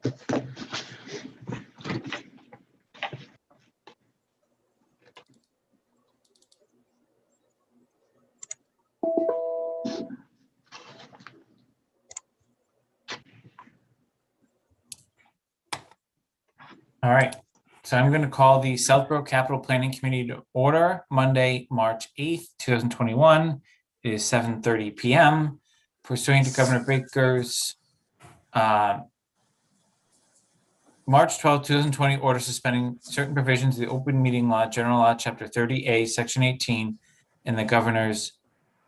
All right, so I'm going to call the Southborough Capital Planning Committee to order Monday, March 8th, 2021. It is 7:30 p.m. Pursuant to Governor Baker's March 12, 2020 order suspending certain provisions of the Open Meeting Law, General Law, Chapter 30A, Section 18, and the Governor's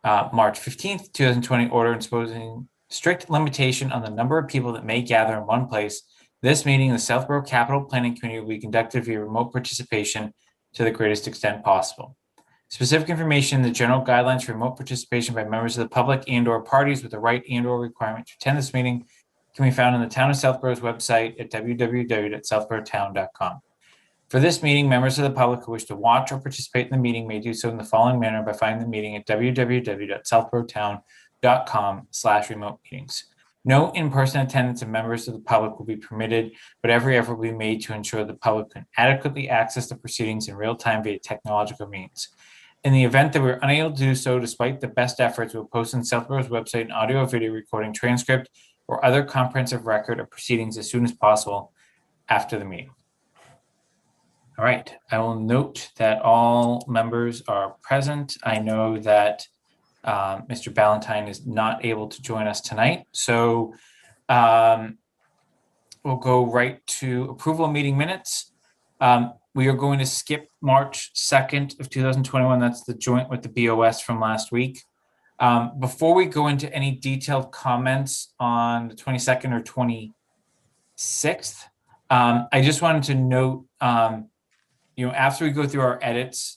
March 15th, 2020 order imposing strict limitation on the number of people that may gather in one place. This meeting, the Southborough Capital Planning Committee, will be conducted via remote participation to the greatest extent possible. Specific information, the general guidelines for remote participation by members of the public and/or parties with the right and/or requirement to attend this meeting can be found on the Town of Southborough's website at www.southboroughtown.com. For this meeting, members of the public who wish to watch or participate in the meeting may do so in the following manner by finding the meeting at www.southboroughtown.com/remote meetings. No in-person attendance of members of the public will be permitted, but every effort will be made to ensure the public can adequately access the proceedings in real time via technological means. In the event that we're unable to do so, despite the best efforts, we'll post on Southborough's website an audio or video recording transcript or other comprehensive record of proceedings as soon as possible after the meeting. All right, I will note that all members are present. I know that Mr. Ballantyne is not able to join us tonight, so we'll go right to approval of meeting minutes. We are going to skip March 2nd of 2021. That's the joint with the BOS from last week. Before we go into any detailed comments on the 22nd or 26th, I just wanted to note, after we go through our edits,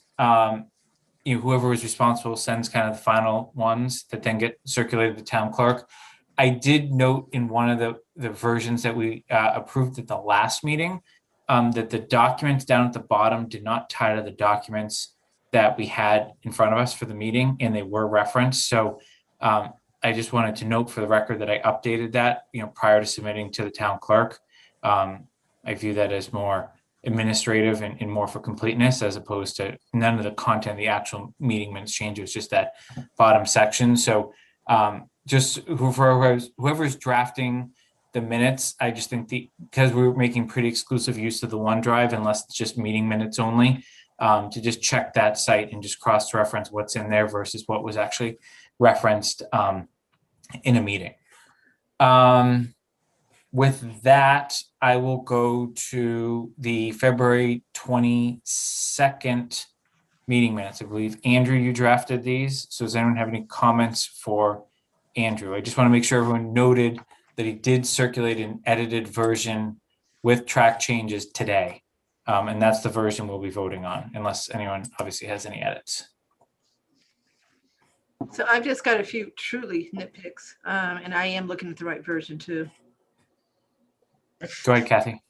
whoever is responsible sends kind of the final ones that then get circulated to the town clerk. I did note in one of the versions that we approved at the last meeting that the documents down at the bottom did not tie to the documents that we had in front of us for the meeting, and they were referenced. So I just wanted to note for the record that I updated that, prior to submitting to the town clerk. I view that as more administrative and more for completeness, as opposed to none of the content of the actual meeting minutes change. It was just that bottom section. So just whoever's drafting the minutes, I just think because we were making pretty exclusive use of the OneDrive, unless it's just meeting minutes only, to just check that site and just cross-reference what's in there versus what was actually referenced in a meeting. With that, I will go to the February 22nd meeting minutes. I believe, Andrew, you drafted these. So does anyone have any comments for Andrew? I just want to make sure everyone noted that he did circulate an edited version with track changes today. And that's the version we'll be voting on, unless anyone obviously has any edits. So I've just got a few truly nitpicks, and I am looking at the right version too. Go ahead, Kathy.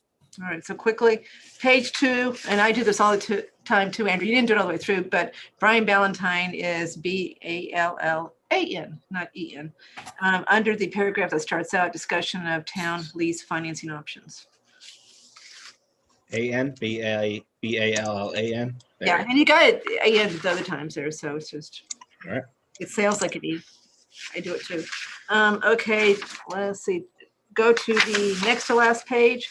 All right, so quickly, page 2, and I do this all the time too, Andrew. You didn't do it all the way through, but Brian Ballantyne is B-A-L-L-A-N, not E-N, under the paragraph that starts out, discussion of town lease financing options. A-N, B-A-L-L-A-N. Yeah, and you got it A-N the other times there, so it's just, All right. It sounds like an E. I do it too. Okay, let's see. Go to the next to last page,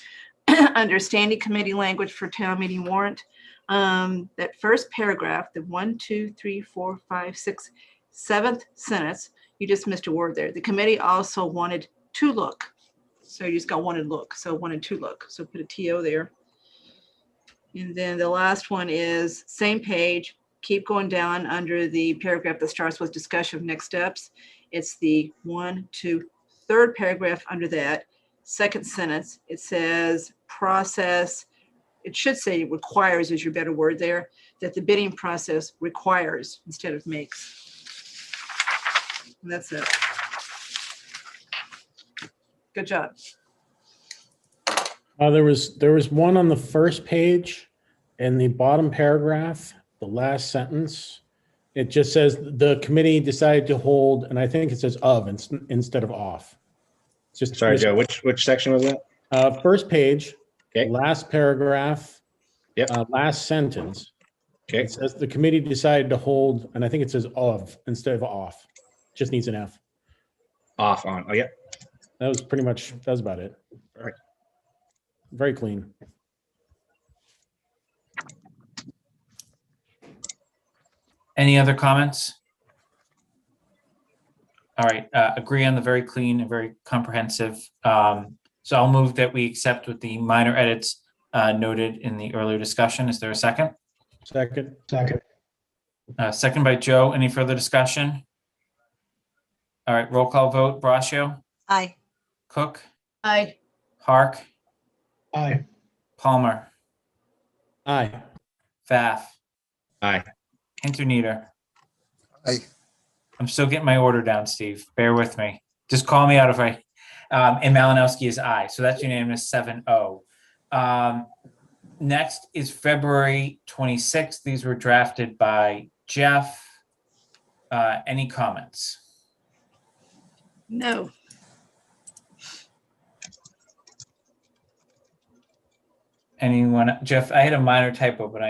under standing committee language for town meeting warrant. That first paragraph, the 1, 2, 3, 4, 5, 6, 7th sentence, you just missed a word there. The committee also wanted to look. So you just got wanted look. So wanted to look. So put a TO there. And then the last one is same page. Keep going down under the paragraph that starts with discussion of next steps. It's the 1, 2, 3rd paragraph under that, 2nd sentence. It says process. It should say requires is your better word there, that the bidding process requires instead of makes. And that's it. Good job. There was one on the first page in the bottom paragraph, the last sentence. It just says the committee decided to hold, and I think it says of instead of off. It's just Sorry, Joe, which section was that? First page, Okay. last paragraph. Yep. Last sentence. Okay. It says the committee decided to hold, and I think it says of instead of off. Just needs an F. Off on. Oh, yeah. That was pretty much, that was about it. All right. Very clean. Any other comments? All right, agree on the very clean and very comprehensive. So I'll move that we accept with the minor edits noted in the earlier discussion. Is there a second? Second. Second by Joe. Any further discussion? All right, roll call vote. Braccio, Aye. Cook, Aye. Hark, Aye. Palmer, Aye. Pfaff, Aye. Hinterneeder. Aye. I'm still getting my order down, Steve. Bear with me. Just call me out if I, and Malinowski is aye. So that's unanimous 7-0. Next is February 26th. These were drafted by Jeff. Any comments? No. Anyone? Jeff, I had a minor typo, but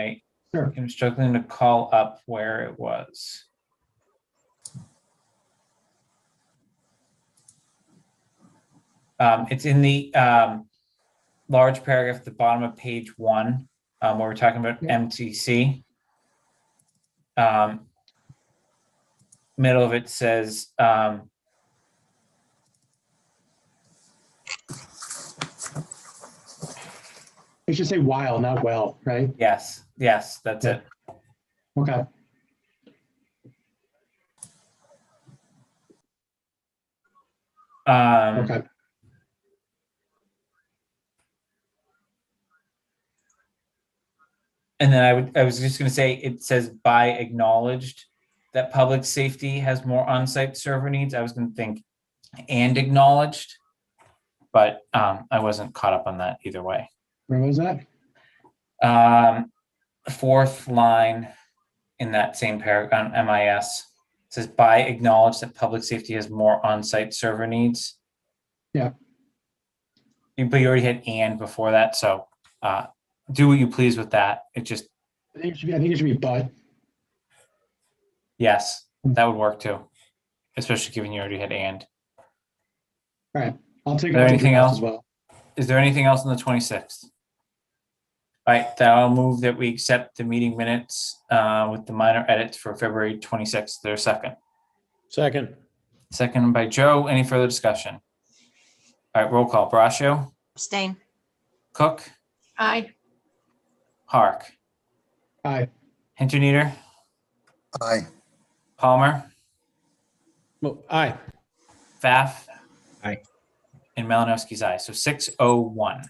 Sure. I'm struggling to call up where it was. It's in the large paragraph at the bottom of page 1, where we're talking about MTC. Middle of it says, It should say while, not well, right? yes, that's it. Okay. Okay. And then I was just gonna say, it says by acknowledged that public safety has more on-site server needs. I was gonna think and acknowledged, but I wasn't caught up on that either way. Where was that? Fourth line in that same paragraph on MIS says by acknowledged that public safety has more on-site server needs. Yeah. But you already had and before that, so do what you please with that. It just, I think it should be but. yes, that would work too. Especially given you already had and. All right. I'll take Is there the anything rest else? as well. Is there anything else on the 26th? All right, then I'll move that we accept the meeting minutes with the minor edits for February 26th. There's a second. Second. Second by Joe. Any further discussion? All right, roll call. Braccio, Abstain. Cook, Aye. Hark, Aye. Hinterneeder, Aye. Palmer, Well, aye. Pfaff. Aye. And Malinowski's aye. So 6-0-1.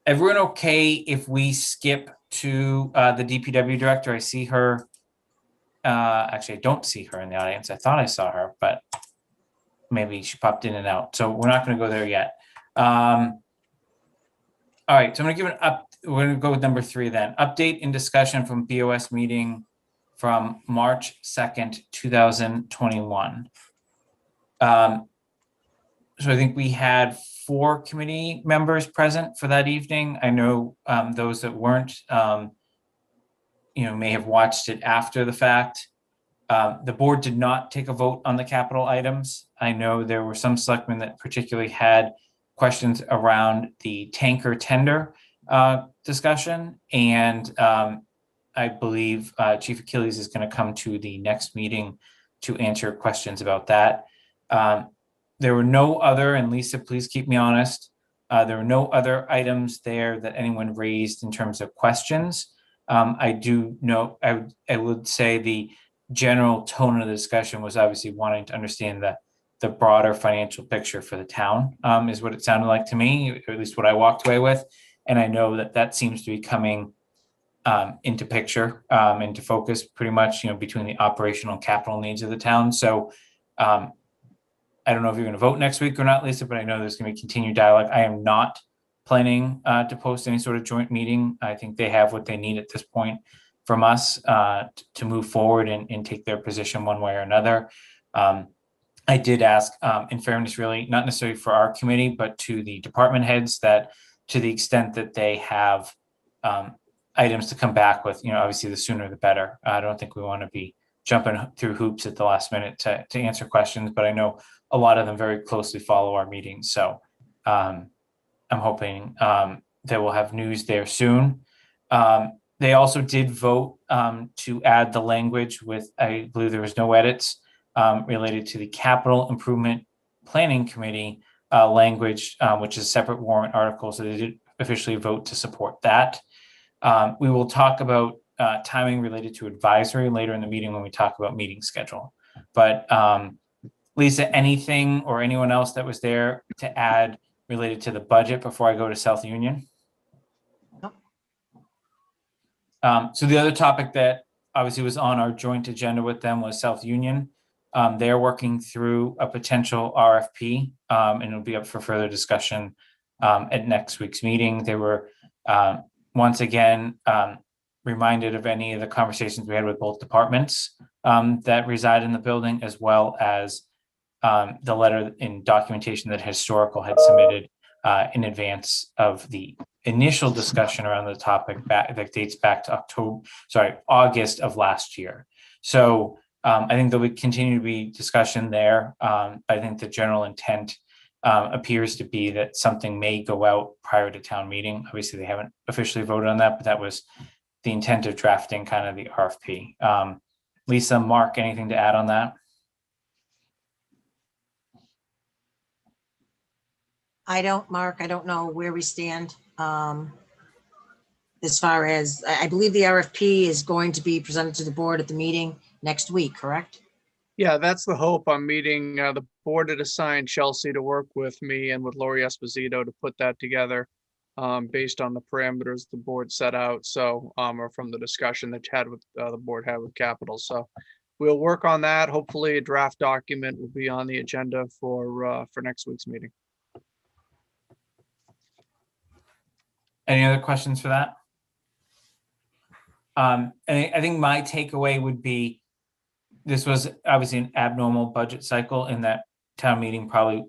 Everyone okay if we skip to the DPW director? I see her. Actually, I don't see her in the audience. I thought I saw her, but maybe she popped in and out. So we're not going to go there yet. All right, so I'm going to give it up. We're going to go with number 3 then. Update and discussion from BOS meeting from March 2nd, 2021. So I think we had 4 committee members present for that evening. I know those that weren't, may have watched it after the fact. The board did not take a vote on the capital items. I know there were some selectmen that particularly had questions around the tanker tender discussion. And I believe Chief Achilles is going to come to the next meeting to answer questions about that. There were no other, and Lisa, please keep me honest, there were no other items there that anyone raised in terms of questions. I do know, I would say the general tone of the discussion was obviously wanting to understand the broader financial picture for the town, is what it sounded like to me, or at least what I walked away with. And I know that seems to be coming into picture, into focus pretty much, between the operational and capital needs of the town. So I don't know if you're going to vote next week or not, Lisa, but I know there's going to be continued dialogue. I am not planning to post any sort of joint meeting. I think they have what they need at this point from us to move forward and take their position one way or another. I did ask, in fairness, really, not necessarily for our committee, but to the department heads, that to the extent that they have items to come back with, obviously the sooner the better. I don't think we want to be jumping through hoops at the last minute to answer questions, but I know a lot of them very closely follow our meetings. So I'm hoping that we'll have news there soon. They also did vote to add the language with, I believe there was no edits related to the Capital Improvement Planning Committee language, which is a separate warrant article. So they did officially vote to support that. We will talk about timing related to advisory later in the meeting when we talk about meeting schedule. But Lisa, anything or anyone else that was there to add related to the budget before I go to South Union? So the other topic that obviously was on our joint agenda with them was South Union. They're working through a potential RFP, and it'll be up for further discussion at next week's meeting. They were once again reminded of any of the conversations we had with both departments that reside in the building, as well as the letter in documentation that Historical had submitted in advance of the initial discussion around the topic that dates back to August of last year. So I think there will continue to be discussion there. I think the general intent appears to be that something may go out prior to town meeting. Obviously, they haven't officially voted on that, but that was the intent of drafting kind of the RFP. Lisa, Mark, anything to add on that? Mark, I don't know where we stand. As far as, I believe the RFP is going to be presented to the board at the meeting next week, correct? Yeah, that's the hope. I'm meeting, the board had assigned Chelsea to work with me and with Lori Esposito to put that together based on the parameters the board set out. So, or from the discussion that the board had with Capital. So we'll work on that. Hopefully a draft document will be on the agenda for next week's meeting. Any other questions for that? And I think my takeaway would be, this was obviously an abnormal budget cycle in that town meeting probably,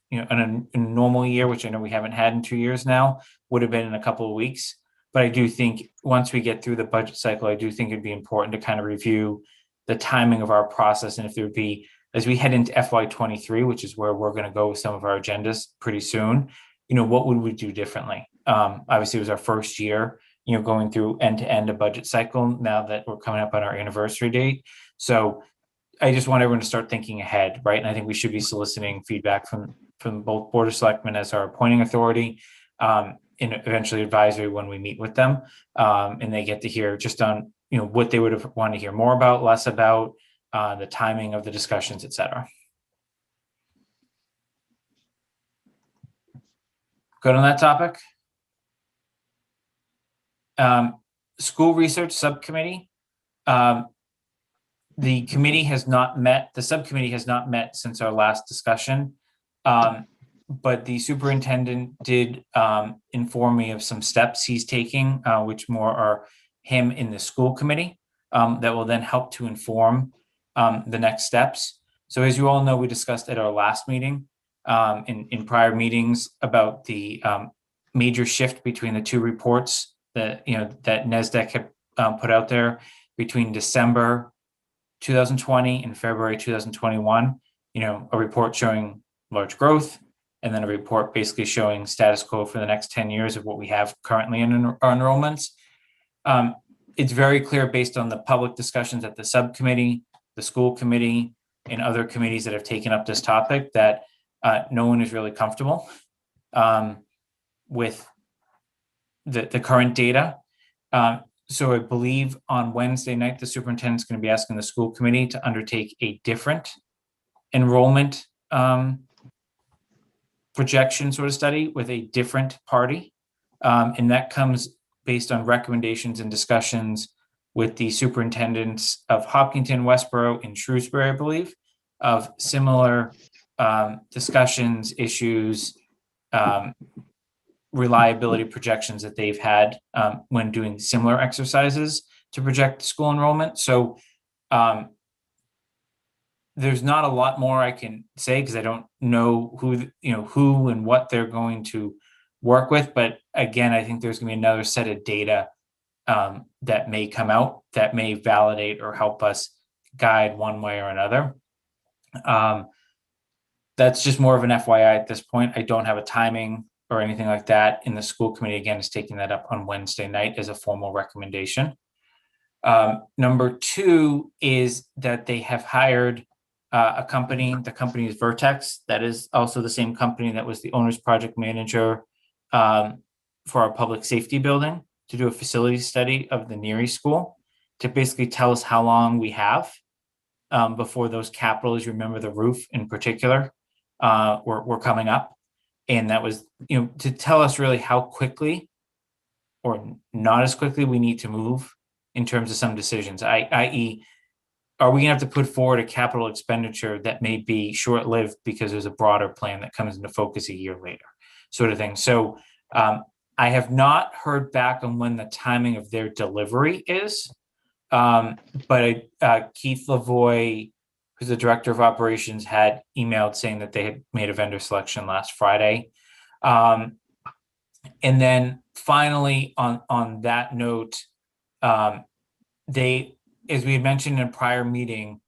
in a normal year, which I know we haven't had in 2 years now, would have been in a couple of weeks. But I do think once we get through the budget cycle, I do think it'd be important to kind of review the timing of our process. And if there would be, as we head into FY23, which is where we're going to go with some of our agendas pretty soon, what would we do differently? Obviously, it was our first year, going through end to end a budget cycle now that we're coming up on our anniversary date. So I just want everyone to start thinking ahead, right? And I think we should be soliciting feedback from both Board of Selectmen as our appointing authority, and eventually advisory when we meet with them. And they get to hear just on, what they would have wanted to hear more about, less about, the timing of the discussions, et cetera. Good on that topic. School Research Subcommittee. The committee has not met, the subcommittee has not met since our last discussion. But the superintendent did inform me of some steps he's taking, which more are him in the school committee, that will then help to inform the next steps. So as you all know, we discussed at our last meeting, in prior meetings, about the major shift between the two reports that NESDEC had put out there between December 2020 and February 2021. A report showing large growth, and then a report basically showing status quo for the next 10 years of what we have currently in our enrollments. It's very clear based on the public discussions at the subcommittee, the school committee, and other committees that have taken up this topic that no one is really comfortable with the current data. So I believe on Wednesday night, the superintendent's going to be asking the school committee to undertake a different enrollment projection sort of study with a different party. And that comes based on recommendations and discussions with the superintendents of Hopkinton, Westboro, and Shrewsbury, I believe, of similar discussions, issues, reliability projections that they've had when doing similar exercises to project school enrollment. So there's not a lot more I can say because I don't know who and what they're going to work with. But again, I think there's going to be another set of data that may come out that may validate or help us guide one way or another. That's just more of an FYI at this point. I don't have a timing or anything like that. And the school committee, again, is taking that up on Wednesday night as a formal recommendation. Number two is that they have hired a company. The company is Vertex. That is also the same company that was the owner's project manager for our public safety building to do a facility study of the Neary School to basically tell us how long we have before those capitals, you remember the roof in particular, were coming up. And that was, to tell us really how quickly or not as quickly we need to move in terms of some decisions, i.e., are we gonna have to put forward a capital expenditure that may be short-lived because there's a broader plan that comes into focus a year later, sort of thing. So I have not heard back on when the timing of their delivery is, but Keith Lavoie, who's the director of operations, had emailed saying that they had made a vendor selection last Friday. And then finally, on that note, they, as we had mentioned in a prior meeting,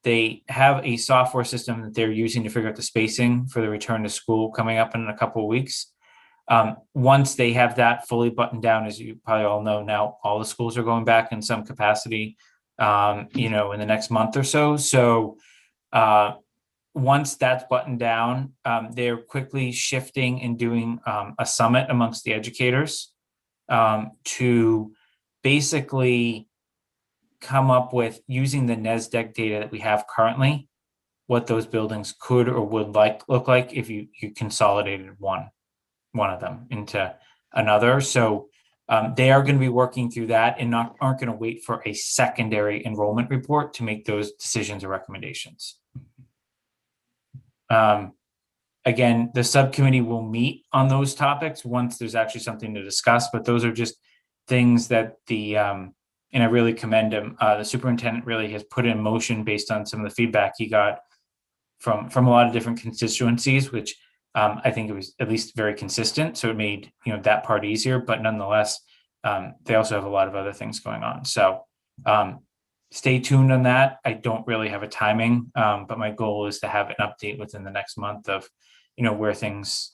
they have a software system that they're using to figure out the spacing for the return to school coming up in a couple of weeks. Once they have that fully buttoned down, as you probably all know now, all the schools are going back in some capacity, in the next month or so. So once that's buttoned down, they're quickly shifting and doing a summit amongst the educators to basically come up with, using the NESDEC data that we have currently, what those buildings could or would look like if you consolidated one of them into another. So they are going to be working through that and aren't going to wait for a secondary enrollment report to make those decisions or recommendations. Again, the subcommittee will meet on those topics once there's actually something to discuss, but those are just things that and I really commend him. The superintendent really has put in motion based on some of the feedback he got from a lot of different constituencies, which I think it was at least very consistent. So it made, that part easier, but nonetheless, they also have a lot of other things going on. So stay tuned on that. I don't really have a timing, but my goal is to have an update within the next month of, where things,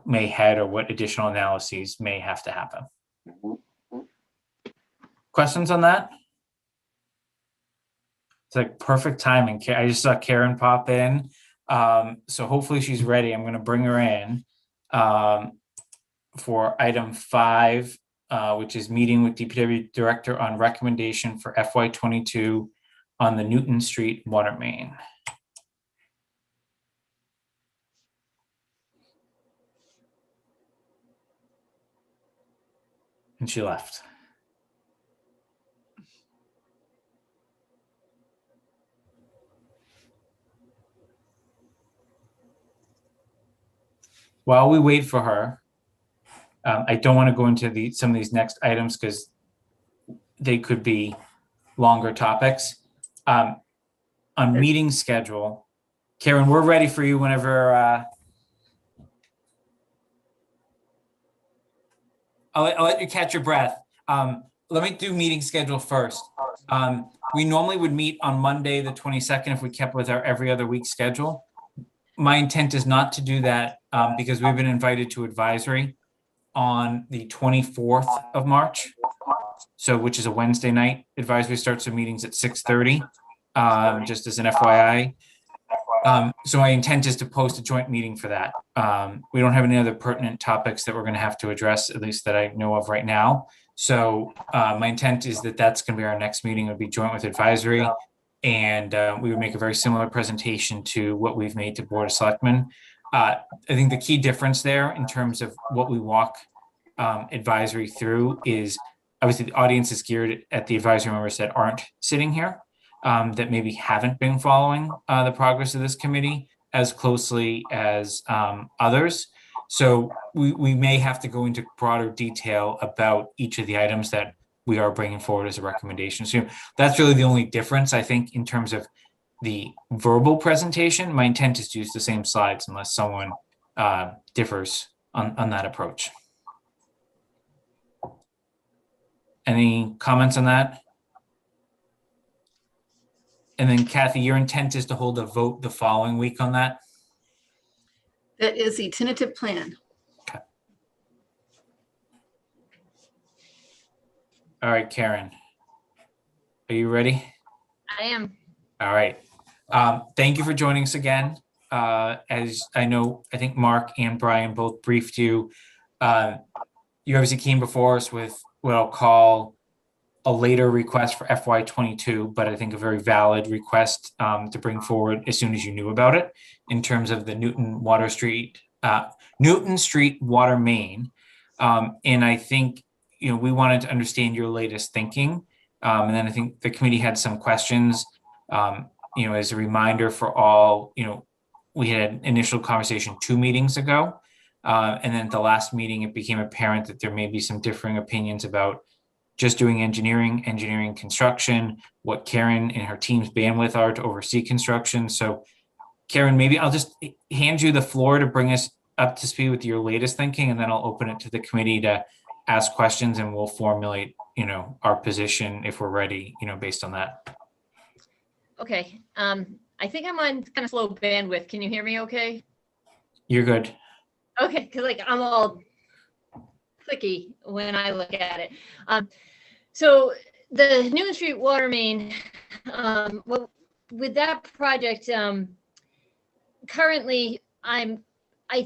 may head or what additional analyses may have to happen. Questions on that? It's like perfect timing. I just saw Karen pop in. So hopefully she's ready. I'm going to bring her in for item 5, which is meeting with DPW director on recommendation for FY22 on the Newton Street water main. And she left. While we wait for her, I don't want to go into some of these next items because they could be longer topics. On meeting schedule, Karen, we're ready for you whenever. I'll let you catch your breath. Let me do meeting schedule first. We normally would meet on Monday, the 22nd, if we kept with our every other week schedule. My intent is not to do that because we've been invited to advisory on the 24th of March. So, which is a Wednesday night. Advisory starts the meetings at 6:30, just as an FYI. So my intent is to post a joint meeting for that. We don't have any other pertinent topics that we're going to have to address, at least that I know of right now. So my intent is that that's going to be our next meeting. It would be joint with advisory. And we would make a very similar presentation to what we've made to Board of Selectmen. I think the key difference there in terms of what we walk advisory through is obviously the audience is geared at the advisory members that aren't sitting here, that maybe haven't been following the progress of this committee as closely as others. So we may have to go into broader detail about each of the items that we are bringing forward as a recommendation. So that's really the only difference, I think, in terms of the verbal presentation. My intent is to use the same slides unless someone differs on that approach. Any comments on that? And then Kathy, your intent is to hold a vote the following week on that? That is the tentative plan. All right, Karen. Are you ready? I am. All right. Thank you for joining us again. As I know, I think Mark and Brian both briefed you. You obviously came before us with what I'll call a later request for FY22, but I think a very valid request to bring forward as soon as you knew about it in terms of the Newton Street water main. And I think, we wanted to understand your latest thinking. And then I think the committee had some questions, as a reminder for all, we had an initial conversation 2 meetings ago. And then at the last meeting, it became apparent that there may be some differing opinions about just doing engineering construction, what Karen and her team's bandwidth are to oversee construction. So Karen, maybe I'll just hand you the floor to bring us up to speed with your latest thinking, and then I'll open it to the committee to ask questions, and we'll formulate, our position if we're ready, based on that. Okay. I think I'm on kind of slow bandwidth. Can you hear me okay? You're good. Okay, because I'm all clicky when I look at it. So the Newton Street water main, well, with that project, currently I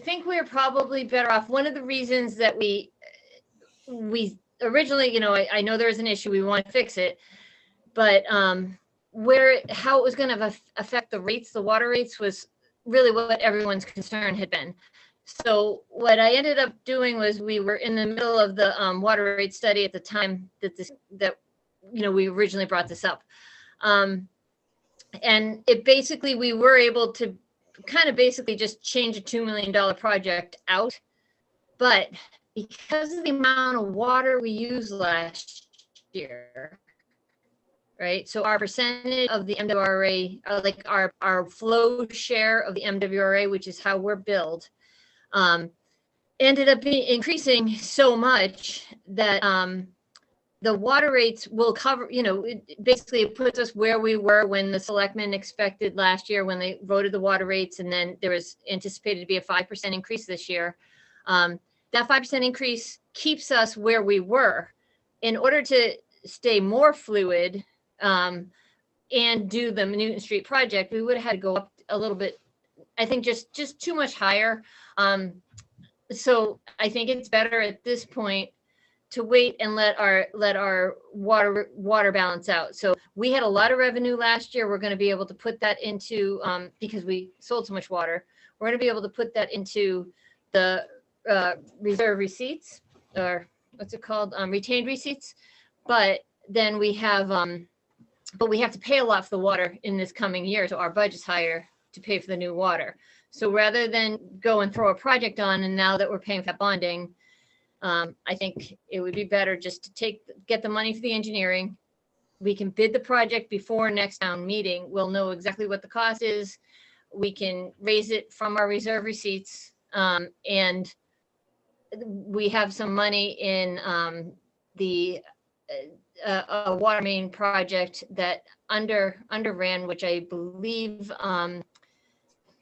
think we're probably better off. One of the reasons that we originally, I know there was an issue, we want to fix it, but how it was going to affect the rates, the water rates, was really what everyone's concern had been. So what I ended up doing was, we were in the middle of the water rate study at the time that we originally brought this up. And it basically, we were able to kind of basically just change a $2 million project out. But because of the amount of water we used last year, right? So our percentage of the MWRA, like our flow share of the MWRA, which is how we're billed, ended up increasing so much that the water rates will cover, basically it puts us where we were when the selectmen expected last year when they voted the water rates, and then there was anticipated to be a 5% increase this year. That 5% increase keeps us where we were. In order to stay more fluid and do the Newton Street project, we would have had to go up a little bit, I think just too much higher. So I think it's better at this point to wait and let our water balance out. So we had a lot of revenue last year. We're going to be able to put that into, because we sold so much water, we're going to be able to put that into the reserve receipts, or what's it called? Retained receipts. But then we have to pay a lot for the water in this coming year. So our budget's higher to pay for the new water. So rather than go and throw a project on, and now that we're paying for that bonding, I think it would be better just to get the money for the engineering. We can bid the project before next town meeting. We'll know exactly what the cost is. We can raise it from our reserve receipts, and we have some money in the water main project that underran, which I believe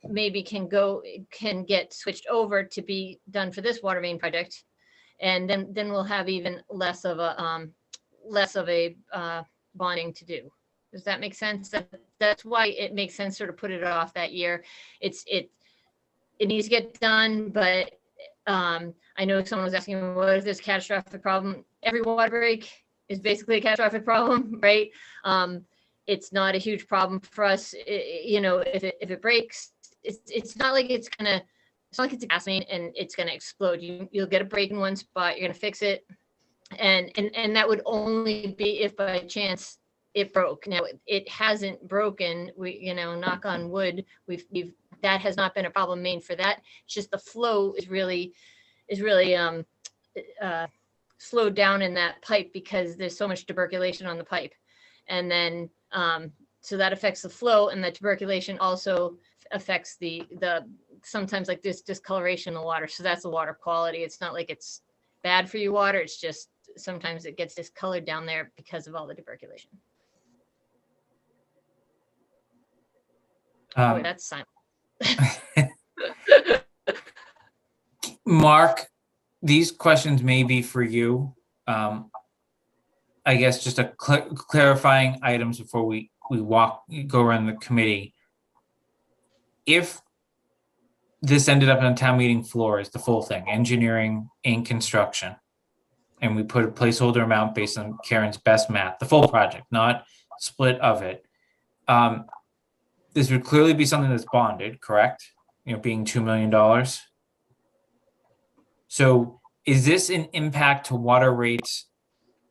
maybe can get switched over to be done for this water main project, and then we'll have even less of a bonding to do. Does that make sense? That's why it makes sense to put it off that year. It needs to get done, but I know someone was asking, what if there's a catastrophic problem? Every water break is basically a catastrophic problem, right? It's not a huge problem for us. If it breaks, it's not like it's a gas main and it's gonna explode. You'll get a break in one spot, you're gonna fix it. And that would only be if by chance it broke. Now it hasn't broken. We, knock on wood, that has not been a problem main for that. It's just the flow is really slowed down in that pipe because there's so much tuberculation on the pipe. And then So that affects the flow, and the tuberculation also affects the sometimes like this discoloration in the water. So that's the water quality. It's not like it's bad for your water. It's just sometimes it gets discolored down there because of all the tuberculation. Boy, that's silent. Mark, these questions may be for you. I guess just a clarifying items before we go around the committee. If this ended up on town meeting floor as the full thing, engineering and construction, and we put a placeholder amount based on Karen's best math, the full project, not split of it. This would clearly be something that's bonded, correct? You know, being $2 million. So is this an impact to water rates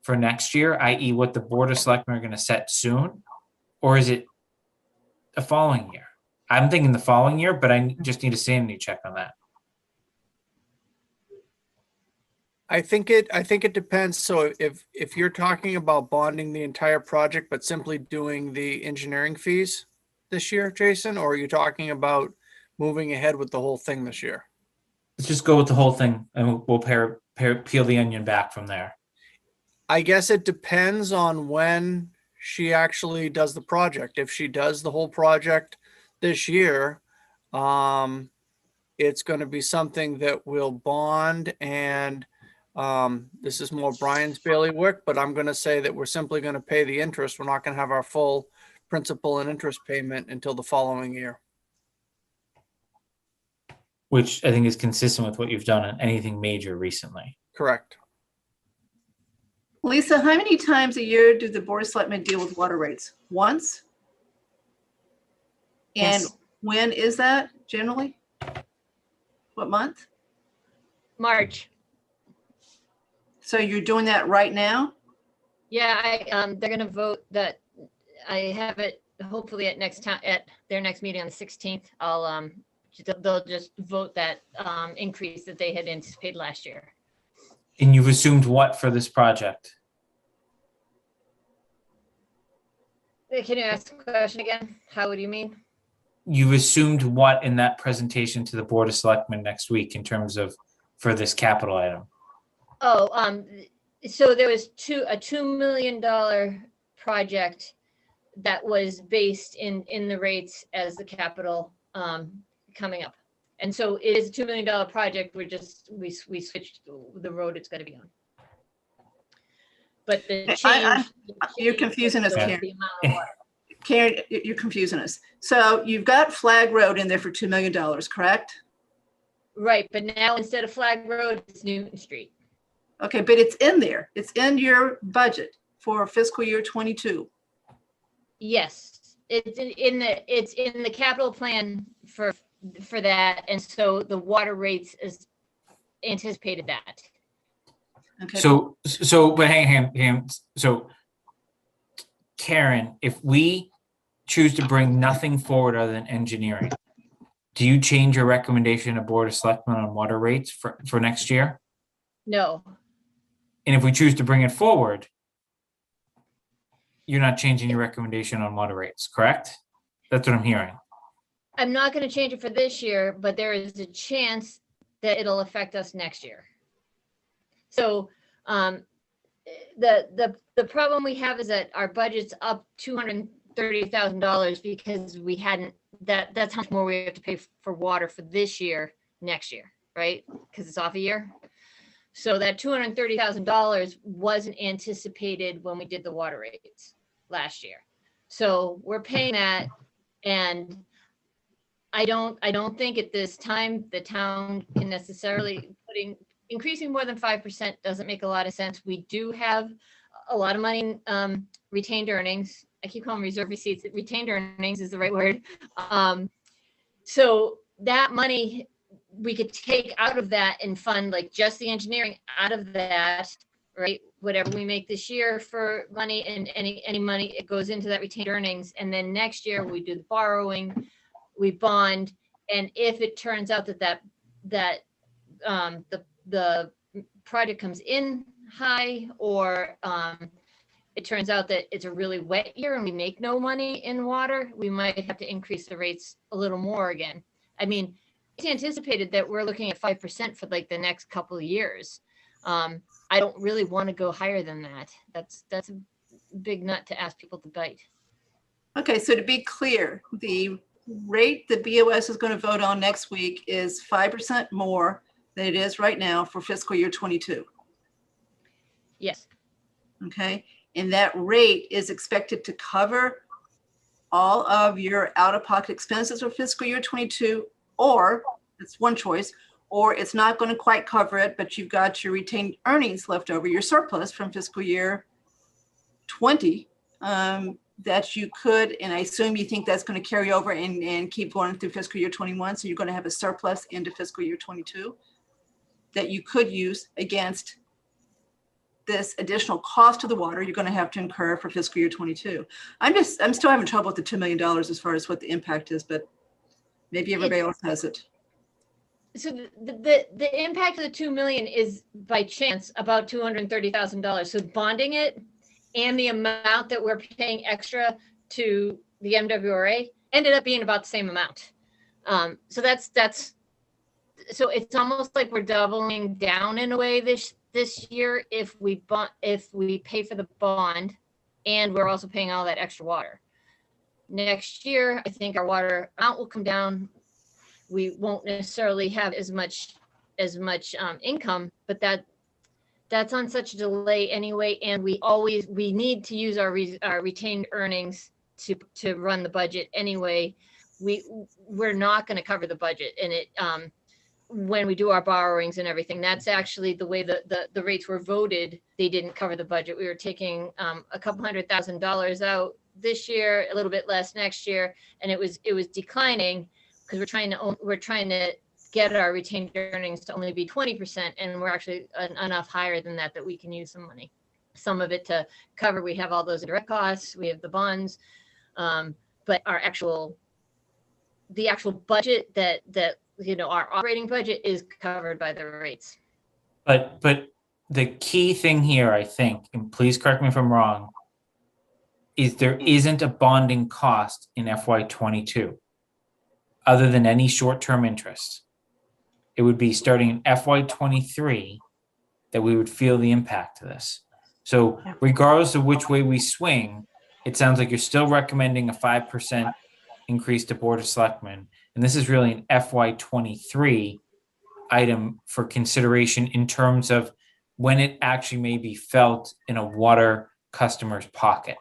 for next year, i.e. what the Board of Selectmen are going to set soon? Or is it the following year? I'm thinking the following year, but I just need a sanity check on that. I think it depends. So if you're talking about bonding the entire project, but simply doing the engineering fees this year, Jason, or are you talking about moving ahead with the whole thing this year? Let's just go with the whole thing and we'll peel the onion back from there. I guess it depends on when she actually does the project. If she does the whole project this year, it's going to be something that will bond, and this is more Brian's bailiwick, but I'm going to say that we're simply going to pay the interest. We're not going to have our full principal and interest payment until the following year. Which I think is consistent with what you've done on anything major recently. Correct. Lisa, how many times a year do the Board of Selectmen deal with water rates? Once? And Yes. when is that generally? What month? March. So you're doing that right now? Yeah, they're gonna vote that. I have it hopefully at at their next meeting on the 16th. They'll just vote that increase that they had anticipated last year. And you've assumed what for this project? Can you ask the question again? How would you mean? You've assumed what in that presentation to the Board of Selectmen next week in terms of for this capital item? Oh, so there was a $2 million project that was based in the rates as the capital coming up. And so it is a $2 million project. We switched the road it's going to be on. But the change. You're confusing us, the Karen. amount of water. Karen, you're confusing us. So you've got Flag Road in there for $2 million, correct? Right, but now instead of Flag Road, it's Newton Street. Okay, but it's in there. It's in your budget for fiscal year 22. Yes, it's in the capital plan for that, and so the water rates is anticipated that. Okay. But hang on. So Karen, if we choose to bring nothing forward other than engineering, do you change your recommendation to Board of Selectmen on water rates for next year? No, And if we choose to bring it forward, you're not changing your recommendation on water rates, correct? That's what I'm hearing. I'm not going to change it for this year, but there is a chance that it'll affect us next year. So the problem we have is that our budget's up $230,000 because we hadn't, that's how much more we have to pay for water for this year, next year, right? Because it's off a year. So that $230,000 wasn't anticipated when we did the water rates last year. So we're paying that, and I don't think at this time the town can necessarily increasing more than 5% doesn't make a lot of sense. We do have a lot of money in retained earnings. I keep calling reserve receipts. Retained earnings is the right word. So that money we could take out of that and fund like just the engineering out of that, right? Whatever we make this year for money, and any money, it goes into that retained earnings. And then next year we do the borrowing, we bond. And if it turns out that the project comes in high, or it turns out that it's a really wet year and we make no money in water, we might have to increase the rates a little more again. I mean, it's anticipated that we're looking at 5% for like the next couple of years. I don't really want to go higher than that. That's a big nut to ask people to bite. Okay, so to be clear, the rate the BOS is going to vote on next week is 5% more than it is right now for fiscal year 22. Yes, Okay, and that rate is expected to cover all of your out-of-pocket expenses for fiscal year 22, or it's one choice, or it's not going to quite cover it, but you've got your retained earnings left over, your surplus from fiscal year 20, that you could, and I assume you think that's going to carry over and keep going through fiscal year 21. So you're going to have a surplus into fiscal year 22 that you could use against this additional cost of the water you're going to have to incur for fiscal year 22. I'm still having trouble with the $2 million as far as what the impact is, but maybe everybody else has it. so the impact of the 2 million is by chance about $230,000. So bonding it and the amount that we're paying extra to the MWRA ended up being about the same amount. So so it's almost like we're doubling down in a way this year if we pay for the bond and we're also paying all that extra water. Next year, I think our water amount will come down. We won't necessarily have as much income, but that's on such a delay anyway, and we need to use our retained earnings to run the budget anyway. We're not going to cover the budget, and when we do our borrowings and everything, that's actually the way the rates were voted. They didn't cover the budget. We were taking a couple $100,000 out this year, a little bit less next year, and it was declining because we're trying to get our retained earnings to only be 20%, and we're actually enough higher than that we can use some money, some of it to cover. We have all those direct costs, we have the bonds, but the actual budget that our operating budget is covered by the rates. But the key thing here, I think, and please correct me if I'm wrong, is there isn't a bonding cost in FY22 other than any short-term interest. It would be starting in FY23 that we would feel the impact of this. So regardless of which way we swing, it sounds like you're still recommending a 5% increase to Board of Selectmen. And this is really an FY23 item for consideration in terms of when it actually may be felt in a water customer's pocket.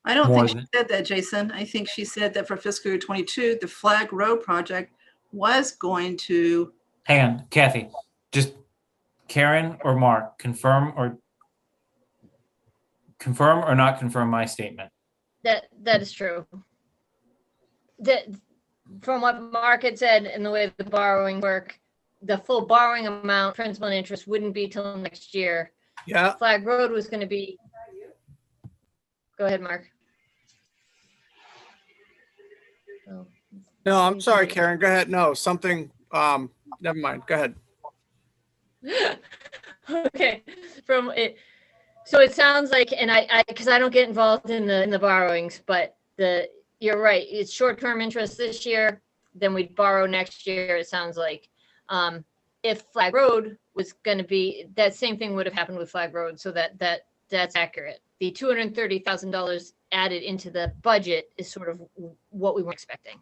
I don't think she said that, Jason. I think she said that for fiscal year 22, the Flag Road project was going to. Hang on, Kathy, just Karen or Mark, confirm or not confirm my statement. That is true. From what Mark had said and the way the borrowing work, the full borrowing amount, principal and interest, wouldn't be till next year. Yeah. Flag Road was going to be. Go ahead, Mark. Oh. No, I'm sorry, Karen. Go ahead. No, something. Never mind. Go ahead. Okay. From it. So it sounds like, and because I don't get involved in the borrowings, but you're right. It's short-term interest this year, then we'd borrow next year. It sounds like, if Flag Road was going to be, that same thing would have happened with Flag Road. So that's accurate. The $230,000 added into the budget is sort of what we were expecting.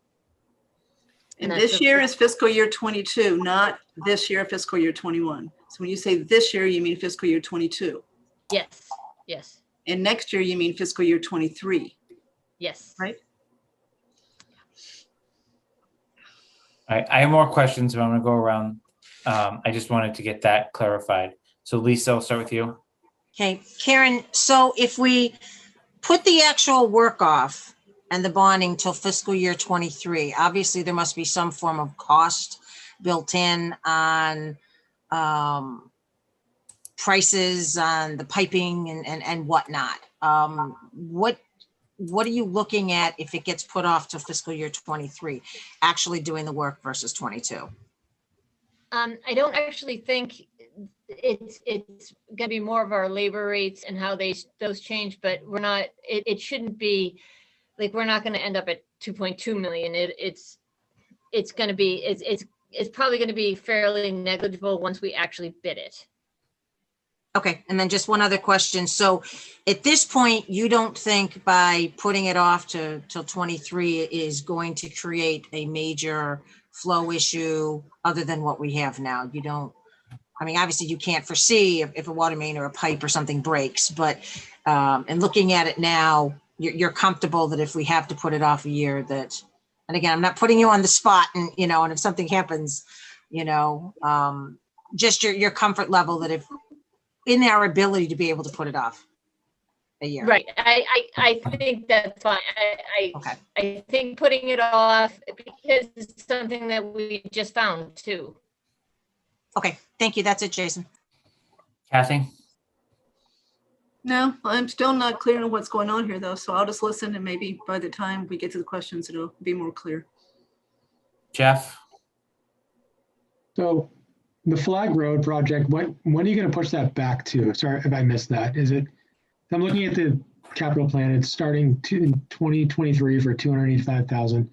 And this year is fiscal year 22, not this year, fiscal year 21. So when you say this year, you mean fiscal year 22. Yes. Yes. And next year, you mean fiscal year 23. Yes. Right? All right, I have more questions, but I'm going to go around. I just wanted to get that clarified. So Lisa, I'll start with you. Okay, Karen, so if we put the actual work off and the bonding till fiscal year 23, obviously there must be some form of cost built in on prices on the piping and whatnot. What are you looking at if it gets put off to fiscal year 23, actually doing the work versus 22? I don't actually think it's gonna be more of our labor rates and how those change, but we're not, it shouldn't be, like, we're not gonna end up at 2.2 million. It's gonna be, it's probably gonna be fairly negligible once we actually bid it. Okay, and then just one other question. So at this point, you don't think by putting it off till 23 is going to create a major flow issue other than what we have now? You don't, I mean, obviously you can't foresee if a water main or a pipe or something breaks, but, and looking at it now, you're comfortable that if we have to put it off a year that, and again, I'm not putting you on the spot and, and if something happens, just your comfort level that if, in our ability to be able to put it off a year. Right, I think that's fine. Okay. I think putting it off, because it's something that we just found too. Okay, thank you. That's it, Jason. Kathy? No, I'm still not clear on what's going on here though, so I'll just listen and maybe by the time we get to the questions, it'll be more clear. Jeff? So the Flag Road project, when are you going to push that back to? Sorry if I missed that. Is it, I'm looking at the capital plan, it's starting in 2023 for 285,000.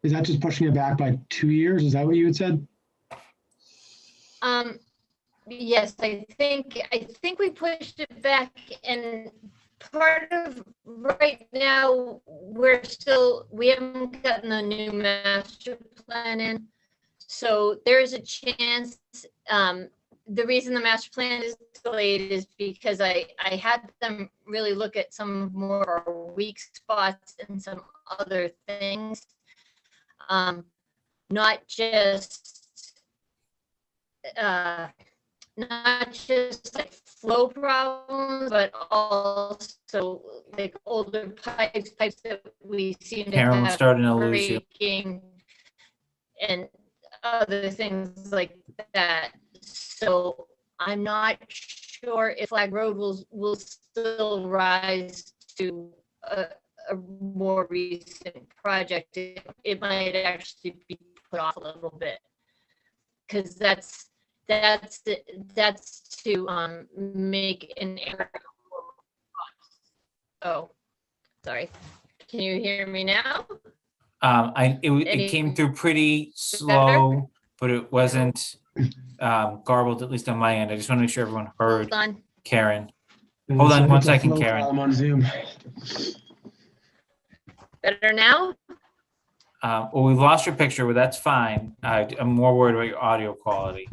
Is that just pushing it back by 2 years? Is that what you had said? Yes, I think we pushed it back, and part of right now, we haven't gotten the new master plan in. So there's a chance, the reason the master plan is delayed is because I had them really look at some more weak spots and some other things. Not just like flow problems, but also like older pipes that we seem to Karen, we're have starting to lose you. breaking and other things like that. So I'm not sure if Flag Road will still rise to a more recent project. It might actually be put off a little bit, because that's to make an error. Oh, sorry. Can you hear me now? It came through pretty slow, but it wasn't garbled, at least on my end. I just want to make sure everyone heard Hold on. Karen. Hold on one second, Karen. I'm on Zoom. Better now? Well, we've lost your picture, but that's fine. I'm more worried about your audio quality.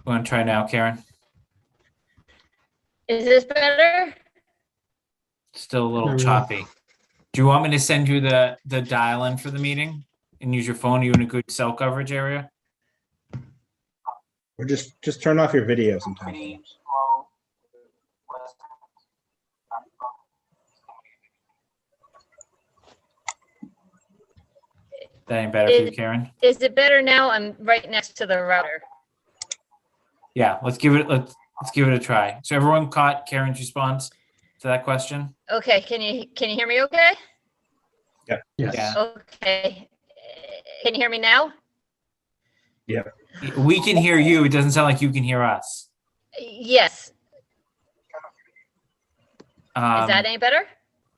Want to try now, Karen? Is this better? Still a little There we go. choppy. Do you want me to send you the dial-in for the meeting and use your phone? Are you in a good cell coverage area? Or just turn off your video sometimes. That ain't better for you, Karen? Is it better now? I'm right next to the router. Yeah, let's give it a try. So everyone caught Karen's response to that question? Okay, can you hear me okay? Yes. Yeah. Okay. Can you hear me now? We can hear you. It doesn't sound like you can hear us. Yes. Is Um, that any better?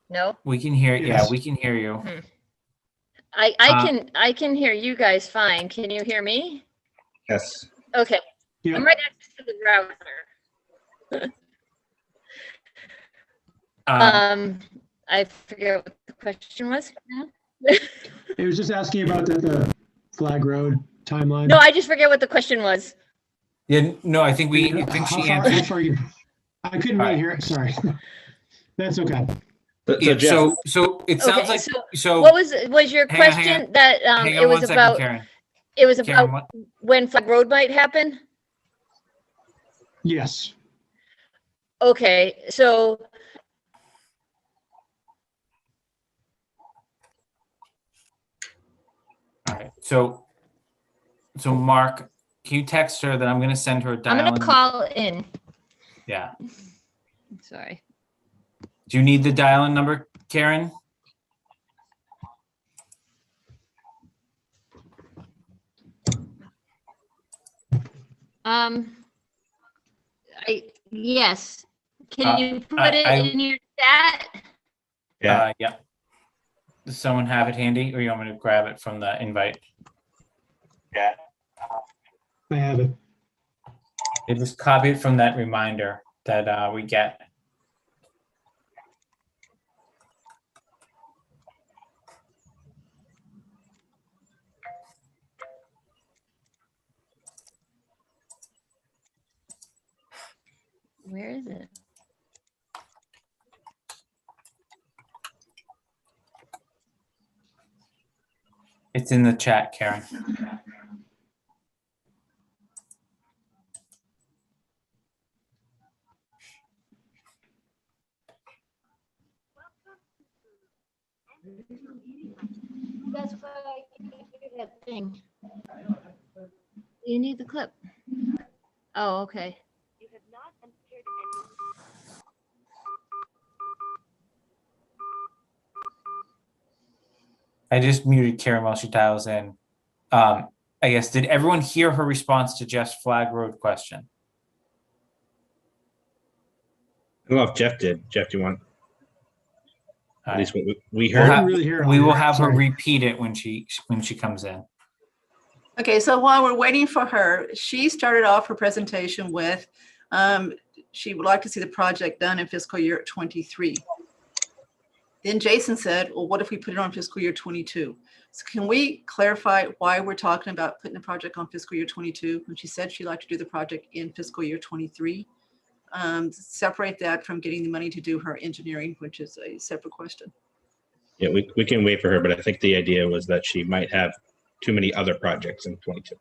No? we can hear. Yeah, Yes. we can hear you. I can hear you guys fine. Can you hear me? Yes. Okay. Yeah. I'm right next to the router. I forget what the question was now. It was just asking about the Flag Road timeline. No, I just forget what the question was. Yeah, no, I think she answered. I couldn't really hear it. Sorry. That's okay. Yeah, Jeff, so it sounds Okay, like so what was your hang on, question that hang it on was one second, about Karen. it was Karen, about when Flag Road might happen? Yes. Okay, so all right. So Mark, can you text her that I'm going to send her a I'm dial-in? gonna call in. Yeah. Sorry. Do you need the dial-in number, Karen? Yes. Uh, Can you put I- it I- in your chat? Yeah, Yeah. Does someone have it handy or you want me to grab it from the invite? I have it. They just copy it from that reminder that we get. Where is it? It's in the chat, Karen. That's why I can't do that thing. You need the clip. Oh, okay. I just muted Karen while she dials in. I guess, did everyone hear her response to Jeff's Flag Road question? I don't know if Jeff did. Jeff, do you want, All at right. least what we We'll heard? have, really hear it we on will there. have her Sorry. repeat it when she comes in. Okay, so while we're waiting for her, she started off her presentation with, she would like to see the project done in fiscal year 23. Then Jason said, well, what if we put it on fiscal year 22? So can we clarify why we're talking about putting the project on fiscal year 22 when she said she'd like to do the project in fiscal year 23? Separate that from getting the money to do her engineering, which is a separate question. Yeah, we can wait for her, but I think the idea was that she might have too many other projects in 22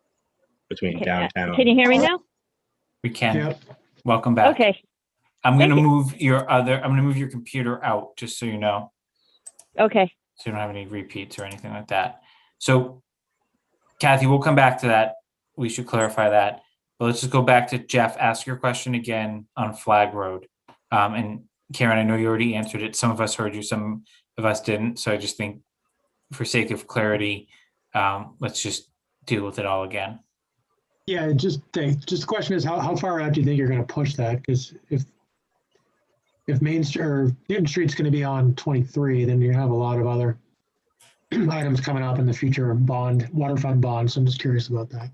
between Okay, downtown. Can you hear me now? We can. Yep. Welcome back. Okay, I'm Thank gonna you. move I'm gonna move your computer out, just so you know, okay. so you don't have any repeats or anything like that. So Kathy, we'll come back to that. We should clarify that. But let's just go back to Jeff. Ask your question again on Flag Road. And Karen, I know you already answered it. Some of us heard you, some of us didn't. So I just think for sake of clarity, let's just deal with it all again. Yeah, just the question is how far out do you think you're going to push that? Because if Main Street or Newton Street's going to be on 23, then you have a lot of other items coming up in the future water fund bonds. So I'm just curious about that.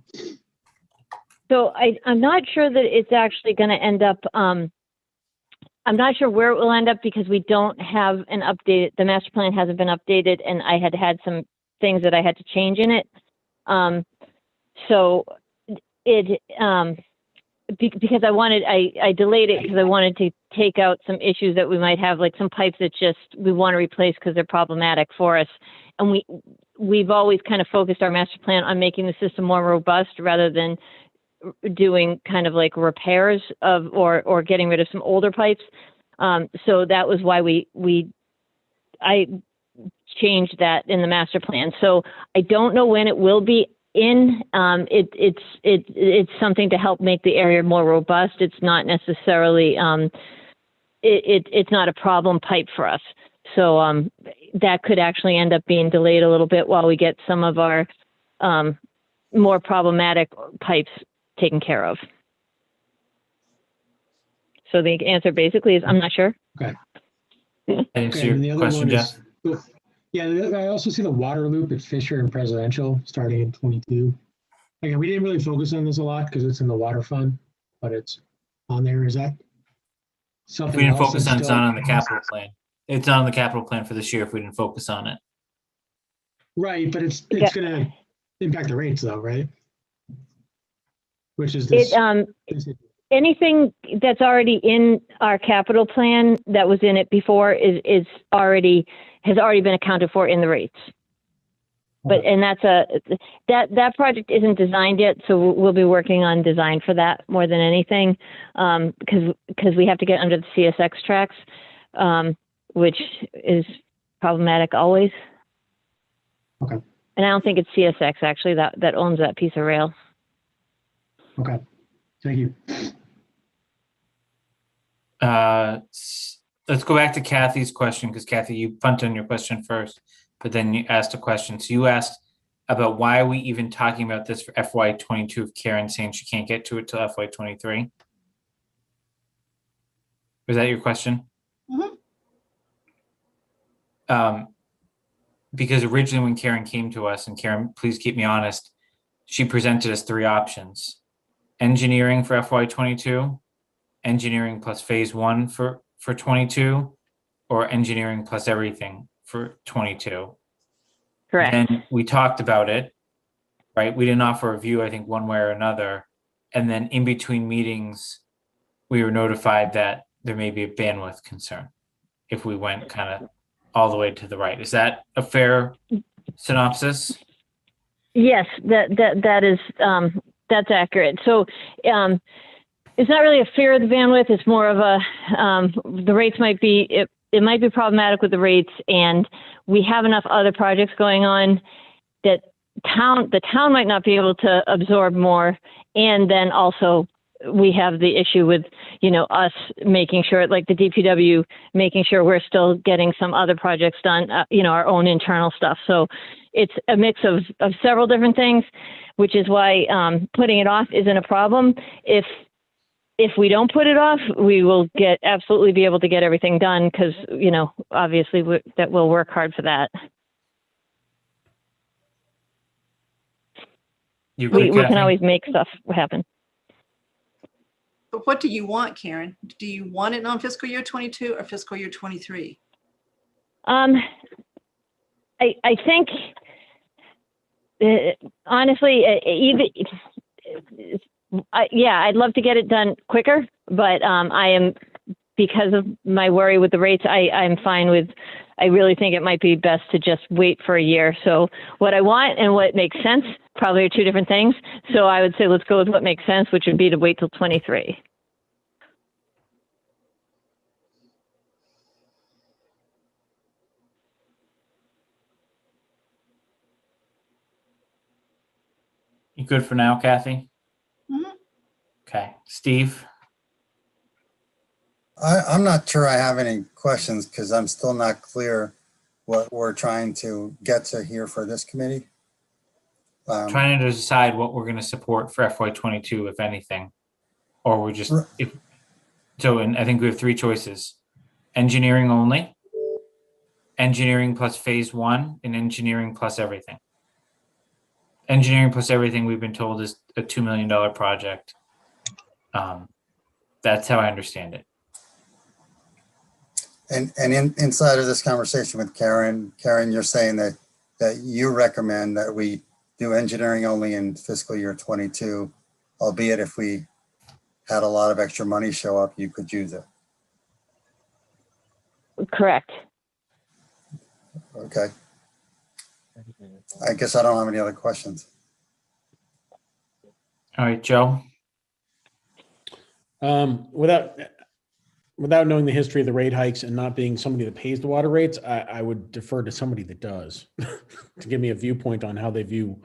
So I'm not sure that it's actually going to end up, I'm not sure where it will end up because we don't have an update. The master plan hasn't been updated and I had some things that I had to change in it. So it, because I delayed it because I wanted to take out some issues that we might have, like some pipes that we want to replace because they're problematic for us. And we've always kind of focused our master plan on making the system more robust rather than doing kind of like repairs or getting rid of some older pipes. So that was why I changed that in the master plan. So I don't know when it will be in. It's something to help make the area more robust. It's not necessarily it's not a problem pipe for us. So that could actually end up being delayed a little bit while we get some of our more problematic pipes taken care of. So the answer basically is I'm not sure. Okay. I didn't see and the your other question, one Jeff. is, yeah, I also see the water loop at Fisher and Presidential starting in 22. Again, we didn't really focus on this a lot because it's in the water fund, but it's on there. Is that If something we didn't else focus that's on, it's still- not on the capital plan. It's not on the capital plan for this year if we didn't focus on it. Right, but it's Yeah. going to impact the rates though, right? Which is this. Anything that's already in our capital plan that was in it before has already been accounted for in the rates. But and that project isn't designed yet, so we'll be working on design for that more than anything, because we have to get under the CSX tracks, which is problematic always. Okay. And I don't think it's CSX actually that owns that piece of rail. Okay, thank you. Let's go back to Kathy's question because Kathy, you punted on your question first, but then you asked a question. So you asked about why are we even talking about this for FY22 if Karen's saying she can't get to it till FY23? Was that your question? Mhm. Because originally when Karen came to us, and Karen, please keep me honest, she presented us three options. Engineering for FY22, engineering plus phase one for 22, or engineering plus everything for 22. Correct. Then we talked about it, right? We didn't offer a view, I think, one way or another. And then in between meetings, we were notified that there may be a bandwidth concern if we went kind of all the way to the right. Is that a fair synopsis? Yes, that is that's accurate. So it's not really a fear of the bandwidth. It's more of a the rates might be it might be problematic with the rates, and we have enough other projects going on that the town might not be able to absorb more, and then also we have the issue with, us making sure, like the DPW, making sure we're still getting some other projects done, our own internal stuff. So it's a mix of several different things, which is why putting it off isn't a problem. If we don't put it off, we will absolutely be able to get everything done because, obviously that we'll work hard for that. We can always make stuff happen. But what do you want, Karen? Do you want it on fiscal year 22 or fiscal year 23? I think, honestly, I'd love to get it done quicker, but because of my worry with the rates, I'm fine with, I really think it might be best to just wait for a year. So what I want and what makes sense probably are two different things. So I would say let's go with what makes sense, which would be to wait till 23. You good for now, Kathy? Mhm. Okay, Steve? I'm not sure I have any questions because I'm still not clear what we're trying to get to here for this committee. Trying to decide what we're going to support for FY22, if anything, or we're just, and I think we have three choices: engineering only, engineering plus phase one, and engineering plus everything. Engineering plus everything, we've been told, is a $2 million project. That's how I understand it. And inside of this conversation with Karen, you're saying that you recommend that we do engineering only in fiscal year 22, albeit if we had a lot of extra money show up, you could use it. Correct. Okay. I guess I don't have any other questions. All right, Joe? Without knowing the history of the rate hikes and not being somebody that pays the water rates, I would defer to somebody that does to give me a viewpoint on how they view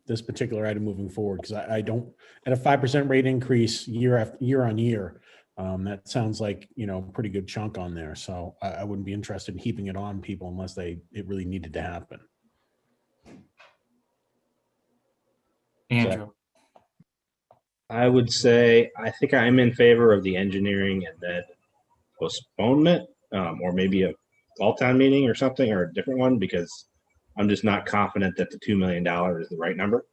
this particular item moving forward. Because I don't, at a 5% rate increase year on year, that sounds like, a pretty good chunk on there. So I wouldn't be interested in heaping it on people unless it really needed to happen. Andrew? I would say, I think I'm in favor of the engineering and then postponement, or maybe a fall town meeting or something, or a different one, because I'm just not confident that the $2 million is the right number.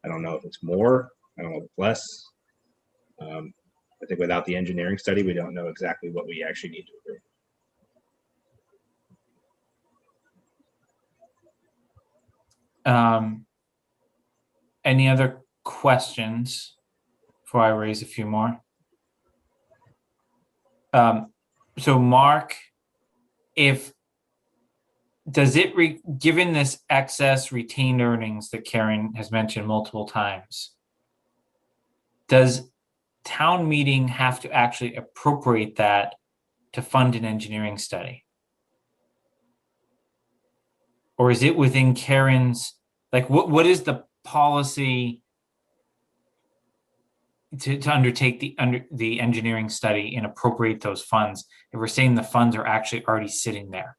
I don't know if it's more, I don't know if it's less. I think without the engineering study, we don't know exactly what we actually need to approve. Any other questions before I raise a few more? So Mark, given this excess retained earnings that Karen has mentioned multiple times, does town meeting have to actually appropriate that to fund an engineering study? Or is it within Karen's, what is the policy to undertake the engineering study and appropriate those funds if we're saying the funds are actually already sitting there?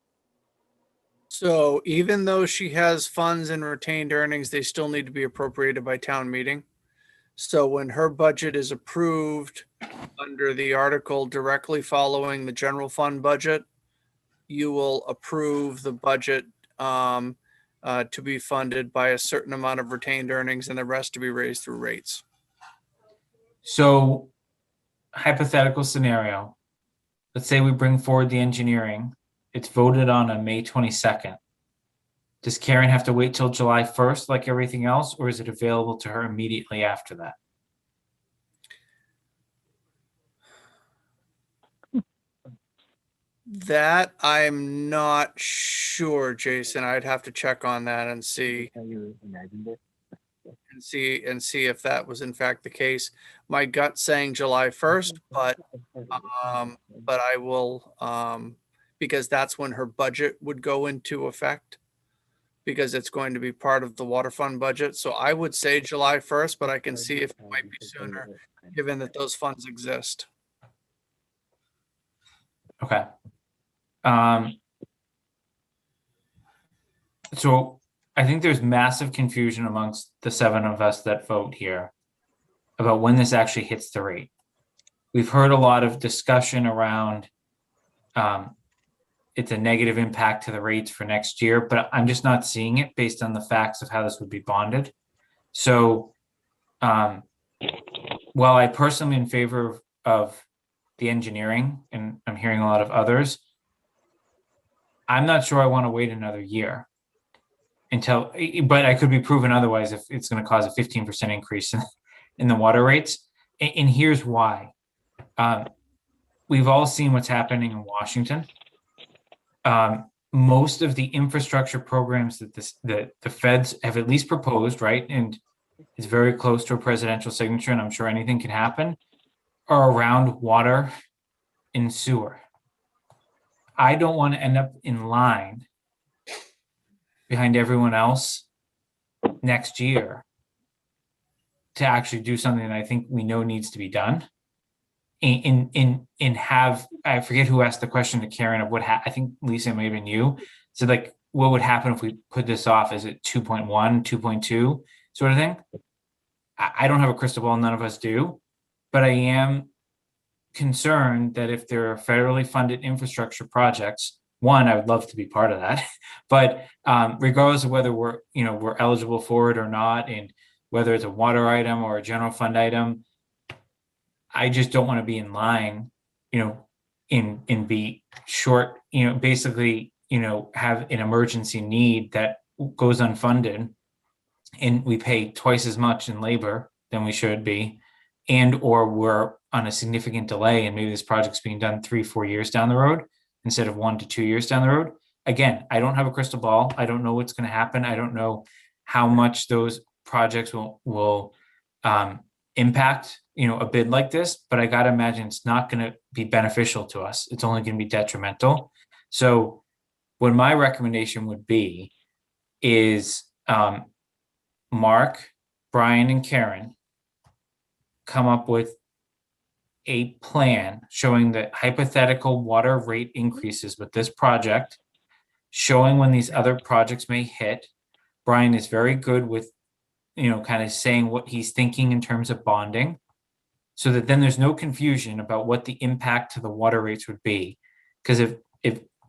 So even though she has funds and retained earnings, they still need to be appropriated by town meeting. So when her budget is approved under the article directly following the general fund budget, you will approve the budget to be funded by a certain amount of retained earnings and the rest to be raised through rates. So hypothetical scenario, let's say we bring forward the engineering, it's voted on May 22nd. Does Karen have to wait till July 1st like everything else, or is it available to her immediately after that? That I'm not sure, Jason. I'd have to check on that and see if that was in fact the case. My gut saying July 1st, but I will because that's when her budget would go into effect, because it's going to be part of the water fund budget. So I would say July 1st, but I can see if it might be sooner, given that those funds exist. Okay. So I think there's massive confusion amongst the 7 of us that vote here about when this actually hits the rate. We've heard a lot of discussion around it's a negative impact to the rates for next year, but I'm just not seeing it based on the facts of how this would be bonded. So while I personally am in favor of the engineering, and I'm hearing a lot of others, I'm not sure I want to wait another year until, but I could be proven otherwise if it's going to cause a 15% increase in the water rates. And here's why. We've all seen what's happening in Washington. Most of the infrastructure programs that the feds have at least proposed, right, and it's very close to a presidential signature, and I'm sure anything can happen, are around water and sewer. I don't want to end up in line behind everyone else next year to actually do something that I think we know needs to be done. In have, I forget who asked the question to Karen of what I think Lisa, may have been you, said like, what would happen if we put this off? Is it 2.1, 2.2 sort of thing? I don't have a crystal ball, none of us do, but I am concerned that if there are federally funded infrastructure projects, one, I would love to be part of that, but regardless of whether we're eligible for it or not, and whether it's a water item or a general fund item, I just don't want to be in line, in be short, basically, have an emergency need that goes unfunded, and we pay twice as much in labor than we should be, and or we're on a significant delay, and maybe this project's being done 3-4 years down the road instead of 1 to 2 years down the road. Again, I don't have a crystal ball. I don't know what's going to happen. I don't know how much those projects will impact, a bid like this, but I got to imagine it's not going to be beneficial to us. It's only going to be detrimental. So what my recommendation would be is Mark, Brian, and Karen come up with a plan showing the hypothetical water rate increases with this project, showing when these other projects may hit. Brian is very good with, kind of saying what he's thinking in terms of bonding, so that then there's no confusion about what the impact to the water rates would be. Because if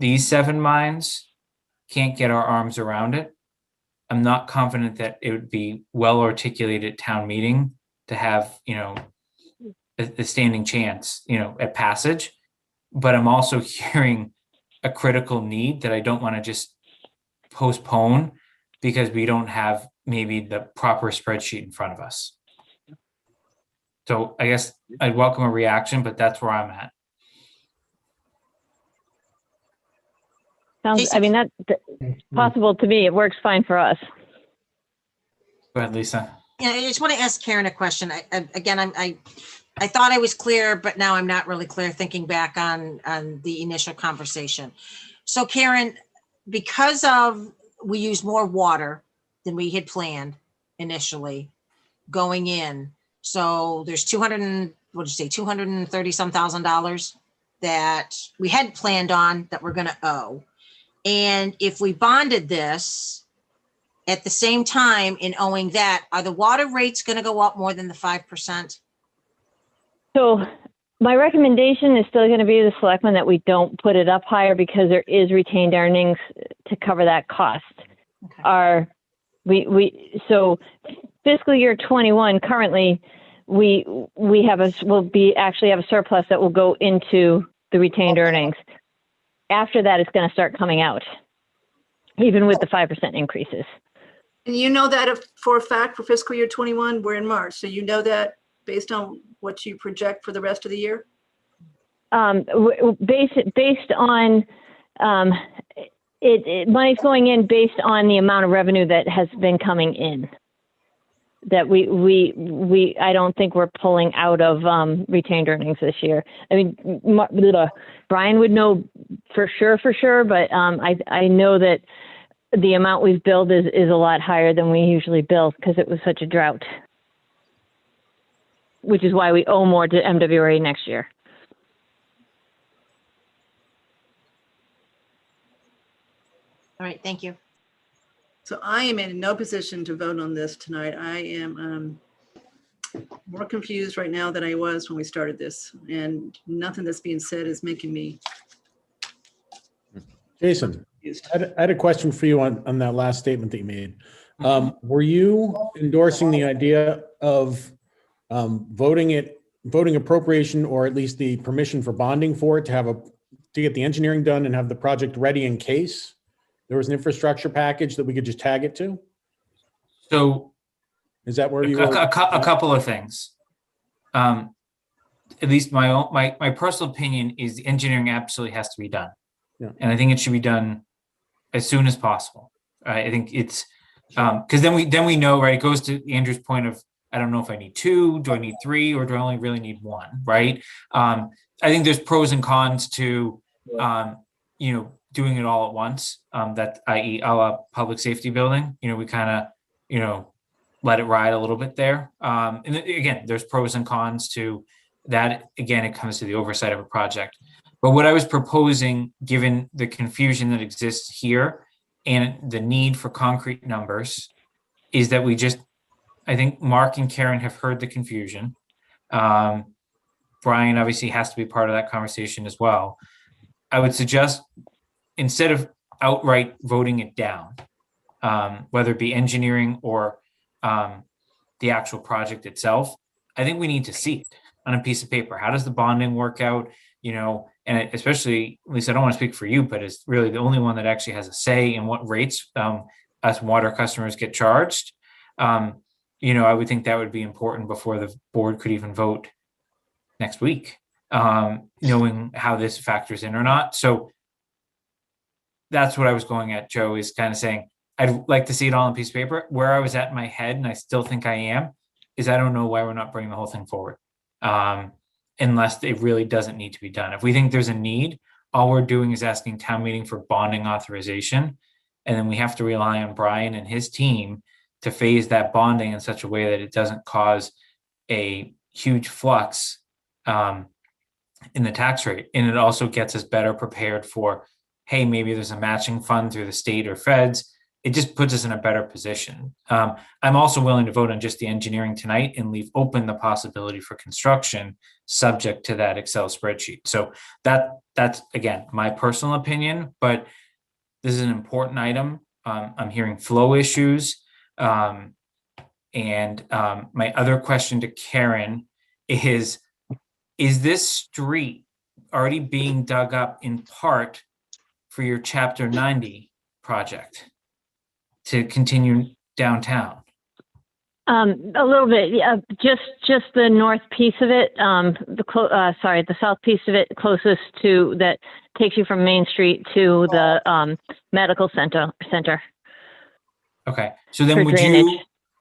these 7 minds can't get our arms around it, I'm not confident that it would be well articulated at town meeting to have, a standing chance, at passage. But I'm also hearing a critical need that I don't want to just postpone because we don't have maybe the proper spreadsheet in front of us. So I guess I'd welcome a reaction, but that's where I'm at. Sounds, I mean, that's possible to me. It works fine for us. Go ahead, Lisa. Yeah, I just want to ask Karen a question. I thought I was clear, but now I'm not really clear thinking back on the initial conversation. So Karen, because we use more water than we had planned initially going in, so there's $230 some thousand that we had planned on that we're going to owe. And if we bonded this at the same time in owing that, are the water rates going to go up more than the 5%? So my recommendation is still going to be the selectmen that we don't put it up higher because there is retained earnings to cover that cost. Okay. So fiscal year 21 currently, we'll actually have a surplus that will go into the retained earnings. After that, it's going to start coming out, even with the 5% increases. And you know that for a fact for fiscal year 21, we're in March. So you know that based on what you project for the rest of the year? Based on money's going in based on the amount of revenue that has been coming in. That I don't think we're pulling out of retained earnings this year. I mean, Brian would know for sure, but I know that the amount we've billed is a lot higher than we usually bill because it was such a drought, which is why we owe more to MWRA next year. All right, thank you. So I am in no position to vote on this tonight. I am more confused right now than I was when we started this, and nothing that's being said is making me Jason, confused. I had a question for you on that last statement that you made. Were you endorsing the idea of voting appropriation, or at least the permission for bonding for it to get the engineering done and have the project ready in case there was an infrastructure package that we could just tag it to? So Is that where you a were? couple of things. At least my personal opinion is the engineering absolutely has to be done. Yeah. And I think it should be done as soon as possible. I think it's because then we know, right? It goes to Andrew's point of, I don't know if I need 2, do I need 3, or do I only really need 1, right? I think there's pros and cons to, doing it all at once, that i.e. a public safety building, we kind of, let it ride a little bit there. And again, there's pros and cons to that. Again, it comes to the oversight of a project. But what I was proposing, given the confusion that exists here and the need for concrete numbers, is that I think Mark and Karen have heard the confusion. Brian obviously has to be part of that conversation as well. I would suggest, instead of outright voting it down, whether it be engineering or the actual project itself, I think we need to see it on a piece of paper. How does the bonding work out? And especially, at least I don't want to speak for you, but it's really the only one that actually has a say in what rates us water customers get charged. I would think that would be important before the board could even vote next week, knowing how this factors in or not. So that's what I was going at, Joe, is kind of saying, I'd like to see it all on a piece of paper. Where I was at in my head, and I still think I am, is I don't know why we're not bringing the whole thing forward, unless it really doesn't need to be done. If we think there's a need, all we're doing is asking town meeting for bonding authorization. And then we have to rely on Brian and his team to phase that bonding in such a way that it doesn't cause a huge flux in the tax rate. And it also gets us better prepared for, hey, maybe there's a matching fund through the state or feds. It just puts us in a better position. I'm also willing to vote on just the engineering tonight and leave open the possibility for construction subject to that Excel spreadsheet. So that's again, my personal opinion, but this is an important item. I'm hearing flow issues. And my other question to Karen is this street already being dug up in part for your Chapter 90 project to continue downtown? A little bit, yeah. Just the north piece of it. The south piece of it, closest to that takes you from Main Street to the medical center. Okay, so then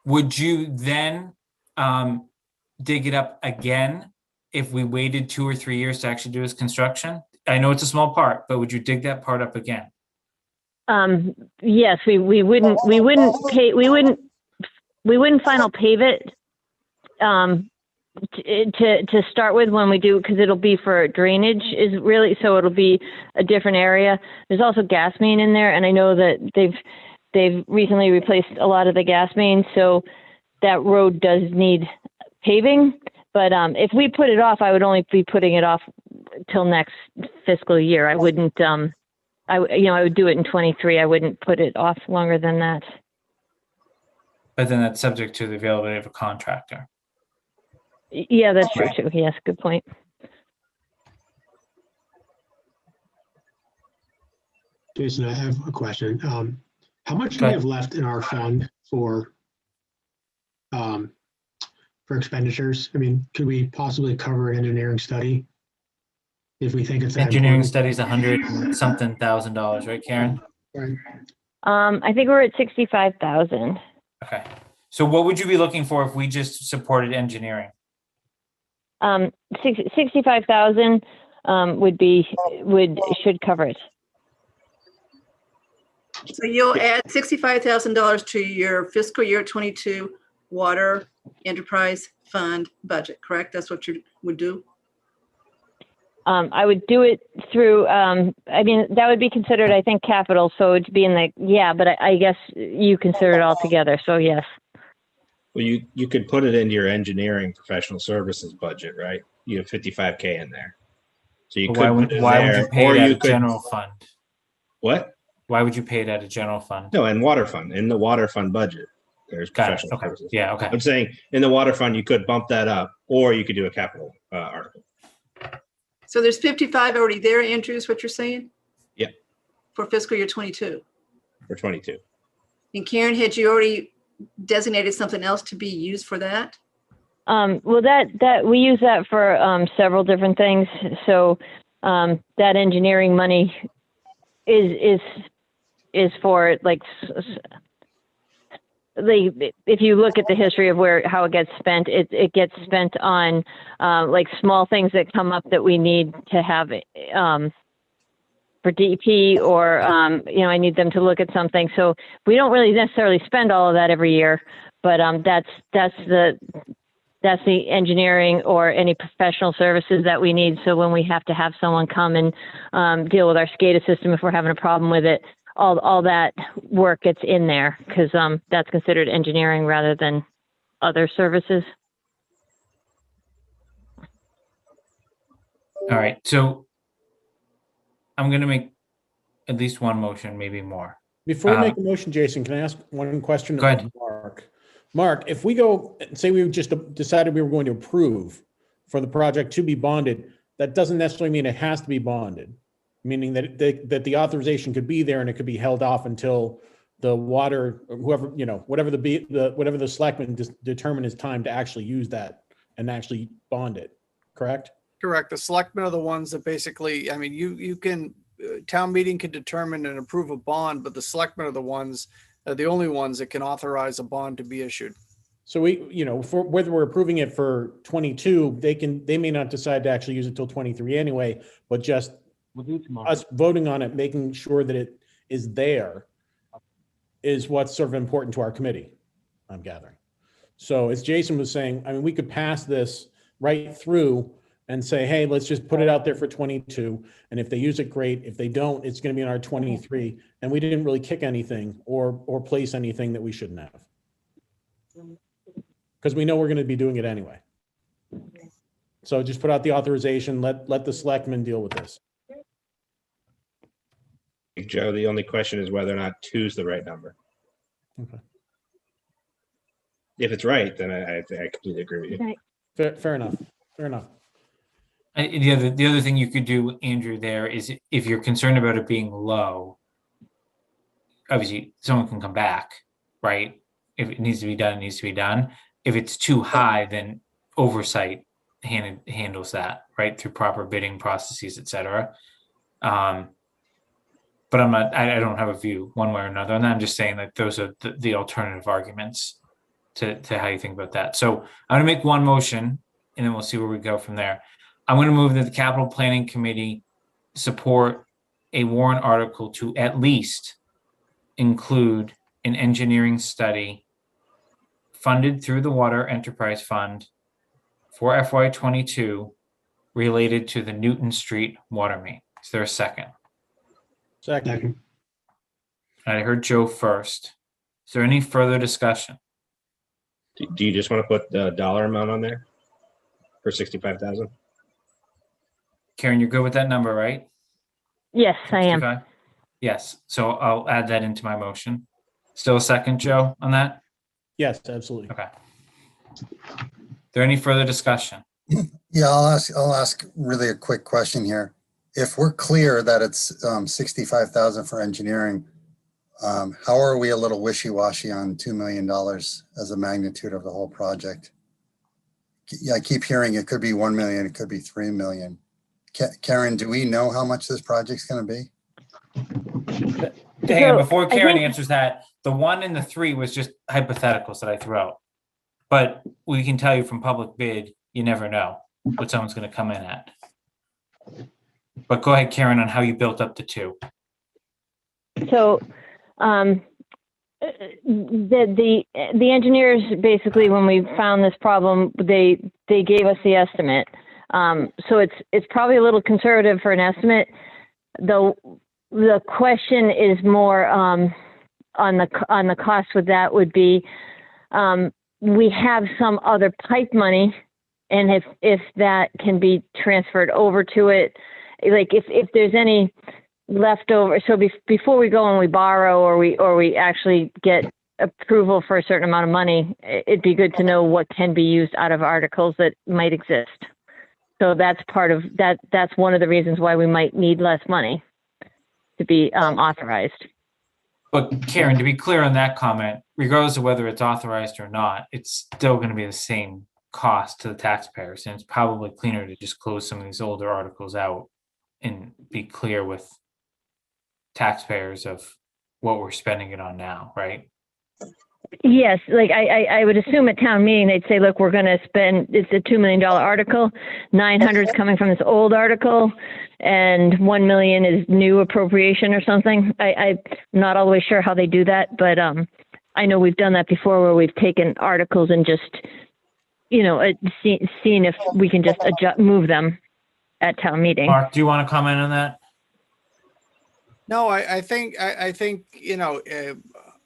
would you then dig it up again if we waited 2 or 3 years to actually do this construction? I know it's a small part, but would you dig that part up again? Yes, we wouldn't final pave it to start with when we do, because it'll be for drainage is really, so it'll be a different area. There's also gas main in there, and I know that they've recently replaced a lot of the gas mains, so that road does need paving. But if we put it off, I would only be putting it off till next fiscal year. I wouldn't, I would do it in 23. I wouldn't put it off longer than that. But then that's subject to the availability of a contractor. Yeah, that's true too. Yes, good point. Jason, I have a question. How much do Go we ahead. have left in our fund for expenditures? I mean, could we possibly cover an engineering study if we think it's that Engineering important? studies, $100-something thousand, right, Karen? Right. I think we're at 65,000. Okay. So what would you be looking for if we just supported engineering? 65,000 should cover it. So you'll add $65,000 to your fiscal year 22 water enterprise fund budget, correct? That's what you would do? I would do it through, I mean, that would be considered, I think, capital. So it'd be in the, yeah, but I guess you consider it all together. So yes. Well, you could put it into your engineering professional services budget, right? You have 55K in there. So you But could put it why would there, you pay or it out you of could, general fund? what? Why would you pay it out of general fund? No, in water fund, in the water fund budget, there's Got it. professional Okay. services. Yeah. Okay. I'm saying in the water fund, you could bump that up, or you could do a capital article. So there's 55 already there, Andrew, is what you're saying? Yeah. For fiscal year 22. For 22. And Karen, had you already designated something else to be used for that? Well, that we use that for several different things. So that engineering money is for like if you look at the history of how it gets spent, it gets spent on like small things that come up that we need to have for DEP, or I need them to look at something. So we don't really necessarily spend all of that every year, but that's the engineering or any professional services that we need. So when we have to have someone come and deal with our SCADA system, if we're having a problem with it, all that work gets in there, because that's considered engineering rather than other services. All right. So I'm going to make at least one motion, maybe more. Before we make a motion, Jason, can I ask one question? Go ahead. of Mark? Mark, if we go, say we just decided we were going to approve for the project to be bonded, that doesn't necessarily mean it has to be bonded, meaning that the authorization could be there and it could be held off until the water, whoever, whatever the selectmen determine is time to actually use that and actually bond it, correct? Correct. The selectmen are the ones that basically, I mean, you can, town meeting can determine and approve a bond, but the selectmen are the only ones that can authorize a bond to be issued. So we, for whether we're approving it for 22, they may not decide to actually use it till 23 anyway, but just us voting on it, making sure that it is there is what's sort of important to our committee, I'm gathering. So as Jason was saying, I mean, we could pass this right through and say, hey, let's just put it out there for 22. And if they use it, great. If they don't, it's going to be in our 23. And we didn't really kick anything or place anything that we shouldn't have. Because we know we're going to be doing it anyway. So just put out the authorization, let the selectmen deal with this. Joe, the only question is whether or not 2 is the right number. Okay. If it's right, then I completely agree with you. Fair enough. Fair enough. The other thing you could do, Andrew, there is if you're concerned about it being low, obviously someone can come back, right? If it needs to be done, it needs to be done. If it's too high, then oversight handles that, right? Through proper bidding processes, et cetera. But I don't have a view one way or another. And I'm just saying that those are the alternative arguments to how you think about that. So I'm going to make one motion and then we'll see where we go from there. I'm going to move that the Capital Planning Committee support a warrant article to at least include an engineering study funded through the Water Enterprise Fund for FY '22 related to the Newton Street water main. Is there a second? Second. Second. I heard Joe first. Is there any further discussion? Do you just want to put the dollar amount on there for 65,000? Karen, you're good with that number, right? Yes, I am. 65? Yes, so I'll add that into my motion. Still a second, Joe, on that? Yes, absolutely. Okay. Is there any further discussion? Yeah, I'll ask really a quick question here. If we're clear that it's 65,000 for engineering, how are we a little wishy-washy on $2 million as a magnitude of the whole project? Yeah, I keep hearing it could be 1 million, it could be 3 million. Karen, do we know how much this project's going to be? Hang on, So, before I Karen think- answers that, the 1 and the 3 was just hypotheticals that I threw out. But we can tell you from public bid, you never know what someone's going to come in at. But go ahead, Karen, on how you built up to 2. So, the engineers, basically, when we found this problem, they gave us the estimate. So it's probably a little conservative for an estimate. The question is more, on the cost with that would be, we have some other pipe money, and if that can be transferred over to it, like if there's any leftover, so before we go and we borrow or we actually get approval for a certain amount of money, it'd be good to know what can be used out of articles that might exist. So that's part of that. That's one of the reasons why we might need less money to be authorized. But Karen, to be clear on that comment, regardless of whether it's authorized or not, it's still going to be the same cost to the taxpayers. And it's probably cleaner to just close some of these older articles out and be clear with taxpayers of what we're spending it on now, right? Yes, like I would assume at town meeting, they'd say, look, we're going to spend, it's a $2 million article, 900 is coming from this old article, and 1 million is new appropriation or something. I'm not all the way sure how they do that, but I know we've done that before where we've taken articles and just, seen if we can just move them at town meeting. Mark, do you want to comment on that? No, I think,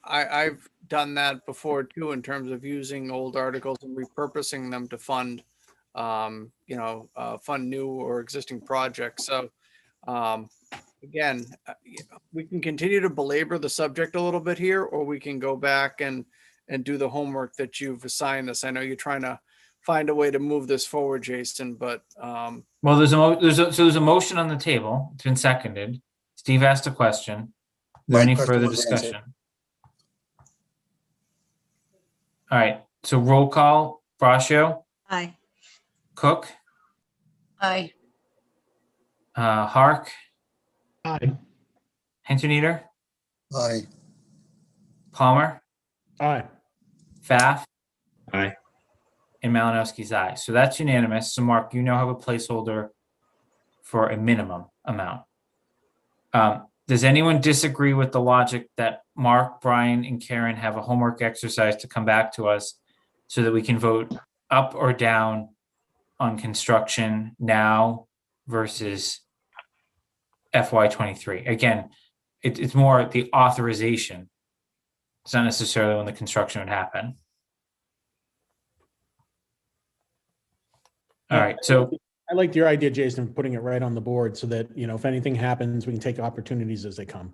I've done that before too, in terms of using old articles and repurposing them to fund, fund new or existing projects. So, again, we can continue to belabor the subject a little bit here, or we can go back and do the homework that you've assigned us. I know you're trying to find a way to move this forward, Jason, but, Well, there's a motion on the table. It's been seconded. Steve asked a question. Is there My any question further was answered. discussion? All right, so roll call, Braccio, Aye. Cook, Aye. Hark, Aye. Hinterneeder, Aye. Palmer, Aye. Pfaff, Aye. and Malinowski's aye. So that's unanimous. So Mark, you now have a placeholder for a minimum amount. Does anyone disagree with the logic that Mark, Brian, and Karen have a homework exercise to come back to us so that we can vote up or down on construction now versus FY23? Again, it's more the authorization. It's not necessarily when the construction would happen. All right, so I liked your idea, Jason, of putting it right on the board so that, if anything happens, we can take opportunities as they come.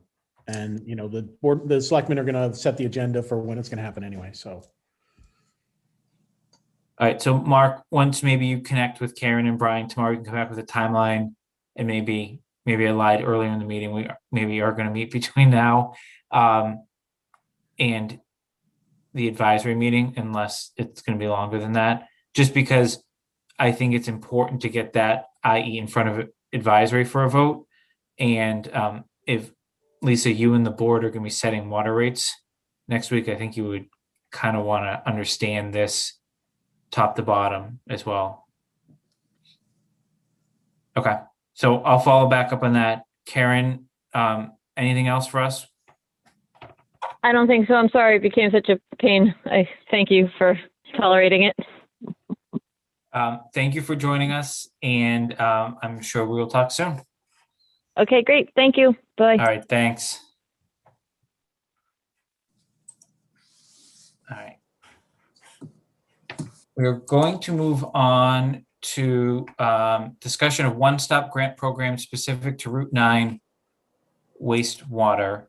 And, the selectmen are going to set the agenda for when it's going to happen anyway, so. all right, so Mark, once maybe you connect with Karen and Brian tomorrow, you can come back with a timeline, and maybe I lied earlier in the meeting. We maybe are going to meet between now and the advisory meeting, unless it's going to be longer than that, just because I think it's important to get that IE in front of advisory for a vote. And if Lisa, you and the board are going to be setting water rates next week, I think you would kind of want to understand this top to bottom as well. Okay, so I'll follow back up on that. Karen, anything else for us? I don't think so. I'm sorry it became such a pain. I thank you for tolerating it. Thank you for joining us, and I'm sure we will talk soon. Okay, great. Thank you. Bye. All right, thanks. All right. We're going to move on to discussion of one-stop grant program specific to Route 9 wastewater.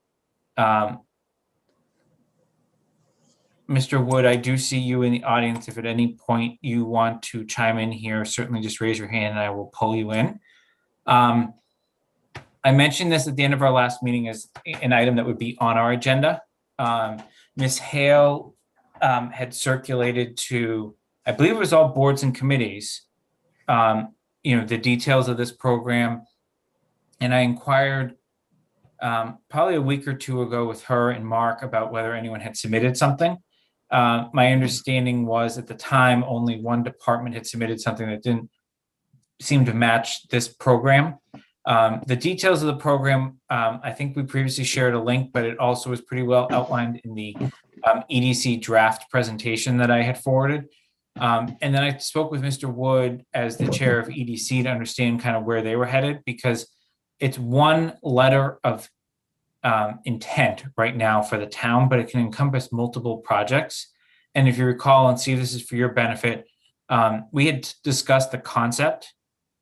Mr. Wood, I do see you in the audience. If at any point you want to chime in here, certainly just raise your hand and I will pull you in. I mentioned this at the end of our last meeting as an item that would be on our agenda. Ms. Hale had circulated to, I believe it was all boards and committees, the details of this program. And I inquired probably a week or two ago with her and Mark about whether anyone had submitted something. My understanding was at the time, only one department had submitted something that didn't seem to match this program. The details of the program, I think we previously shared a link, but it also was pretty well outlined in the EDC draft presentation that I had forwarded. And then I spoke with Mr. Wood as the chair of EDC to understand kind of where they were headed, because it's one letter of intent right now for the town, but it can encompass multiple projects. And if you recall, and see, this is for your benefit, we had discussed the concept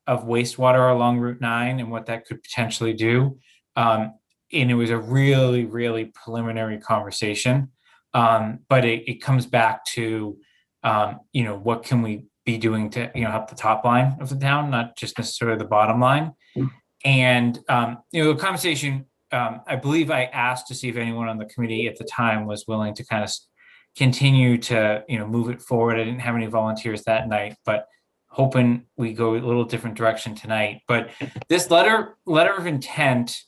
of wastewater along Route 9 and what that could potentially do. And it was a really, really preliminary conversation. But it comes back to, what can we be doing to, help the top line of the town, not just necessarily the bottom line. And, the conversation, I believe I asked to see if anyone on the committee at the time was willing to kind of continue to, move it forward. I didn't have any volunteers that night, but hoping we go a little different direction tonight. But this letter of intent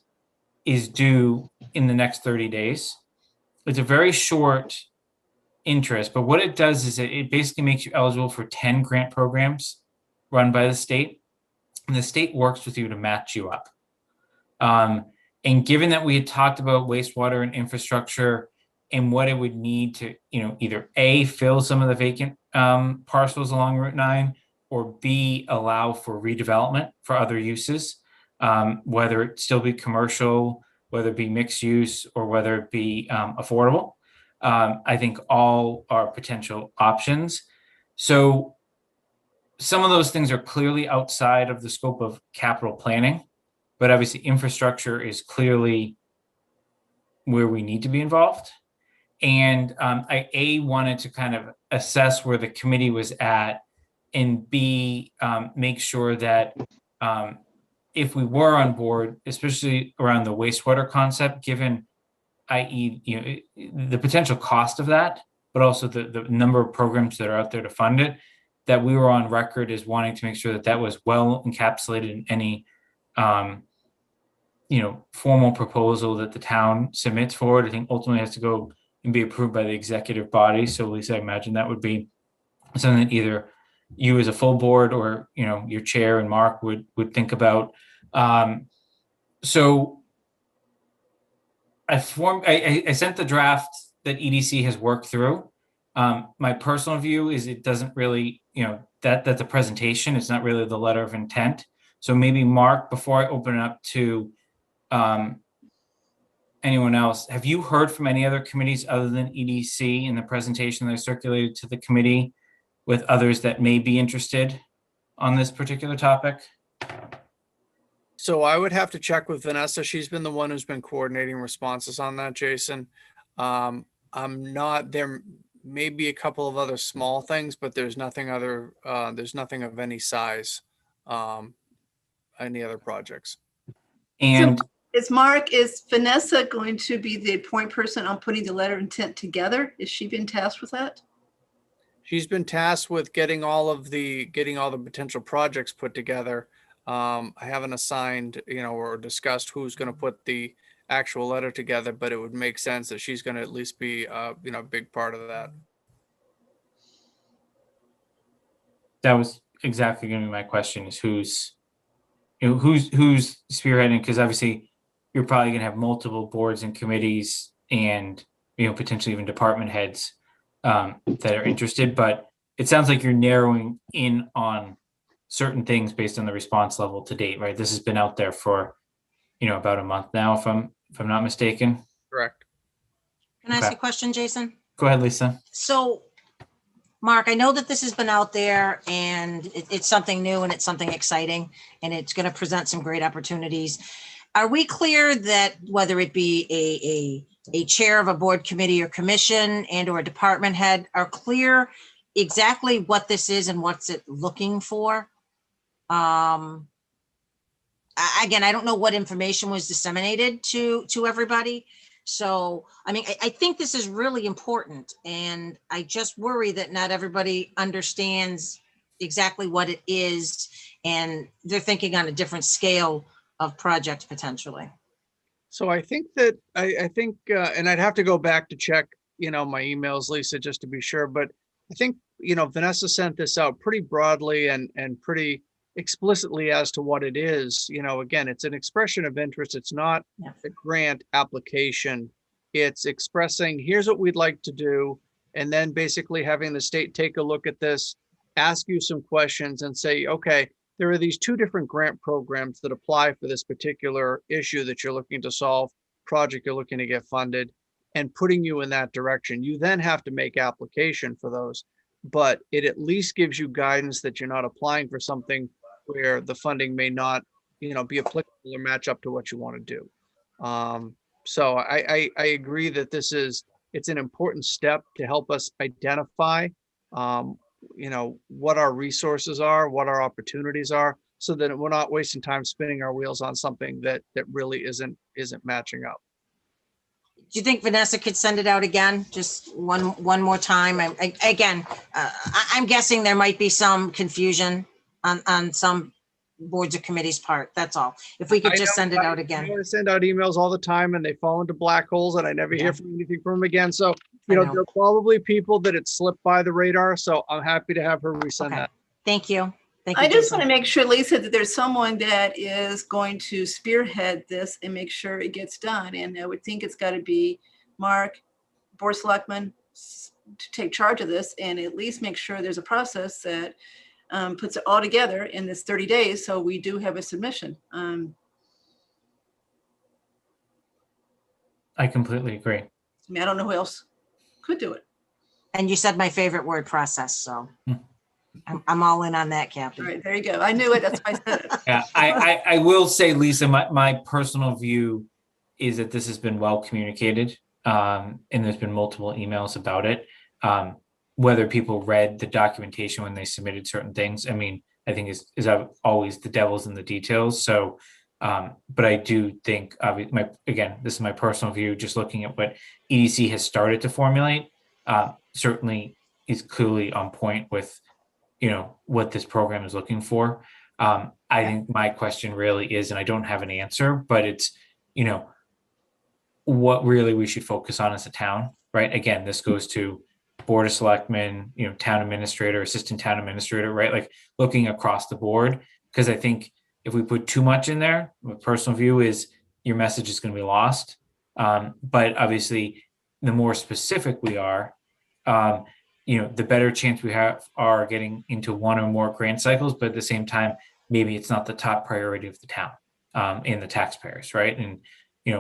is due in the next 30 days. It's a very short interest, but what it does is it basically makes you eligible for 10 grant programs run by the state. And the state works with you to match you up. And given that we had talked about wastewater and infrastructure and what it would need to, either A, fill some of the vacant parcels along Route 9, or B, allow for redevelopment for other uses, whether it still be commercial, whether it be mixed use, or whether it be affordable. I think all are potential options. So some of those things are clearly outside of the scope of capital planning, but obviously infrastructure is clearly where we need to be involved. And I wanted to kind of assess where the committee was at, and B, make sure that if we were on board, especially around the wastewater concept, given i.e., the potential cost of that, but also the number of programs that are out there to fund it, that we were on record as wanting to make sure that that was well encapsulated in any formal proposal that the town submits forward. I think ultimately has to go and be approved by the executive body. So Lisa, I imagine that would be something that either you as a full board or, your chair and Mark would think about. So I sent the draft that EDC has worked through. My personal view is it doesn't really, that's a presentation. It's not really the letter of intent. So maybe Mark, before I open it up to anyone else, have you heard from any other committees other than EDC in the presentation that I circulated to the committee, with others that may be interested on this particular topic? So I would have to check with Vanessa. She's been the one who's been coordinating responses on that, Jason. I'm not, there may be a couple of other small things, but there's nothing of any size, any other projects. And Is Vanessa going to be the point person on putting the letter of intent together? Has she been tasked with that? She's been tasked with getting all the potential projects put together. I haven't assigned, or discussed who's going to put the actual letter together, but it would make sense that she's going to at least be, a big part of that. that was exactly going to be my question: is who's spearheading? Because obviously, you're probably going to have multiple boards and committees, and potentially even department heads that are interested. But it sounds like you're narrowing in on certain things based on the response level to date, right? This has been out there for, about a month now, if I'm not mistaken. Correct. Can I ask Okay. a question, Jason? Go ahead, Lisa. So, Mark, I know that this has been out there and it's something new and it's something exciting and it's going to present some great opportunities. Are we clear that whether it be a chair of a board committee or commission and or a department head are clear exactly what this is and what's it looking for? Again, I don't know what information was disseminated to everybody. So, I mean, I think this is really important, and I just worry that not everybody understands exactly what it is, and they're thinking on a different scale of project potentially. So I think that, I think, and I'd have to go back to check, my emails, Lisa, just to be sure, but I think, Vanessa sent this out pretty broadly and pretty explicitly as to what it is. Again, it's an expression of interest. It's not a grant application. It's expressing, here's what we'd like to do. And then basically having the state take a look at this, ask you some questions and say, okay, there are these two different grant programs that apply for this particular issue that you're looking to solve, project you're looking to get funded, and putting you in that direction. You then have to make application for those, but it at least gives you guidance that you're not applying for something where the funding may not, be applicable or match up to what you want to do. So I agree that it's an important step to help us identify, what our resources are, what our opportunities are, so that we're not wasting time spinning our wheels on something that really isn't matching up. Do you think Vanessa could send it out again, just one more time? I'm guessing there might be some confusion on some boards or committees' part. That's all. If we could just send it out again. I send out emails all the time and they fall into black holes and I never hear from anything from them again. So, I know. there are probably people that it slipped by the radar. So I'm happy to have her resend Okay. that. Thank you. Thank you. I just Jason. want to make sure, Lisa, that there's someone that is going to spearhead this and make sure it gets done. And I would think it's got to be Mark, Board of Selectmen, to take charge of this and at least make sure there's a process that puts it all together in this 30 days. So we do have a submission. I completely agree. I mean, I don't know who else could do it. And you said my favorite word, process. So I'm all in on that, All Captain. right, there you go. I knew it. That's why I said it. Yeah, I will say, Lisa, my personal view is that this has been well communicated, and there's been multiple emails about it. Whether people read the documentation when they submitted certain things, I mean, I think is always the devil's in the details. So, but I do think, again, this is my personal view, just looking at what EDC has started to formulate, certainly is clearly on point with, what this program is looking for. I think my question really is, and I don't have an answer, but it's, what really we should focus on as a town, right? Again, this goes to Board of Selectmen, town administrator, assistant town administrator, right? Like looking across the board, because I think if we put too much in there, my personal view is your message is going to be lost. But obviously, the more specific we are, the better chance we are getting into one or more grant cycles. But at the same time, maybe it's not the top priority of the town and the taxpayers, right? And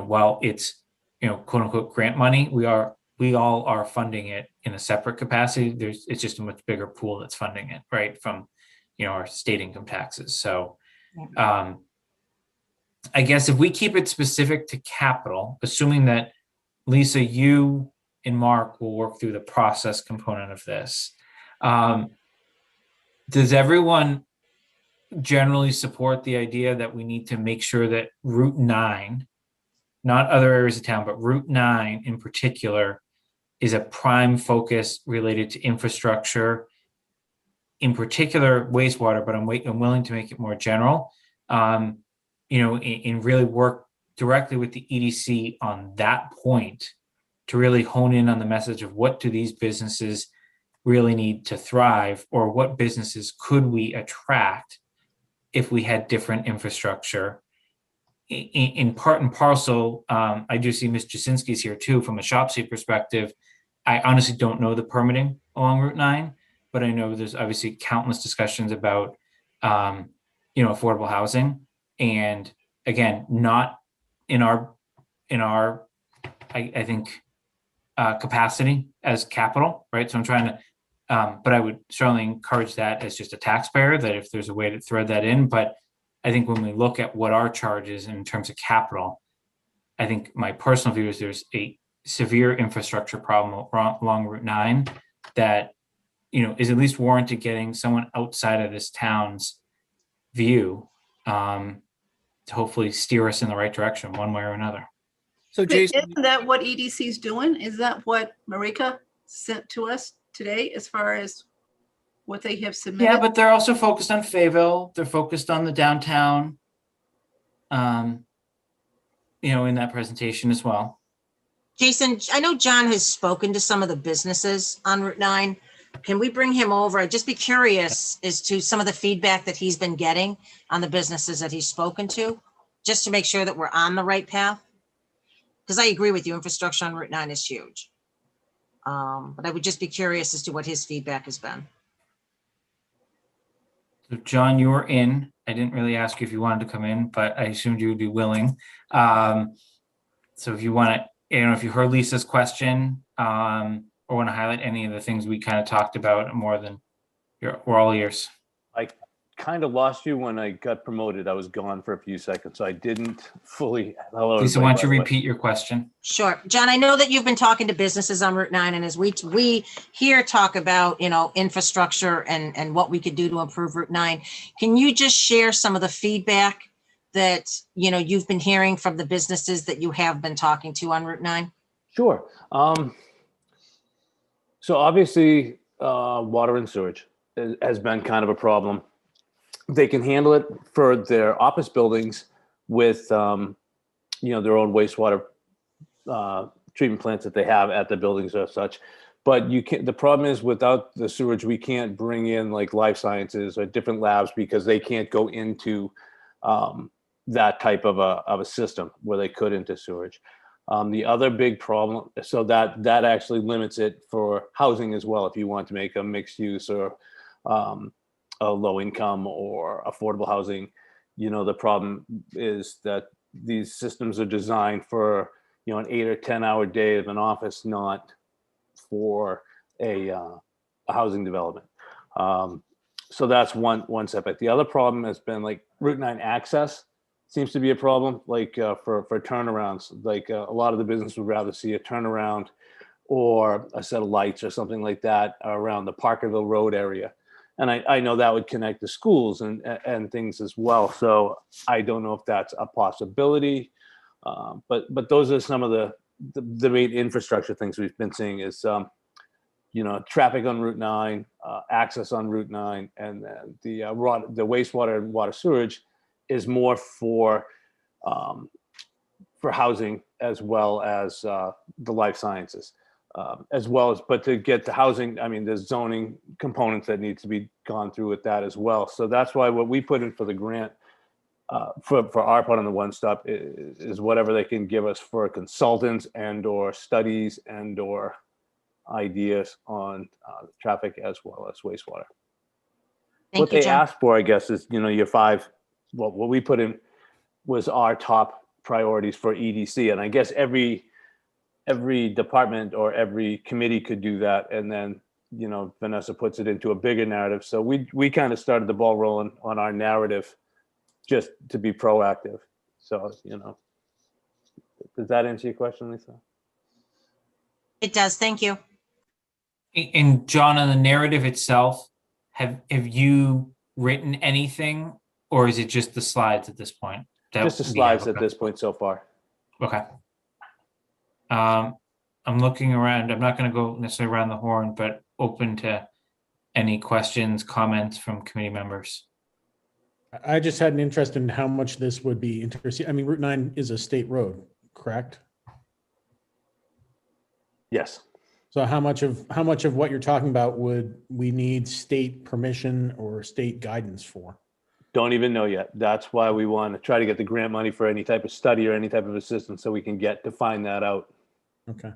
while it's quote unquote grant money, we all are funding it in a separate capacity. It's just a much bigger pool that's funding it, right? From, our state income taxes. So, I guess if we keep it specific to capital, assuming that Lisa, you and Mark will work through the process component of this, does everyone generally support the idea that we need to make sure that Route 9, not other areas of town, but Route 9 in particular, is a prime focus related to infrastructure, in particular wastewater, but I'm willing to make it more general, and really work directly with the EDC on that point to really hone in on the message of what do these businesses really need to thrive, or what businesses could we attract if we had different infrastructure. In part and parcel, I do see Ms. Jasinski's here too, from a Shopsy perspective. I honestly don't know the permitting along Route 9. but I know there's obviously countless discussions about, affordable housing. And again, not in our, I think, capacity as capital, right? So I'm trying to, but I would certainly encourage that as just a taxpayer, that if there's a way to thread that in. But I think when we look at what our charge is in terms of capital, I think my personal view is there's a severe infrastructure problem along Route 9 that, is at least warranted getting someone outside of this town's view to hopefully steer us in the right direction one way or another. So Jason, isn't that what EDC is doing? Is that what Marika sent to us today as far as what they have submitted? Yeah, but they're also focused on Fayetteville. They're focused on the downtown, in that presentation as well. Jason, I know John has spoken to some of the businesses on Route 9. Can we bring him over? I'd just be curious as to some of the feedback that he's been getting on the businesses that he's spoken to, just to make sure that we're on the right path. Because I agree with you, infrastructure on Route 9 is huge. But I would just be curious as to what his feedback has been. So John, you were in. I didn't really ask you if you wanted to come in, but I assumed you would be willing. So if you want to, if you heard Lisa's question, or want to highlight any of the things we kind of talked about more than we're all ears. I kind of lost you when I got promoted. I was gone for a few seconds, so I didn't fully. Hello, Lisa, why don't you everybody, by the way. repeat your question? Sure. John, I know that you've been talking to businesses on Route 9, and as we here talk about, infrastructure and what we could do to improve Route 9, can you just share some of the feedback that, you've been hearing from the businesses that you have been talking to on Route 9? Sure. So obviously, water and sewage has been kind of a problem. They can handle it for their office buildings with, their own wastewater treatment plants that they have at the buildings or such. But you can't. The problem is without the sewage, we can't bring in like life sciences or different labs because they can't go into that type of a system where they could into sewage. The other big problem, so that actually limits it for housing as well. If you want to make a mixed use or a low income or affordable housing, the problem is that these systems are designed for, an 8 or 10 hour day of an office, not for a housing development. So that's one setback. The other problem has been like Route 9 access seems to be a problem, like for turnarounds. Like a lot of the business would rather see a turnaround or a set of lights or something like that around the Parkerville Road area. And I know that would connect the schools and things as well. So I don't know if that's a possibility, but those are some of the main infrastructure things we've been seeing is, traffic on Route 9, access on Route 9, and then the wastewater and water sewage is more for housing as well as the life sciences, but to get the housing, I mean, there's zoning components that need to be gone through with that as well. So that's why what we put in for the grant for our part on the One Stop is whatever they can give us for consultants and or studies and or ideas on traffic as well as wastewater. Thank What you, they John. asked for, I guess, is, your 5, what we put in was our top priorities for EDC. And I guess every department or every committee could do that. And then, Vanessa puts it into a bigger narrative. So we kind of started the ball rolling on our narrative just to be proactive. So, does that answer your question, Lisa? It does. Thank you. And John, on the narrative itself, have you written anything, or is it just the slides at this point? Just the slides at this point so far. Okay. I'm looking around. I'm not going to go necessarily around the horn, but open to any questions, comments from committee members. I just had an interest in how much this would be interesting. I mean, Route 9 is a state road, correct? Yes. So how much of what you're talking about would we need state permission or state guidance for? Don't even know yet. That's why we want to try to get the grant money for any type of study or any type of assistance so we can get to find that out. Okay.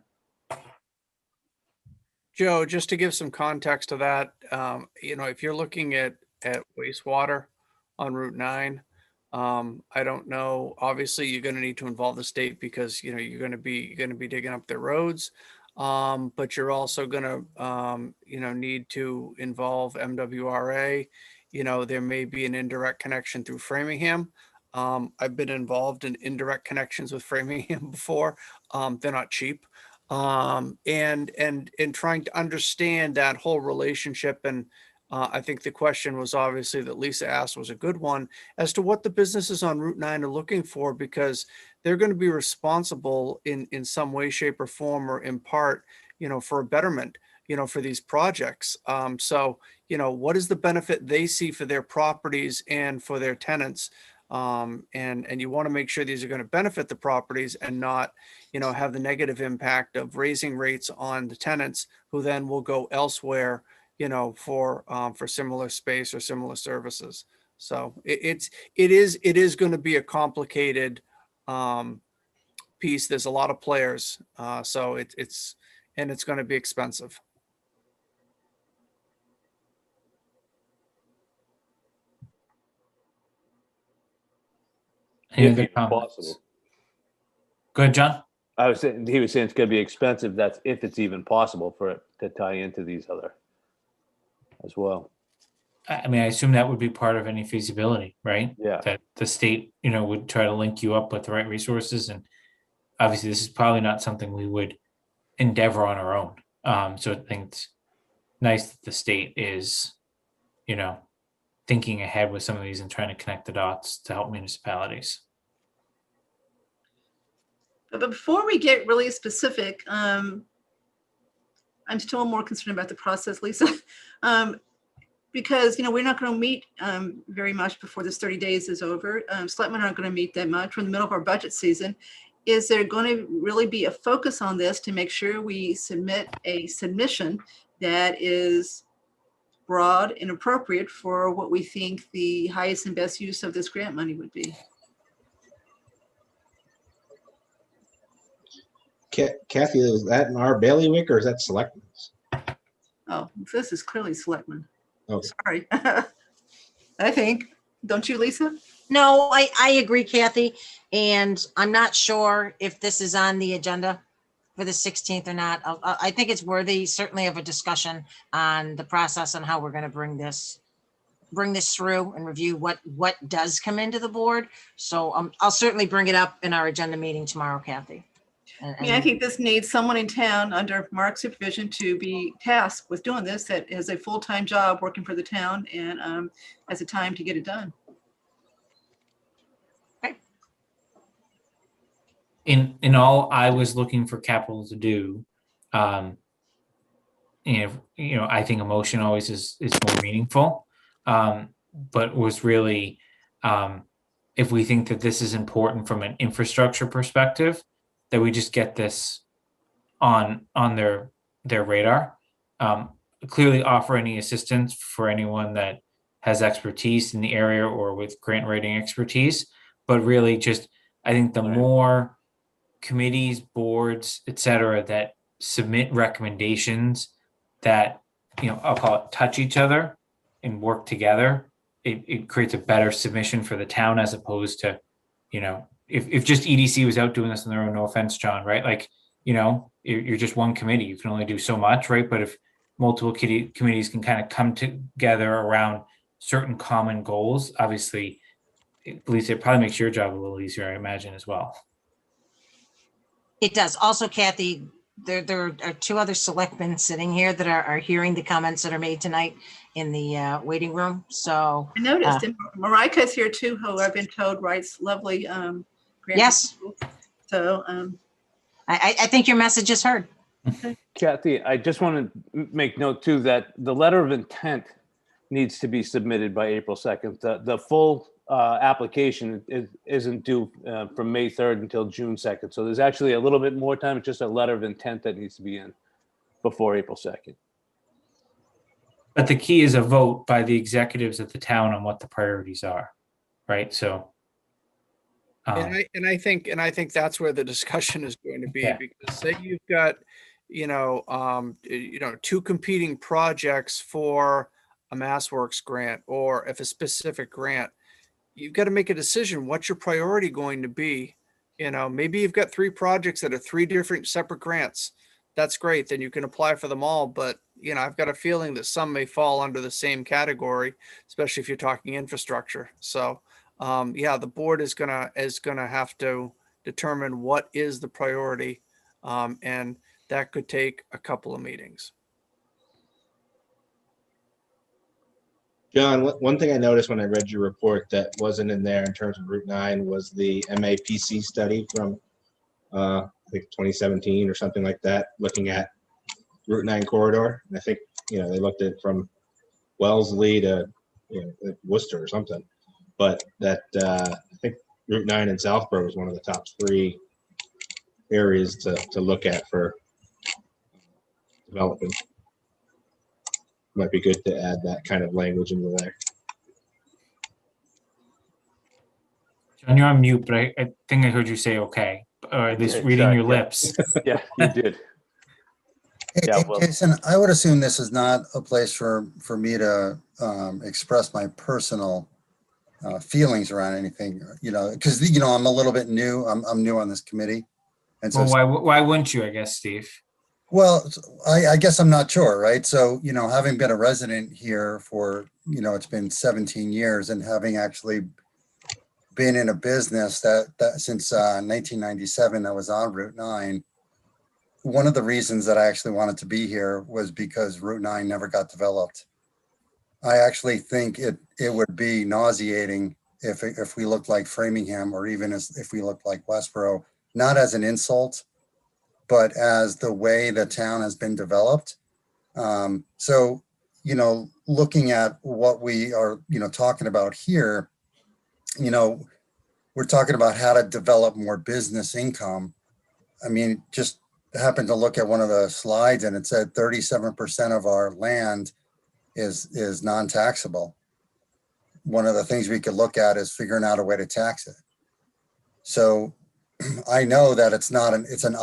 Joe, just to give some context to that, if you're looking at wastewater on Route 9, I don't know, obviously you're gonna need to involve the state because, you're gonna be digging up their roads. But you're also gonna, need to involve MWRA. There may be an indirect connection through Framingham. I've been involved in indirect connections with Framingham before. They're not cheap. And trying to understand that whole relationship. And I think the question was obviously that Lisa asked was a good one as to what the businesses on Route 9 are looking for, because they're going to be responsible in some way, shape, or form, or in part, for a betterment, for these projects. So, what is the benefit they see for their properties and for their tenants? And you want to make sure these are going to benefit the properties and not, have the negative impact of raising rates on the tenants who then will go elsewhere, for similar space or similar services. So it is going to be a complicated piece. There's a lot of players, so it's going to be expensive. Any If other even comments? possible. Go ahead, John. He was saying it's gonna be expensive. That's if it's even possible for it to tie into these other as well. I mean, I assume that would be part of any feasibility, right? Yeah. That the state, would try to link you up with the right resources. And obviously, this is probably not something we would endeavor on our own. So I think it's nice that the state is, thinking ahead with some of these and trying to connect the dots to help municipalities. But before we get really specific, I'm still more concerned about the process, Lisa. Because, we're not going to meet very much before this 30 days is over. Selectmen aren't going to meet that much. We're in the middle of our budget season. Is there going to really be a focus on this to make sure we submit a submission that is broad and appropriate for what we think the highest and best use of this grant money would be? Kathy, is that in our bailiwick or is that selectmen's? Oh, this is clearly Selectmen. Oh. Sorry. I think, don't you, Lisa? No, I agree, Kathy. And I'm not sure if this is on the agenda for the 16th or not. I think it's worthy certainly of a discussion on the process and how we're going to bring this through and review what does come into the board. So I'll certainly bring it up in our agenda meeting tomorrow, Kathy. I think this needs someone in town under Mark's supervision to be tasked with doing this, that has a full-time job working for the town and has the time to get it done. In all I was looking for capital to do, I think emotion always is more meaningful, but was really, if we think that this is important from an infrastructure perspective, that we just get this on their radar. Clearly offer any assistance for anyone that has expertise in the area or with grant writing expertise, but really just, I think the more committees, boards, et cetera, that submit recommendations that, I'll call it touch each other and work together, it creates a better submission for the town as opposed to, if just EDC was out doing this on their own, no offense, John, right? Like, you're just one committee, you can only do so much, right? But if multiple committees can kind of come together around certain common goals, obviously, at least it probably makes your job a little easier, I imagine, as well. It does. Also, Kathy, there are two other selectmen sitting here that are hearing the comments that are made tonight in the waiting room. So I noticed, and Marika's here too, who I've been told writes lovely grant yes. proposals. So I think your message is heard. Kathy, I just want to make note too that the letter of intent needs to be submitted by April 2nd. The full application isn't due from May 3rd until June 2nd. So there's actually a little bit more time. It's just a letter of intent that needs to be in before April 2nd. But the key is a vote by the executives of the town on what the priorities are, right? So. And I think that's where the discussion is going to be, Yeah. because say you've got, two competing projects for a MassWorks grant, or if a specific grant, you've got to make a decision. What's your priority going to be? Maybe you've got 3 projects that are 3 different separate grants. That's great. Then you can apply for them all. But, I've got a feeling that some may fall under the same category, especially if you're talking infrastructure. So, the board is gonna have to determine what is the priority. And that could take a couple of meetings. John, one thing I noticed when I read your report that wasn't in there in terms of Route 9 was the MAPC study from, I think 2017 or something like that, looking at Route 9 corridor. And I think, they looked at it from Wellesley to, like Worcester or something. But that, I think Route 9 in Southborough is one of the top 3 areas to look at for development. Might be good to add that kind of language into there. John, you're on mute, but I think I heard you say okay, or at least reading your lips. Yeah, you did. Hey, Yeah, hey, well- Jason, I would assume this is not a place for me to express my personal feelings around anything, because, I'm a little bit new. I'm new on this committee. And so, Well, why wouldn't you, I guess, Steve? well, I guess I'm not sure, right? So, having been a resident here for, it's been 17 years, and having actually been in a business that since 1997 that was on Route 9, one of the reasons that I actually wanted to be here was because Route 9 never got developed. I actually think it would be nauseating if we looked like Framingham, or even if we looked like Westboro, not as an insult, but as the way the town has been developed. So, looking at what we are, talking about here, we're talking about how to develop more business income. I mean, just happened to look at one of the slides, and it said 37% of our land is non-taxable. One of the things we could look at is figuring out a way to tax it. So I know that it's an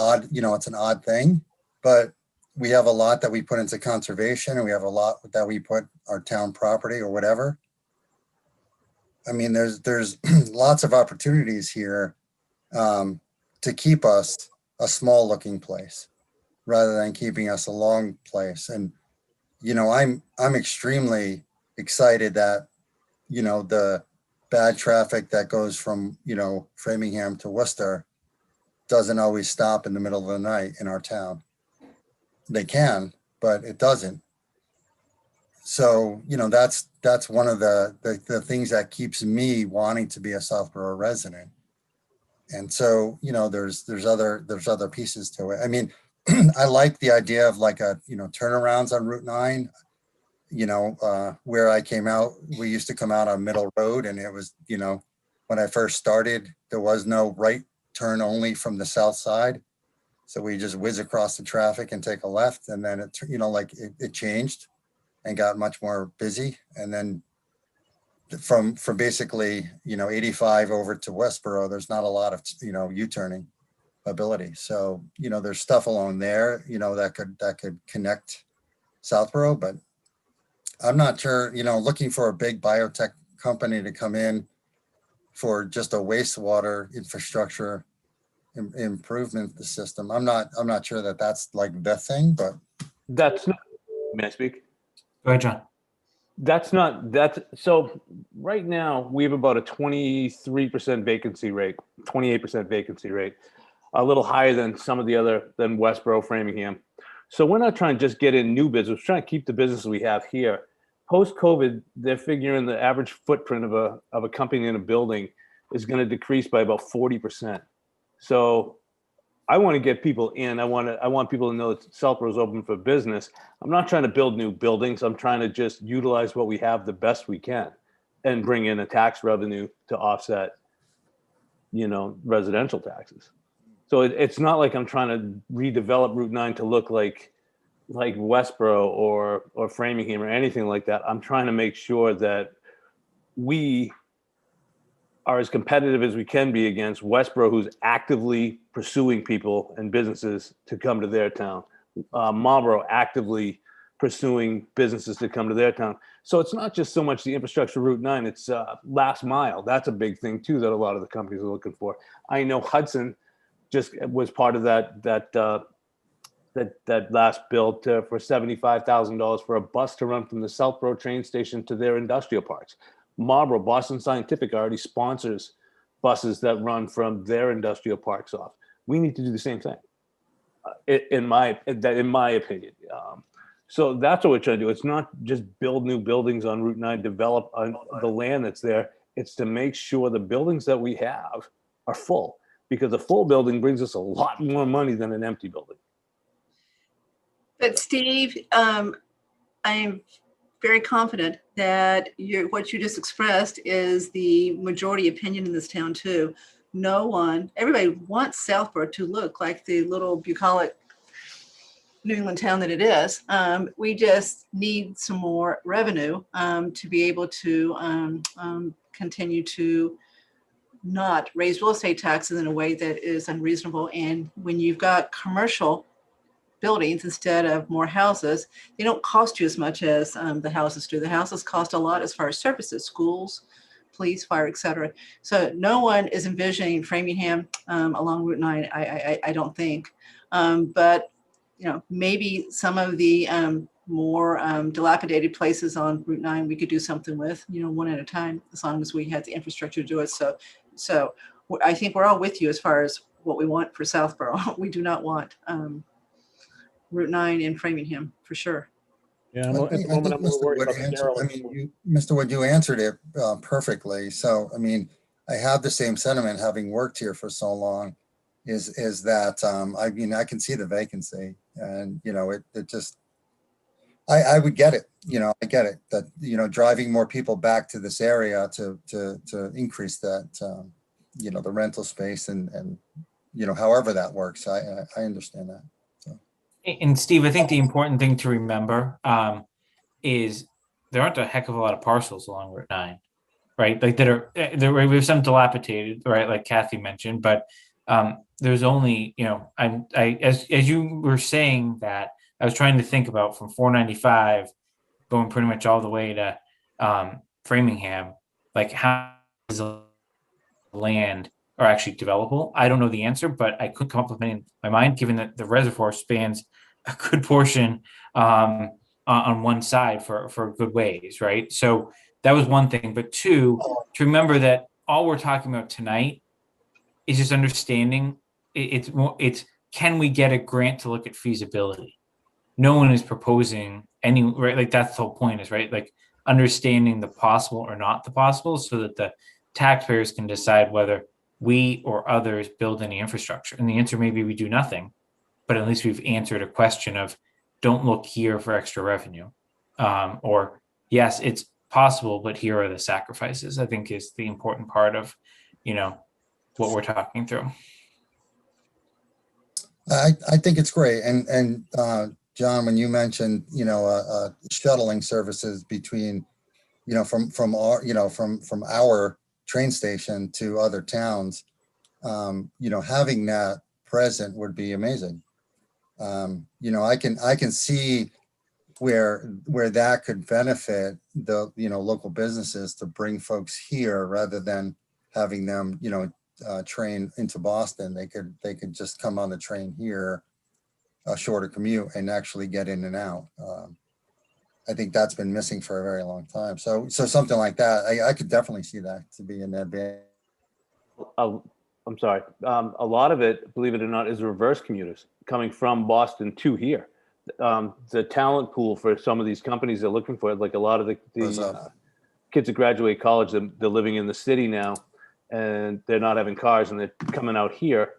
odd thing, but we have a lot that we put into conservation, and we have a lot that we put our town property or whatever. I mean, there's lots of opportunities here to keep us a small looking place rather than keeping us a long place. And, I'm extremely excited that, the bad traffic that goes from, Framingham to Worcester doesn't always stop in the middle of the night in our town. They can, but it doesn't. So, that's one of the things that keeps me wanting to be a Southborough resident. And so, there's other pieces to it. I mean, I like the idea of like turnarounds on Route 9. Where I came out, we used to come out on Middle Road, and it was, when I first started, there was no right turn only from the south side. So we just whiz across the traffic and take a left, and then it changed and got much more busy. And then from basically, 85 over to Westboro, there's not a lot of, U-turning ability. So, there's stuff along there, that could connect Southborough, but I'm not sure, looking for a big biotech company to come in for just a wastewater infrastructure improvement the system. I'm not sure that that's like the thing, but That's not, may I speak? Go ahead, John. So right now we have about a 23% vacancy rate, 28% vacancy rate, a little higher than some of the than Westboro, Framingham. So we're not trying to just get in new business, we're trying to keep the business we have here. Post-COVID, they're figuring the average footprint of a company in a building is going to decrease by about 40%. So I want to get people in. I want people to know that Southborough is open for business. I'm not trying to build new buildings. I'm trying to just utilize what we have the best we can and bring in a tax revenue to offset, residential taxes. So it's not like I'm trying to redevelop Route 9 to look like Westboro or Framingham or anything like that. I'm trying to make sure that we are as competitive as we can be against Westboro, who's actively pursuing people and businesses to come to their town. Marlboro actively pursuing businesses to come to their town. So it's not just so much the infrastructure Route 9, it's last mile. That's a big thing too that a lot of the companies are looking for. I know Hudson just was part of that last bill for $75,000 for a bus to run from the South Road train station to their industrial parks. Marlboro, Boston Scientific already sponsors buses that run from their industrial parks off. We need to do the same thing, in my opinion. So that's what we're trying to do. It's not just build new buildings on Route 9, develop on the land that's there. It's to make sure the buildings that we have are full, because a full building brings us a lot more money than an empty building. But Steve, I'm very confident that what you just expressed is the majority opinion in this town too. Everybody wants Southborough to look like the little bucolic New England town that it is. We just need some more revenue to be able to continue to not raise real estate taxes in a way that is unreasonable. And when you've got commercial buildings instead of more houses, they don't cost you as much as the houses do. The houses cost a lot as far as services, schools, police, fire, etc. So no one is envisioning Framingham along Route 9, I don't think. But maybe some of the more dilapidated places on Route 9 we could do something with, one at a time, as long as we had the infrastructure to do it. So I think we're all with you as far as what we want for Southborough. We do not want Route 9 in Framingham, for sure. Yeah, I at the think moment, I'm more Mr. worried Wood about the answered, derelict. Mr. Wood, you answered it perfectly. So, I have the same sentiment, having worked here for so long, is that, I can see the vacancy, and, it just, I would get it, I get it, that, driving more people back to this area to increase that, the rental space and, however that works. I understand that. And Steve, I think the important thing to remember is there aren't a heck of a lot of parcels along Route 9, right? Like we have some dilapidated, right? Like Kathy mentioned, but there's only, as you were saying that, I was trying to think about from 495 going pretty much all the way to Framingham, like how is the land are actually developable? I don't know the answer, but I could come up with it in my mind, given that the reservoir spans a good portion on one side for good ways, right? So that was one thing. But two, to remember that all we're talking about tonight is just understanding it's can we get a grant to look at feasibility? No one is proposing any, right? Like that's the whole point is, right? Like understanding the possible or not the possible so that the taxpayers can decide whether we or others build any infrastructure. And the answer may be we do nothing, but at least we've answered a question of don't look here for extra revenue. Or yes, it's possible, but here are the sacrifices, I think is the important part of, what we're talking through. I think it's great. And John, when you mentioned, shuttling services between, from our train station to other towns, having that present would be amazing. I can see where that could benefit the, local businesses to bring folks here rather than having them, train into Boston. They could just come on the train here, a shorter commute, and actually get in and out. I think that's been missing for a very long time. So something like that, I could definitely see that to be an advantage. I'm sorry. A lot of it, believe it or not, is reverse commuters coming from Boston to here. The talent pool for some of these companies they're looking for, like a lot of the kids that graduate college, they're living in the city now, and they're not having cars, and they're coming out here,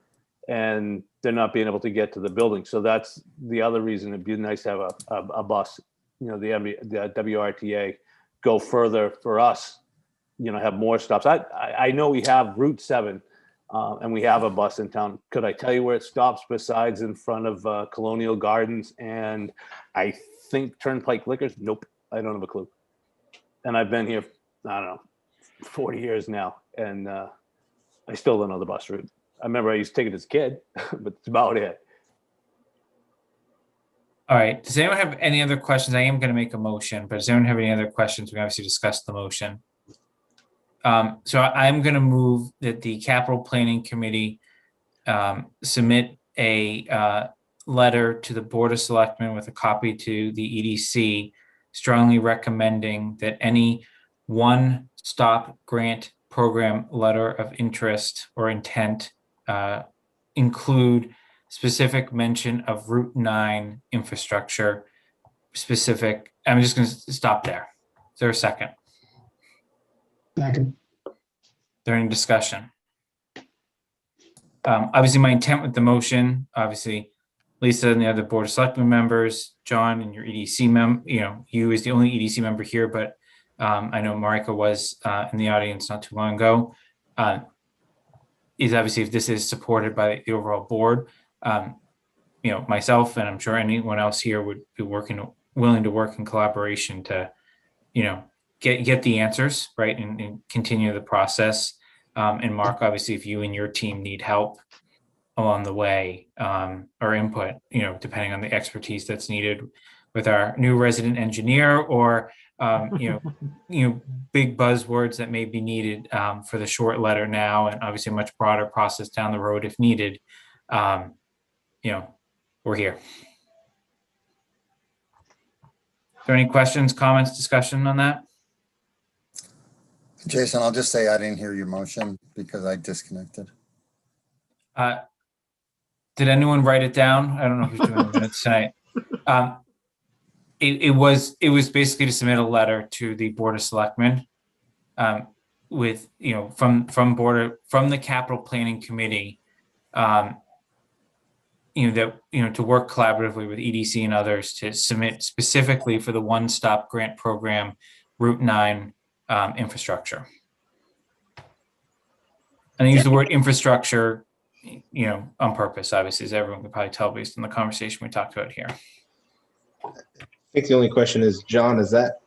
and they're not being able to get to the building. So that's the other reason it'd be nice to have a bus, the WRTA go further for us, have more stops. I know we have Route 7 and we have a bus in town. Could I tell you where it stops besides in front of Colonial Gardens and I think Turnpike Liquors? Nope, I don't have a clue. And I've been here, I don't know, 40 years now, and I still don't know the bus route. I remember I used to take it as a kid, but that's about it. All right, does anyone have any other questions? I am going to make a motion, but does anyone have any other questions? We obviously discussed the motion. So I'm going to move that the capital planning committee submit a letter to the Board of Selectmen with a copy to the EDC, strongly recommending that any one-stop grant program letter of interest or intent include specific mention of Route 9 infrastructure specific. I'm just going to stop there. Is there a second? Second. Is there any discussion? Obviously, my intent with the motion, obviously, Lisa and the other Board of Selectmen members, John and your EDC you as the only EDC member here, but I know Marika was in the audience not too long ago. Is obviously if this is supported by the overall board, myself and I'm sure anyone else here would be willing to work in collaboration to, get the answers right and continue the process. And Mark, obviously, if you and your team need help along the way or input, depending on the expertise that's needed with our new resident engineer or big buzzwords that may be needed for the short letter now, and obviously a much broader process down the road if needed. We're here. Are there any questions, comments, discussion on that? Jason, I'll just say I didn't hear your motion because I disconnected. Did anyone write it down? I don't know who's doing the minutes tonight. It was basically to submit a letter to the Board of Selectmen with, from the Capital Planning Committee, to work collaboratively with EDC and others to submit specifically for the one-stop grant program, Route 9 infrastructure. And I use the word infrastructure, on purpose, obviously, as everyone can probably tell based on the conversation we talked about here. I think the only question is, John, is that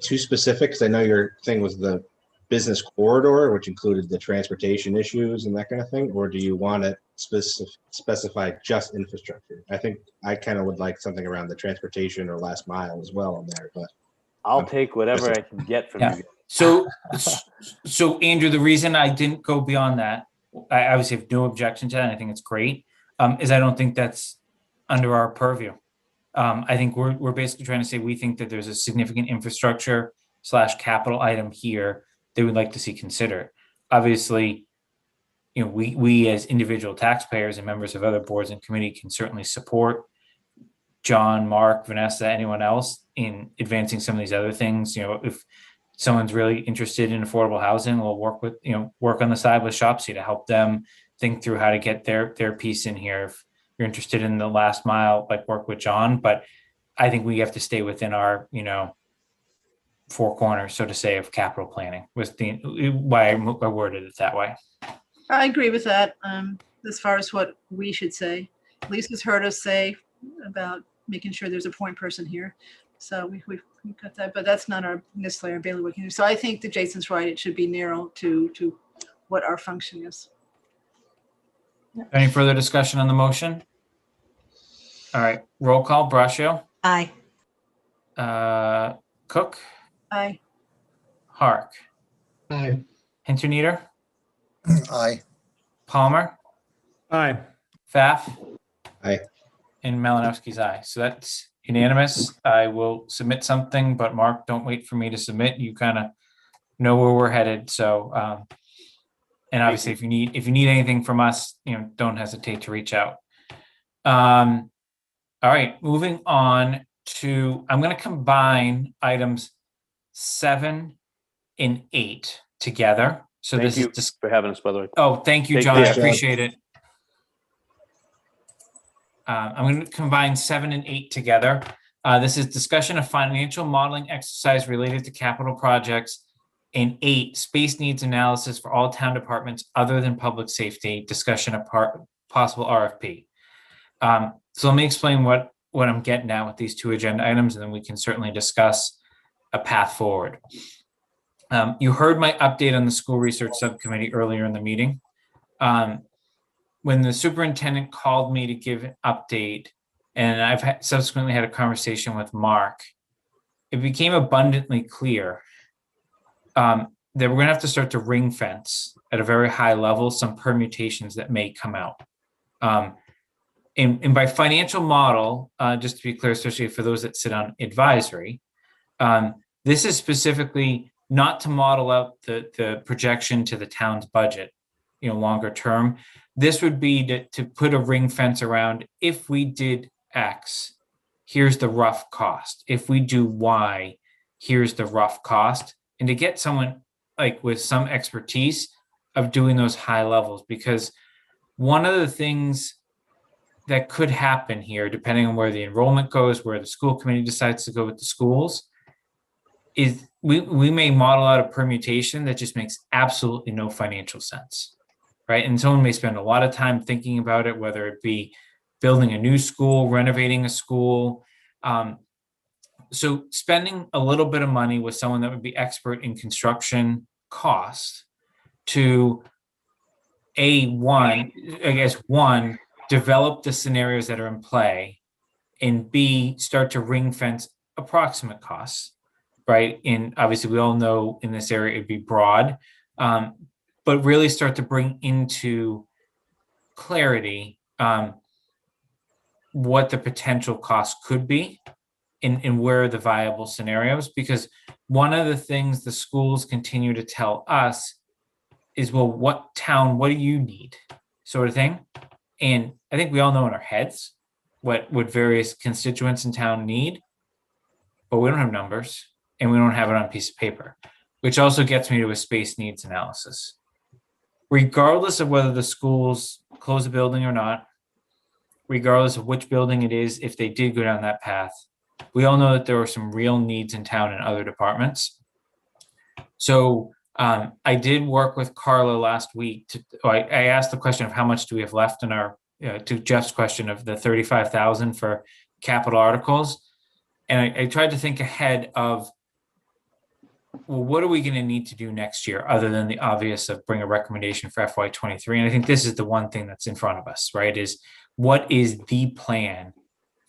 too specific? Because I know your thing was the business corridor, which included the transportation issues and that kind of thing, or do you want it specify just infrastructure? I think I kind of would like something around the transportation or last mile as well on there, but I'll take whatever I can get from you. So Andrew, the reason I didn't go beyond that, I obviously have no objection to that, and I think it's great, is I don't think that's under our purview. I think we're basically trying to say we think that there's a significant infrastructure / capital item here that we'd like to see considered. Obviously, we as individual taxpayers and members of other boards and committee can certainly support John, Mark, Vanessa, anyone else in advancing some of these other things. If someone's really interested in affordable housing, we'll work on the side with Shopsy to help them think through how to get their piece in here. If you're interested in the last mile, work with John, but I think we have to stay within our, four corners, so to say, of capital planning was why I worded it that way. I agree with that. As far as what we should say, Lisa's heard us say about making sure there's a point person here. So we've got that, but that's not necessarily our bailiwick. So I think that Jason's right. It should be narrow to what our function is. Any further discussion on the motion? All right, roll call. Braccio, Aye. Cook, Aye. Hark, Aye. Hinterneeder, Aye. Palmer, Aye. Pfaff. Aye. And Malinowski's aye. So that's unanimous. I will submit something, but Mark, don't wait for me to submit. You kind of know where we're headed. So, and obviously if you need anything from us, don't hesitate to reach out. All right, moving on to, I'm going to combine items 7 and 8 together. So Thank this you is just, for having us, by the way. oh, thank you, Take John. I care, John. appreciate it. I'm going to combine 7 and 8 together. This is discussion of financial modeling exercise related to capital projects. And 8, space needs analysis for all town departments other than public safety, discussion of possible RFP. So let me explain what I'm getting at with these 2 agenda items, and then we can certainly discuss a path forward. You heard my update on the school research subcommittee earlier in the meeting. When the superintendent called me to give an update and subsequently had a conversation with Mark, it became abundantly clear that we're going to have to start to ring fence at a very high level some permutations that may come out. And by financial model, just to be clear, especially for those that sit on advisory, this is specifically not to model out the projection to the town's budget, longer term. This would be to put a ring fence around, if we did X, here's the rough cost. If we do Y, here's the rough cost. And to get someone like with some expertise of doing those high levels, because one of the things that could happen here, depending on where the enrollment goes, where the school committee decides to go with the schools, is we may model out a permutation that just makes absolutely no financial sense, right? And someone may spend a lot of time thinking about it, whether it be building a new school, renovating a school. So spending a little bit of money with someone that would be expert in construction cost to one, develop the scenarios that are in play, and B, start to ring fence approximate costs, right? And obviously we all know in this area it'd be broad, but really start to bring into clarity what the potential cost could be and where are the viable scenarios. Because one of the things the schools continue to tell us is, well, what do you need, sort of thing. And I think we all know in our heads what various constituents in town need, but we don't have numbers and we don't have it on a piece of paper, which also gets me to a space needs analysis. Regardless of whether the schools close the building or not, regardless of which building it is, if they did go down that path, we all know that there are some real needs in town in other departments. So I did work with Carla last week. I asked the question of how much do we have left in our, to Jeff's question of the 35,000 for capital articles. And I tried to think ahead of, well, what are we going to need to do next year other than the obvious of bring a recommendation for FY23? And I think this is the one thing that's in front of us, right? Is what is the plan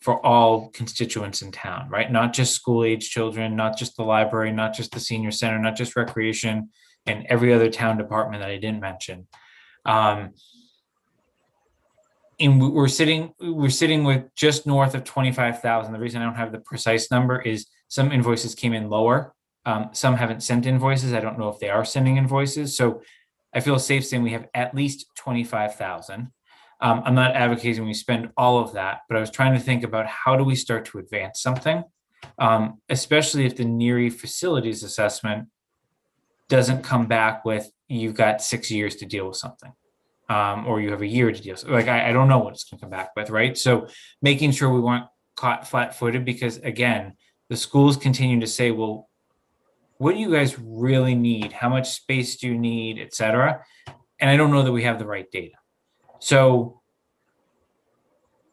for all constituents in town, right? Not just school age children, not just the library, not just the senior center, not just recreation, and every other town department that I didn't mention. And we're sitting with just north of 25,000. The reason I don't have the precise number is some invoices came in lower. Some haven't sent invoices. I don't know if they are sending invoices. So I feel safe saying we have at least 25,000. I'm not advocating we spend all of that, but I was trying to think about how do we start to advance something, especially if the NERI facilities assessment doesn't come back with, you've got 6 years to deal with something, or you have a year to deal with. Like, I don't know what it's going to come back with, right? So making sure we weren't caught flat-footed, because again, the schools continue to say, well, what do you guys really need? How much space do you need, et cetera? And I don't know that we have the right data. So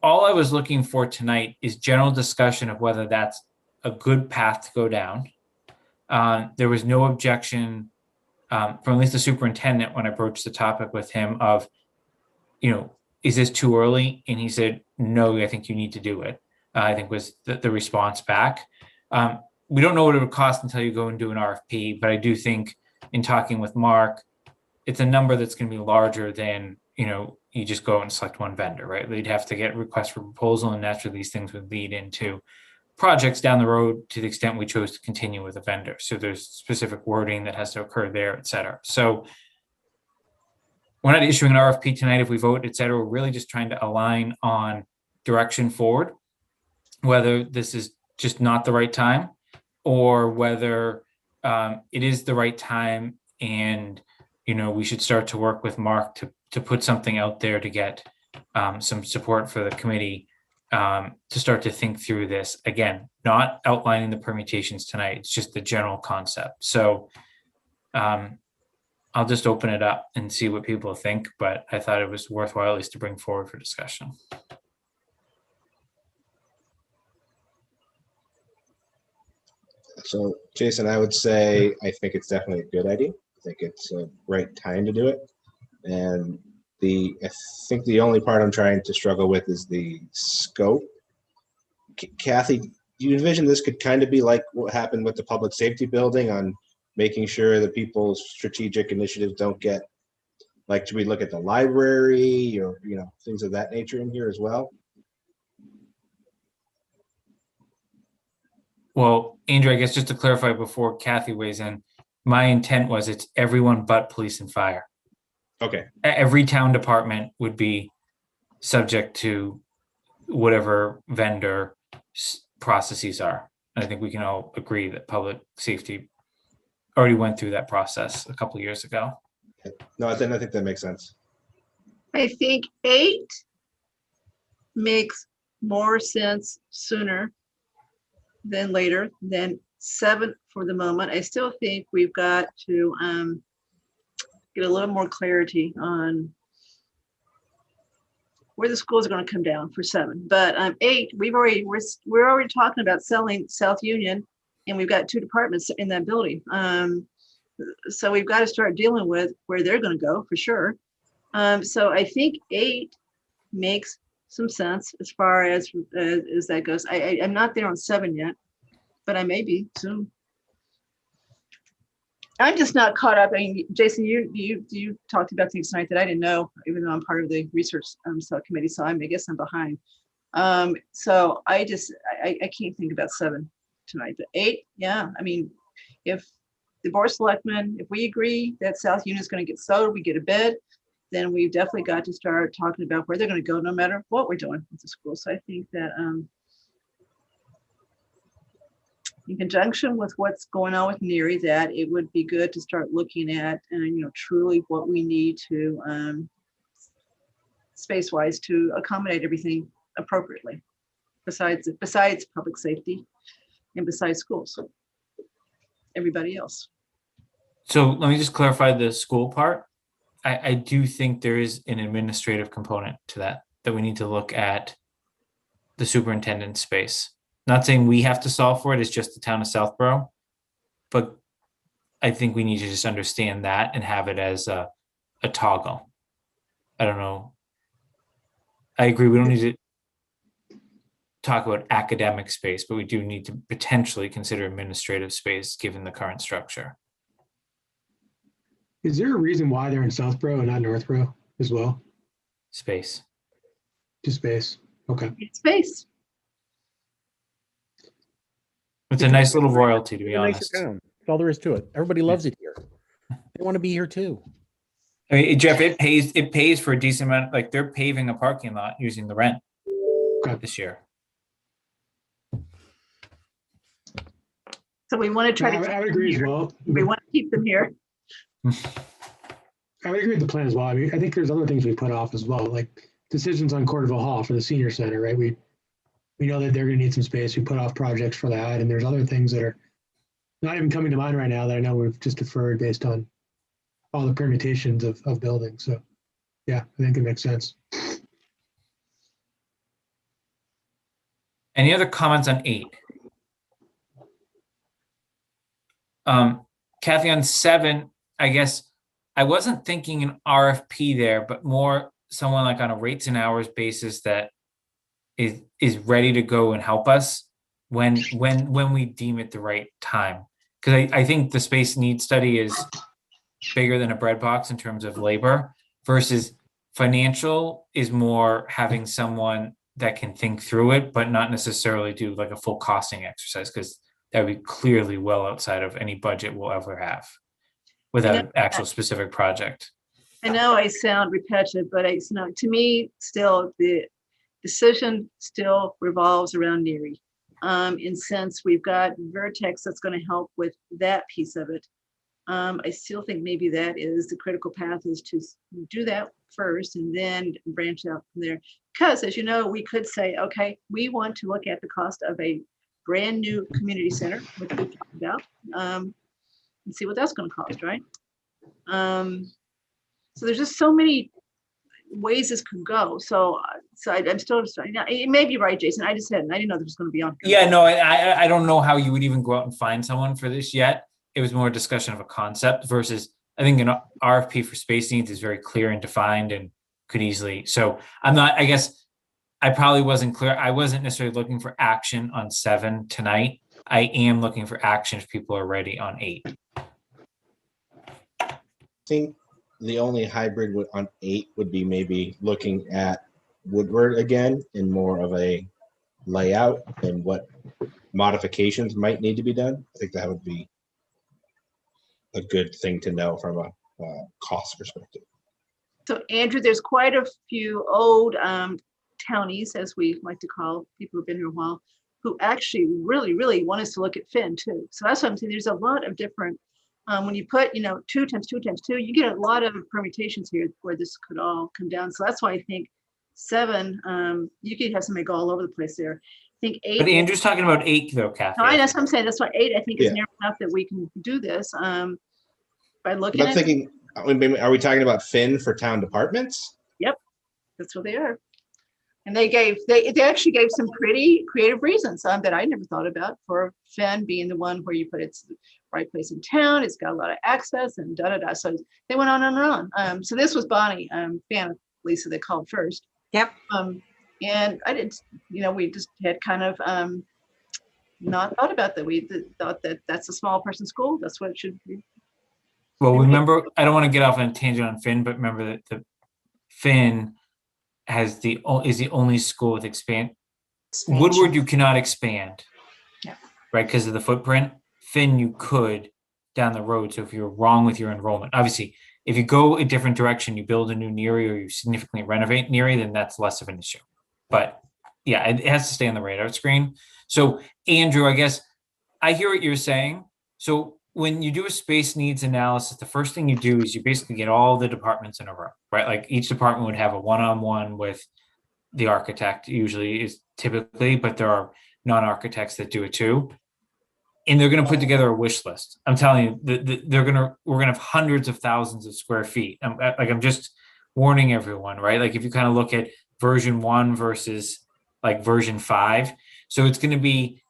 all I was looking for tonight is general discussion of whether that's a good path to go down. There was no objection from at least the superintendent when I broached the topic with him of, is this too early? And he said, no, I think you need to do it, I think was the response back. We don't know what it would cost until you go and do an RFP, but I do think in talking with Mark, it's a number that's going to be larger than, you just go and select one vendor, right? They'd have to get requests for proposal, and naturally these things would lead into projects down the road to the extent we chose to continue with a vendor. So there's specific wording that has to occur there, et cetera. So we're not issuing an RFP tonight if we vote, et cetera. We're really just trying to align on direction forward, whether this is just not the right time or whether it is the right time, and we should start to work with Mark to put something out there to get some support for the committee to start to think through this. Again, not outlining the permutations tonight, it's just the general concept. So I'll just open it up and see what people think, but I thought it was worthwhile at least to bring forward for discussion. So Jason, I would say, I think it's definitely a good idea. I think it's a right time to do it. And I think the only part I'm trying to struggle with is the scope. Kathy, do you envision this could kind of be like what happened with the public safety building on making sure that people's strategic initiatives don't get, like, should we look at the library or, things of that nature in here as well? Well, Andrew, I guess just to clarify before Kathy weighs in, my intent was it's everyone but police and fire. Okay, Every town department would be subject to whatever vendor processes are. And I think we can all agree that public safety already went through that process a couple of years ago. no, I think that makes sense. I think 8 makes more sense sooner than later than 7 for the moment. I still think we've got to get a little more clarity on where the schools are going to come down for 7. But 8, we're already talking about selling South Union, and we've got 2 departments in that building. So we've got to start dealing with where they're going to go for sure. So I think 8 makes some sense as far as that goes. I'm not there on 7 yet, but I may be soon. I'm just not caught up. I mean, Jason, you talked about things tonight that I didn't know, even though I'm part of the research subcommittee. So I guess I'm behind. So I can't think about 7 tonight. But 8, yeah. I mean, if the board of selectmen, if we agree that South Union is going to get sold, we get a bid, then we've definitely got to start talking about where they're going to go, no matter what we're doing with the school. So I think that in conjunction with what's going on with NERI, that it would be good to start looking at, truly what we need to space-wise to accommodate everything appropriately, besides public safety and besides schools, everybody else. So let me just clarify the school part. I do think there is an administrative component to that we need to look at the superintendent's space. Not saying we have to solve for it, it's just the town of Southborough. But I think we need to just understand that and have it as a toggle. I don't know. I agree, we don't need to talk about academic space, but we do need to potentially consider administrative space given the current structure. Is there a reason why they're in Southborough and not Northborough as well? Space. Just space. Okay. It's space. It's a nice little royalty, to be Nicer honest. town. That's all there is to it. Everybody loves it here. They want to be here too. I mean, Jeff, it pays for a decent amount. Like they're paving a parking lot using the rent this year. So we want to try to. I would agree as well. We want to keep them here. I would agree with the plan as well. I mean, I think there's other things we put off as well, like decisions on Corderville Hall for the senior center, right? We know that they're going to need some space. We put off projects for that, and there's other things that are not even coming to mind right now that I know we've just deferred based on all the permutations of buildings. So, yeah, I think it makes sense. Any other comments on 8? Kathy, on 7, I guess I wasn't thinking an RFP there, but more someone like on a rates and hours basis that is ready to go and help us when we deem it the right time. Because I think the space needs study is bigger than a bread box in terms of labor versus financial is more having someone that can think through it, but not necessarily do like a full costing exercise, because that would be clearly well outside of any budget we'll ever have without an actual specific project. I know I sound repetitive, but to me, still the decision still revolves around NERI. In sense, we've got Vertex that's going to help with that piece of it. I still think maybe that is the critical path, is to do that first and then branch out from there. Because as you know, we could say, okay, we want to look at the cost of a brand new community center, which we've talked about, and see what that's going to cost, right? So there's just so many ways this could go. So I'm still, it may be right, Jason. I didn't know this was going to be on. Yeah, no, I don't know how you would even go out and find someone for this yet. It was more a discussion of a concept versus I think an RFP for space needs is very clear and defined and could easily. So I'm not, I guess I probably wasn't clear. I wasn't necessarily looking for action on 7 tonight. I am looking for action if people are ready on 8. I think the only hybrid on 8 would be maybe looking at Woodward again in more of a layout and what modifications might need to be done. I think that would be a good thing to know from a cost perspective. So Andrew, there's quite a few old townies, as we like to call people who've been here a while, who actually really want us to look at Finn too. So that's what I'm saying. There's a lot of different, when you put, 2 times 2 times 2, you get a lot of permutations here where this could all come down. So that's why I think 7, you could have somebody go all over the place there. I think 8. But Andrew's talking about 8 though, Kathy. No, that's what I'm saying. That's why 8, I think, is Yeah. narrow enough that we can do this by looking But I'm at it. thinking, are we talking about Finn for town departments? That's what they are. And they actually gave some pretty creative reasons that I never thought about for Finn being the one where you put it's the right place in town. It's got a lot of access and da. So they went on and on. So this was Bonnie, fan of Lisa, they called first. Yep. And I did, we just had kind of not thought about that. We thought that that's a small person school. That's what it should be. Well, remember, I don't want to get off on a tangent on Finn, but remember that the Finn is the only school with Expansion. Woodward, you cannot expand. Yeah. Right, because of the footprint. Finn, you could down the road. So if you're wrong with your enrollment, obviously, if you go a different direction, you build a new NERI or you significantly renovate NERI, then that's less of an issue. But yeah, it has to stay on the radar screen. So Andrew, I guess I hear what you're saying. So when you do a space needs analysis, the first thing you do is you basically get all the departments in a row, right? Like each department would have a one-on-one with the architect, usually is typically, but there are non-architects that do it too. And they're going to put together a wish list. I'm telling you, we're going to have hundreds of thousands of square feet. I'm just warning everyone, right? Like if you kind of look at version 1 versus like version 5. So it's going to be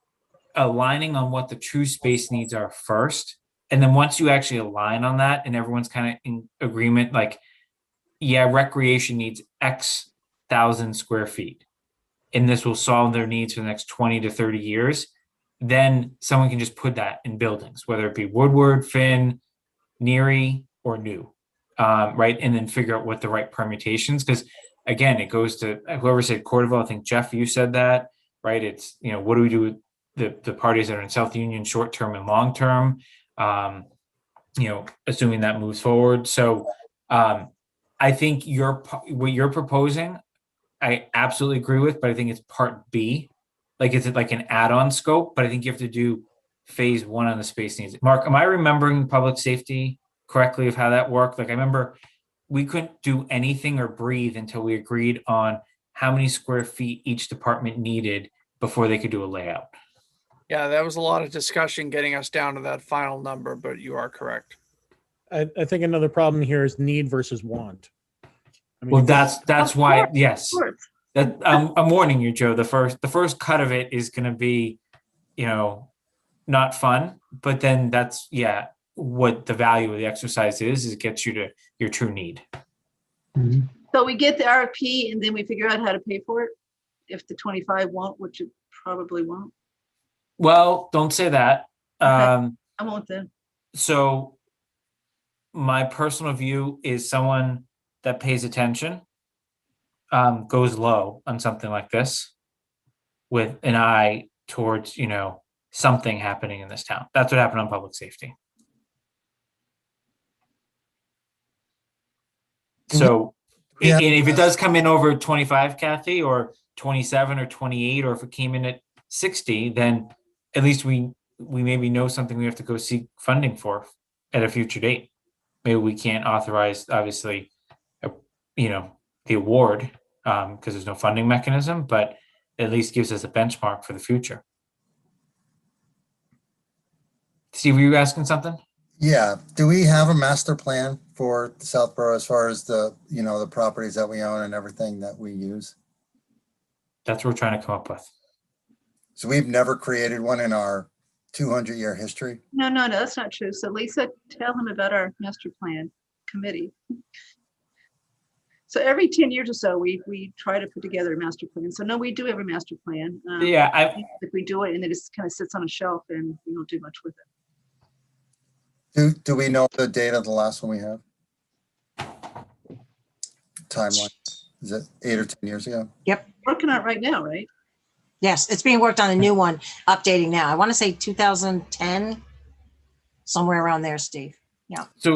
aligning on what the true space needs are first. And then once you actually align on that and everyone's kind of in agreement, like, yeah, recreation needs X thousand square feet, and this will solve their needs for the next 20 to 30 years, then someone can just put that in buildings, whether it be Woodward, Finn, NERI, or new, right? And then figure out what the right permutations, because again, it goes to whoever said Corderville. I think Jeff, you said that, right? It's, what do we do with the parties that are in South Union, short-term and long-term, assuming that moves forward. So I think what you're proposing, I absolutely agree with, but I think it's part B. Like it's like an add-on scope, but I think you have to do phase 1 on the space needs. Mark, am I remembering public safety correctly of how that worked? Like I remember we couldn't do anything or breathe until we agreed on how many square feet each department needed before they could do a layout. Yeah, that was a lot of discussion getting us down to that final number, but you are correct. I think another problem here is need versus want. I mean, Well, that's why, yes. Of course. That I'm warning you, Joe. The first cut of it is going to be, not fun. But then that's what the value of the exercise is it gets you to your true need. Mhm. So we get the RFP and then we figure out how to pay for it. If the 25 won't, which it probably won't. Well, don't say that. I won't then. So my personal view is someone that pays attention goes low on something like this with an eye towards, something happening in this town. That's what happened on public safety. So, Yeah. and if it does come in over 25, Kathy, or 27 or 28, or if it came in at 60, then at least we maybe know something we have to go seek funding for at a future date. Maybe we can't authorize, obviously, the award because there's no funding mechanism, but at least gives us a benchmark for the future. Steve, were you asking something? Yeah, do we have a master plan for Southborough as far as the properties that we own and everything that we use? That's what we're trying to come up with. So we've never created one in our 200-year history? No, that's not true. So Lisa, tell him about our master plan committee. So every 10 years or so, we try to put together a master plan. So no, we do have a master plan. Yeah, If we do it and it just kind of sits on a shelf and we don't do much with it. Do we know the date of the last one we have? Timeline, is it 8 or 10 years ago? Working on it right now, right? Yes, it's being worked on, a new one, updating now. I want to say 2010, somewhere around there, Steve. so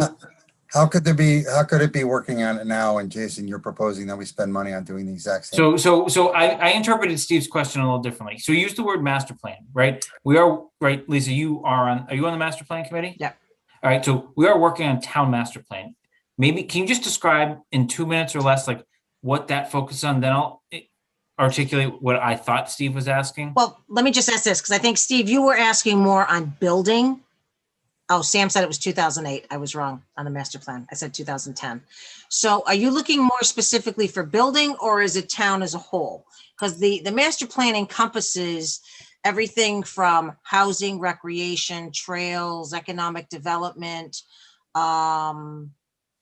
How could it be working on it now? And Jason, you're proposing that we spend money on doing the exact same. So I interpreted Steve's question a little differently. So you used the word master plan, right? We are, right, Lisa, are you on the master plan committee? Yeah. All right, so we are working on town master plan. Maybe, can you just describe in 2 minutes or less, like what that focuses on? Then I'll articulate what I thought Steve was asking. Well, let me just ask this, because I think, Steve, you were asking more on building. Oh, Sam said it was 2008. I was wrong on the master plan. I said 2010. So are you looking more specifically for building, or is it town as a whole? Because the master plan encompasses everything from housing, recreation, trails, economic development,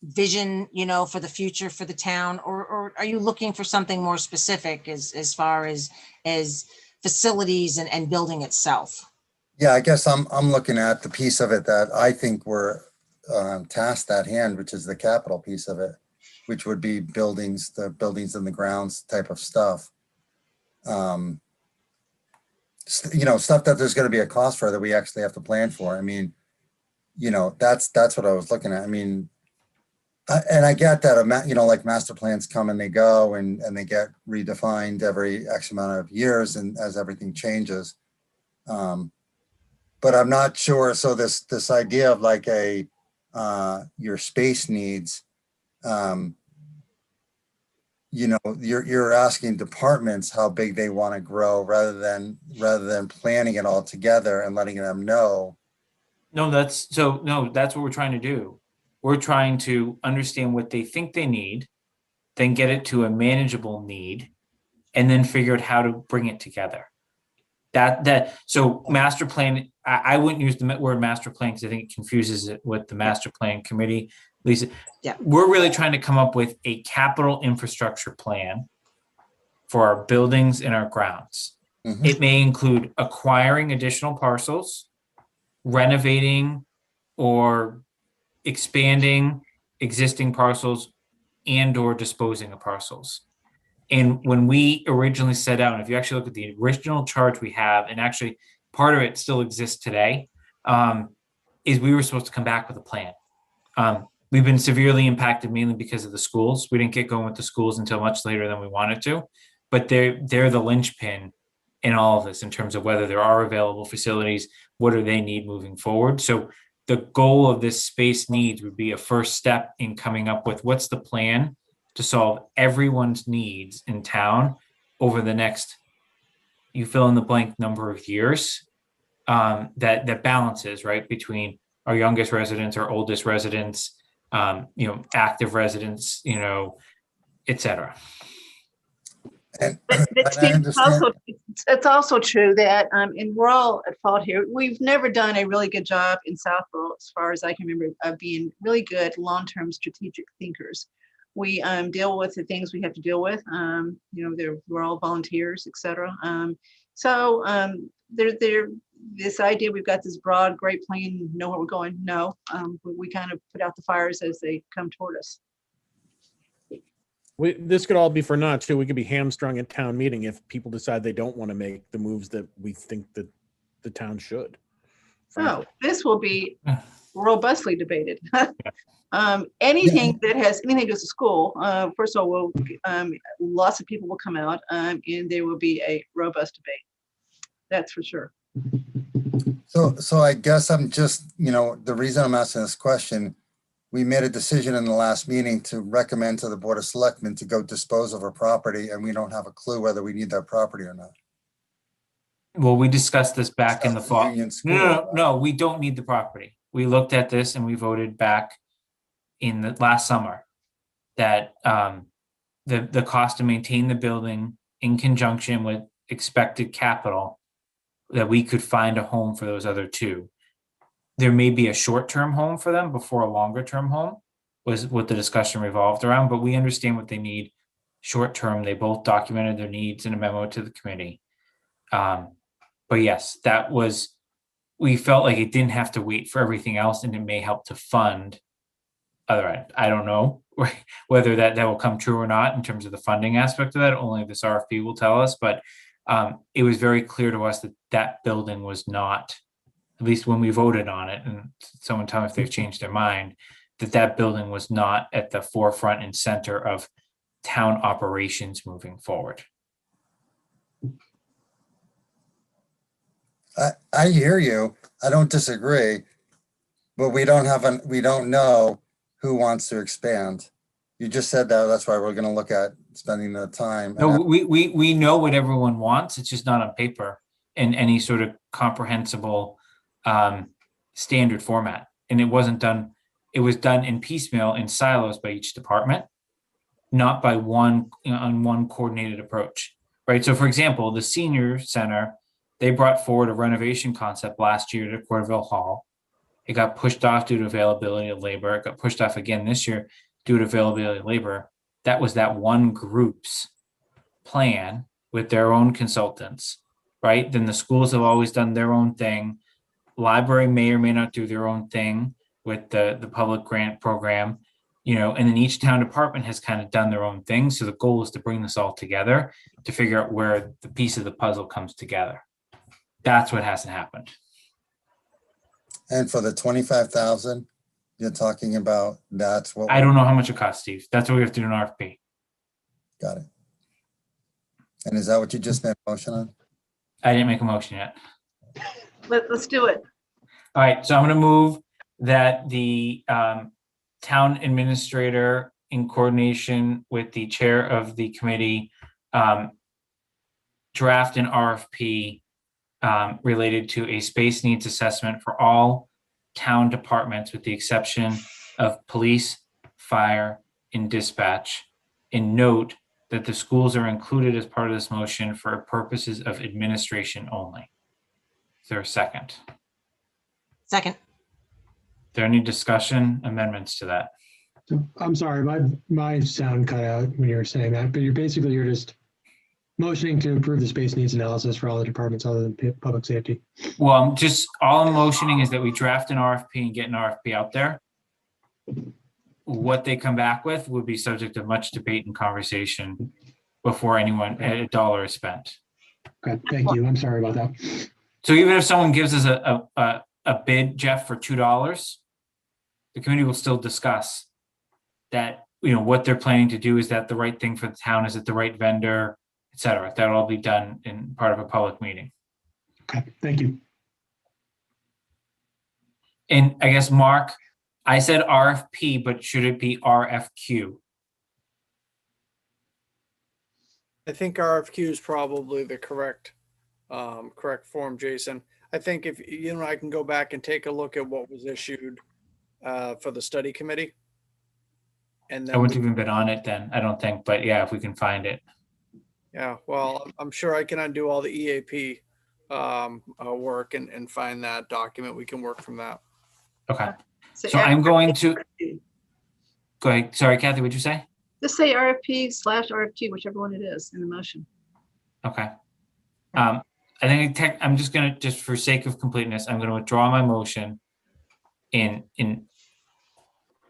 vision, for the future for the town, or are you looking for something more specific as far as facilities and building itself? Yeah, I guess I'm looking at the piece of it that I think we're tasked at hand, which is the capital piece of it, which would be buildings, the buildings and the grounds type of stuff. Stuff that there's going to be a cost for that we actually have to plan for. I mean, that's what I was looking at. I mean, and I get that, like master plans come and they go and they get redefined every X amount of years and as everything changes. But I'm not sure. So this idea of like your space needs, you're asking departments how big they want to grow rather than planning it all together and letting them know. No, that's what we're trying to do. We're trying to understand what they think they need, then get it to a manageable need, and then figure out how to bring it together. So master plan, I wouldn't use the word master plan because I think it confuses it with the master plan committee. Lisa, yeah, we're really trying to come up with a capital infrastructure plan for our buildings and our grounds. Mhm. It may include acquiring additional parcels, renovating or expanding existing parcels, and or disposing of parcels. And when we originally set out, and if you actually look at the original charge we have, and actually part of it still exists today, is we were supposed to come back with a plan. We've been severely impacted mainly because of the schools. We didn't get going with the schools until much later than we wanted to, but they're the linchpin in all of this in terms of whether there are available facilities, what do they need moving forward. So the goal of this space needs would be a first step in coming up with what's the plan to solve everyone's needs in town over the next, you fill in the blank number of years, that balances, right, between our youngest residents, our oldest residents, active residents, et cetera. And But I Steve, understand. it's also true that, and we're all at fault here, we've never done a really good job in Southborough, as far as I can remember, of being really good long-term strategic thinkers. We deal with the things we have to deal with. We're all volunteers, et cetera. This idea, we've got this broad, great plan, know where we're going. No, we kind of put out the fires as they come toward us. This could all be for naught too. We could be hamstrung at town meeting if people decide they don't want to make the moves that we think that the town should. Oh, this will be robustly debated. Anything that has anything to do with school, first of all, lots of people will come out, and there will be a robust debate. That's for sure. So I guess I'm just, the reason I'm asking this question, we made a decision in the last meeting to recommend to the Board of Selectmen to go dispose of our property, and we don't have a clue whether we need that property or not. Well, we discussed this back in the fall. Union School. No, we don't need the property. We looked at this and we voted back in the last summer that the cost to maintain the building in conjunction with expected capital, that we could find a home for those other two. There may be a short-term home for them before a longer-term home, was what the discussion revolved around, but we understand what they need short term. They both documented their needs in a memo to the committee. But yes, that was, we felt like it didn't have to wait for everything else, and it may help to fund other, I don't know whether that will come true or not in terms of the funding aspect of that. Only this RFP will tell us, but it was very clear to us that that building was not, at least when we voted on it, and someone tell me if they've changed their mind, that building was not at the forefront and center of town operations moving forward. I hear you. I don't disagree. But we don't know who wants to expand. You just said that, that's why we're gonna look at spending the time. No, we know what everyone wants. It's just not on paper in any sort of comprehensible standard format. And it wasn't done, it was done in piecemeal in silos by each department, not by one, on one coordinated approach, right? So for example, the senior center, they brought forward a renovation concept last year to Corderville Hall. It got pushed off due to availability of labor. It got pushed off again this year due to availability of labor. That was that one group's plan with their own consultants, right? Then the schools have always done their own thing. Library may or may not do their own thing with the public grant program, and then each town department has kind of done their own thing. So the goal is to bring this all together to figure out where the piece of the puzzle comes together. That's what hasn't happened. And for the 25,000, you're talking about, that's what. I don't know how much it costs, Steve. That's what we have to do an RFP. Got it. And is that what you just made a motion on? I didn't make a motion yet. Let's do it. All right, so I'm going to move that the town administrator, in coordination with the chair of the committee, draft an RFP related to a space needs assessment for all town departments, with the exception of police, fire, and dispatch. And note that the schools are included as part of this motion for purposes of administration only. Is there a second? Second. Is there any discussion, amendments to that? So, I'm sorry, my sound cut out when you were saying that, but you're just motioning to approve the space needs analysis for all the departments other than public safety. Well, all I'm motioning is that we draft an RFP and get an RFP out there. What they come back with would be subject to much debate and conversation before a dollar is spent. Okay, thank you. I'm sorry about that. So even if someone gives us a bid, Jeff, for $2, the committee will still discuss that, what they're planning to do. Is that the right thing for the town? Is it the right vendor, et cetera? That'll all be done in part of a public meeting. Okay, thank you. And I guess, Mark, I said RFP, but should it be RFQ? I think RFQ is probably the correct form, Jason. I think if, I can go back and take a look at what was issued for the study committee. And I then, wouldn't have even been on it then, I don't think, but yeah, if we can find it. yeah, well, I'm sure I can undo all the EAP work and find that document. We can work from that. Okay, so I'm going to, go ahead. Sorry, Kathy, what'd you say? Just say RFP/RFQ, whichever one it is in the motion. Okay. I think I'm just gonna, just for sake of completeness, I'm gonna withdraw my motion and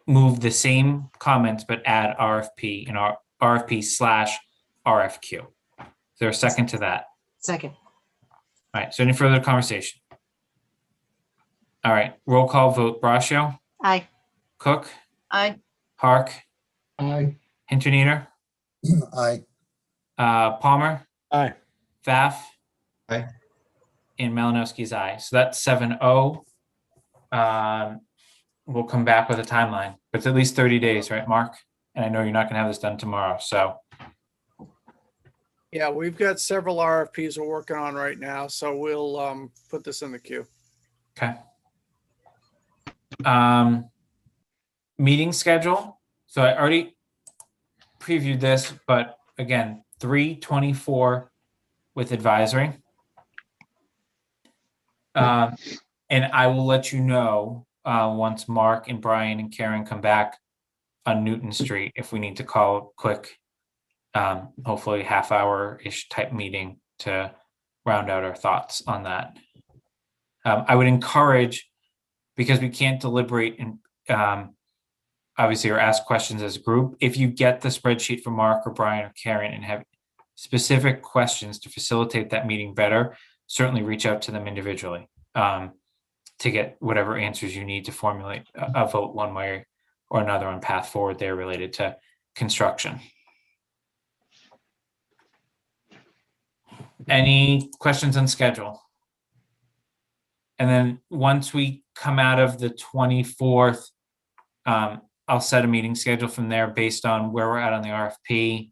move the same comments, but add RFP and RFP/RFQ. Is there a second to that? Second. All right, so any further conversation? All right, roll call vote. Braccio, Aye. Cook, Aye. Hark, Aye. Hinterneeder, Aye. Palmer, Aye. Pfaff. Aye. And Malinowski's aye. So that's 7-0. We'll come back with a timeline, but it's at least 30 days, right, Mark? And I know you're not gonna have this done tomorrow, so. Yeah, we've got several RFPs we're working on right now, so we'll put this in the queue. Okay. Meeting schedule. So I already previewed this, but again, 3/24 with advisory. And I will let you know once Mark and Brian and Karen come back on Newton Street if we need to call a quick, hopefully half-hour-ish type meeting to round out our thoughts on that. I would encourage, because we can't deliberate and obviously or ask questions as a group, if you get the spreadsheet from Mark or Brian or Karen and have specific questions to facilitate that meeting better, certainly reach out to them individually to get whatever answers you need to formulate a vote one way or another on path forward there related to construction. Any questions on schedule? And then once we come out of the 24th, I'll set a meeting schedule from there based on where we're at on the RFP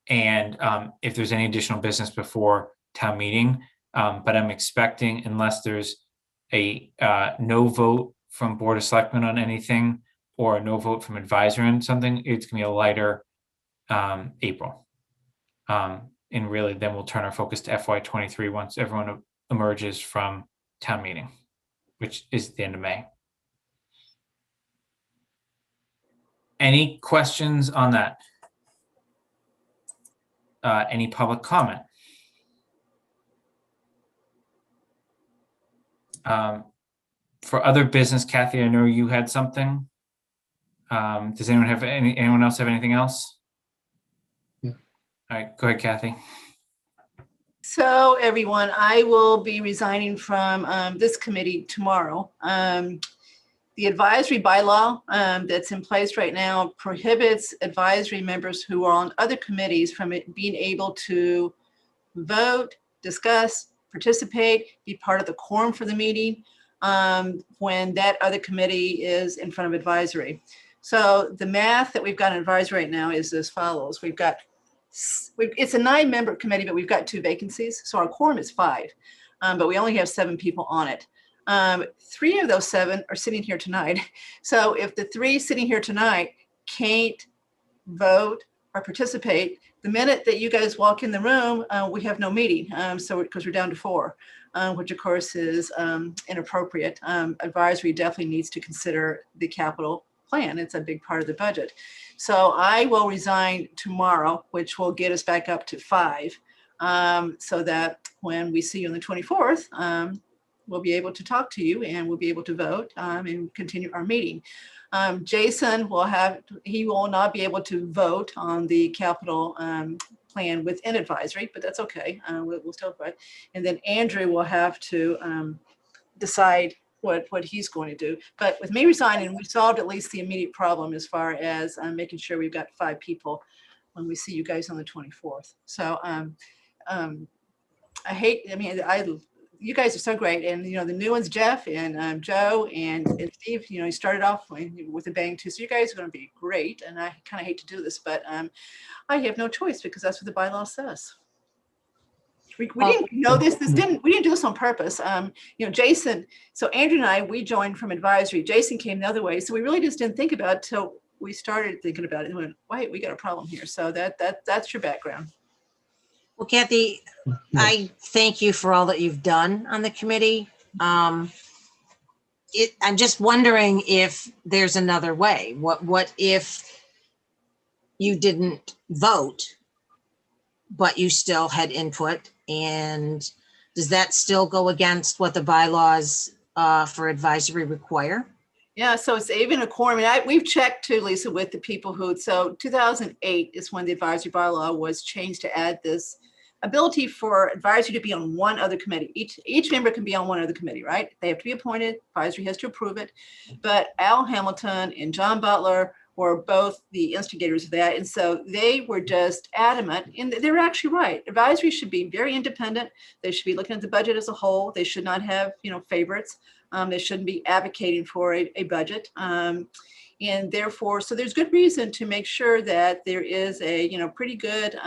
and if there's any additional business before town meeting. But I'm expecting, unless there's a no vote from Board of Selectmen on anything or a no vote from advisory on something, it's gonna be a lighter April. And really then we'll turn our focus to FY23 once everyone emerges from town meeting, which is the end of May. Any questions on that? Any public comment? For other business, Kathy, I know you had something. Does anyone else have anything else? Yeah. All right, go ahead, Kathy. So everyone, I will be resigning from this committee tomorrow. The advisory bylaw that's in place right now prohibits advisory members who are on other committees from being able to vote, discuss, participate, be part of the quorum for the meeting when that other committee is in front of advisory. So the math that we've got in advisory right now is as follows. It's a 9-member committee, but we've got 2 vacancies. So our quorum is 5, but we only have 7 people on it. 3 of those 7 are sitting here tonight. So if the 3 sitting here tonight can't vote or participate, the minute that you guys walk in the room, we have no meeting. So because we're down to 4, which of course is inappropriate. Advisory definitely needs to consider the capital plan. It's a big part of the budget. So I will resign tomorrow, which will get us back up to 5, so that when we see you on the 24th, we'll be able to talk to you and we'll be able to vote and continue our meeting. Jason he will not be able to vote on the capital plan within advisory, but that's okay. We'll still vote. And then Andrew will have to decide what he's going to do. But with me resigning, we solved at least the immediate problem as far as making sure we've got 5 people when we see you guys on the 24th. So you guys are so great. And, the new ones, Jeff and Joe and Steve, you started off with a bang too. So you guys are going to be great. And I kind of hate to do this, but I have no choice because that's what the bylaw says. We didn't know this. We didn't do this on purpose. Jason, so Andrew and I, we joined from advisory. Jason came the other way. So we really just didn't think about it till we started thinking about it and went, wait, we got a problem here. So that's your background. Well, Kathy, I thank you for all that you've done on the committee. I'm just wondering if there's another way. What if you didn't vote, but you still had input? And does that still go against what the bylaws for advisory require? Yeah, so it's even a quorum. And we've checked too, Lisa, with the people so 2008 is when the advisory bylaw was changed to add this ability for advisory to be on one other committee. Each member can be on one other committee, right? They have to be appointed. Advisory has to approve it. But Al Hamilton and John Butler were both the instigators of that. And so they were just adamant, and they were actually right. Advisory should be very independent. They should be looking at the budget as a whole. They should not have, favorites. They shouldn't be advocating for a budget. And therefore, so there's good reason to make sure that there is a, pretty good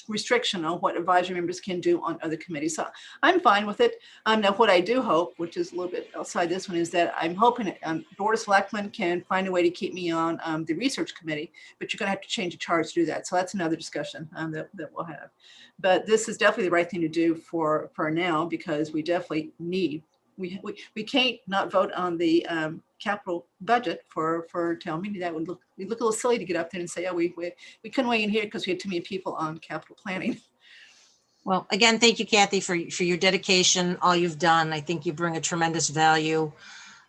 restriction on what advisory members can do on other committees. So I'm fine with it. Now, what I do hope, which is a little bit outside this one, is that I'm hoping Board of Selectmen can find a way to keep me on the research committee, but you're going to have to change the charge to do that. So that's another discussion that we'll have. But this is definitely the right thing to do for now, because we definitely need we can't not vote on the capital budget for town meeting. That would we'd look a little silly to get up there and say, oh, we couldn't weigh in here because we had too many people on capital planning. Well, again, thank you, Kathy, for your dedication, all you've done. I think you bring a tremendous value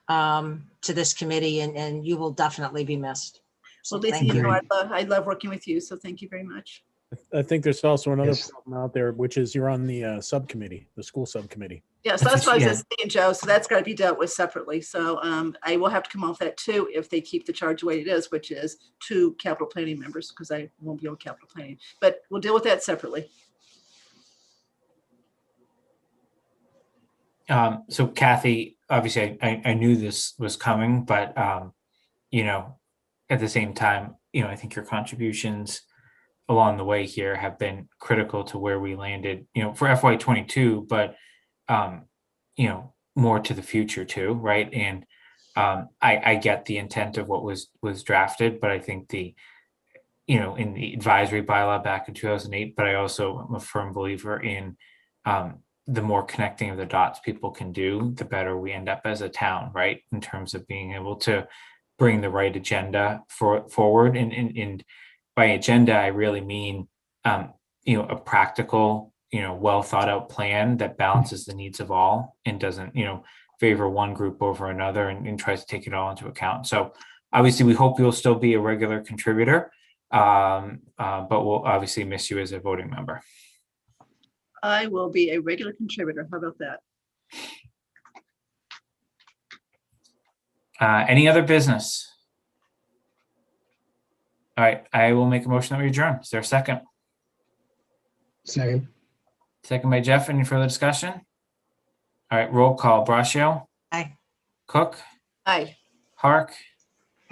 to this committee, and you will definitely be missed. So Well, Lisa, thank you. I love working with you, so thank you very much. I think there's also another Yes. problem out there, which is you're on the subcommittee, the school subcommittee. Yes, that's what I was Yeah. just saying, Joe. So that's got to be dealt with separately. So I will have to come off that too if they keep the charge the way it is, which is 2 capital planning members, because I won't be on capital planning. But we'll deal with that separately. So Kathy, obviously I knew this was coming, but you know, at the same time, you know, I think your contributions along the way here have been critical to where we landed, you know, for FY22, but you know, more to the future too, right? And I get the intent of what was drafted, but I think the, you know, in the advisory bylaw back in 2008, but I also am a firm believer in the more connecting of the dots people can do, the better we end up as a town, right? In terms of being able to bring the right agenda forward. And by agenda, I really mean, you know, a practical, you know, well thought out plan that balances the needs of all and doesn't, you know, favor one group over another and tries to take it all into account. So obviously we hope you'll still be a regular contributor, but we'll obviously miss you as a voting member. I will be a regular contributor. How about that? Any other business? All right, I will make a motion that we adjourn. Is there a second? Second. Second by Jeff. Any further discussion? All right, roll call. Braccio, Aye. Cook, Aye. Hark,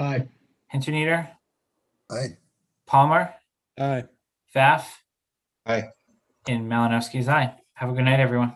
Aye. Hinterneeder, Aye. Palmer, Aye. Pfaff. Aye. And Malinowski's aye. Have a good night, everyone.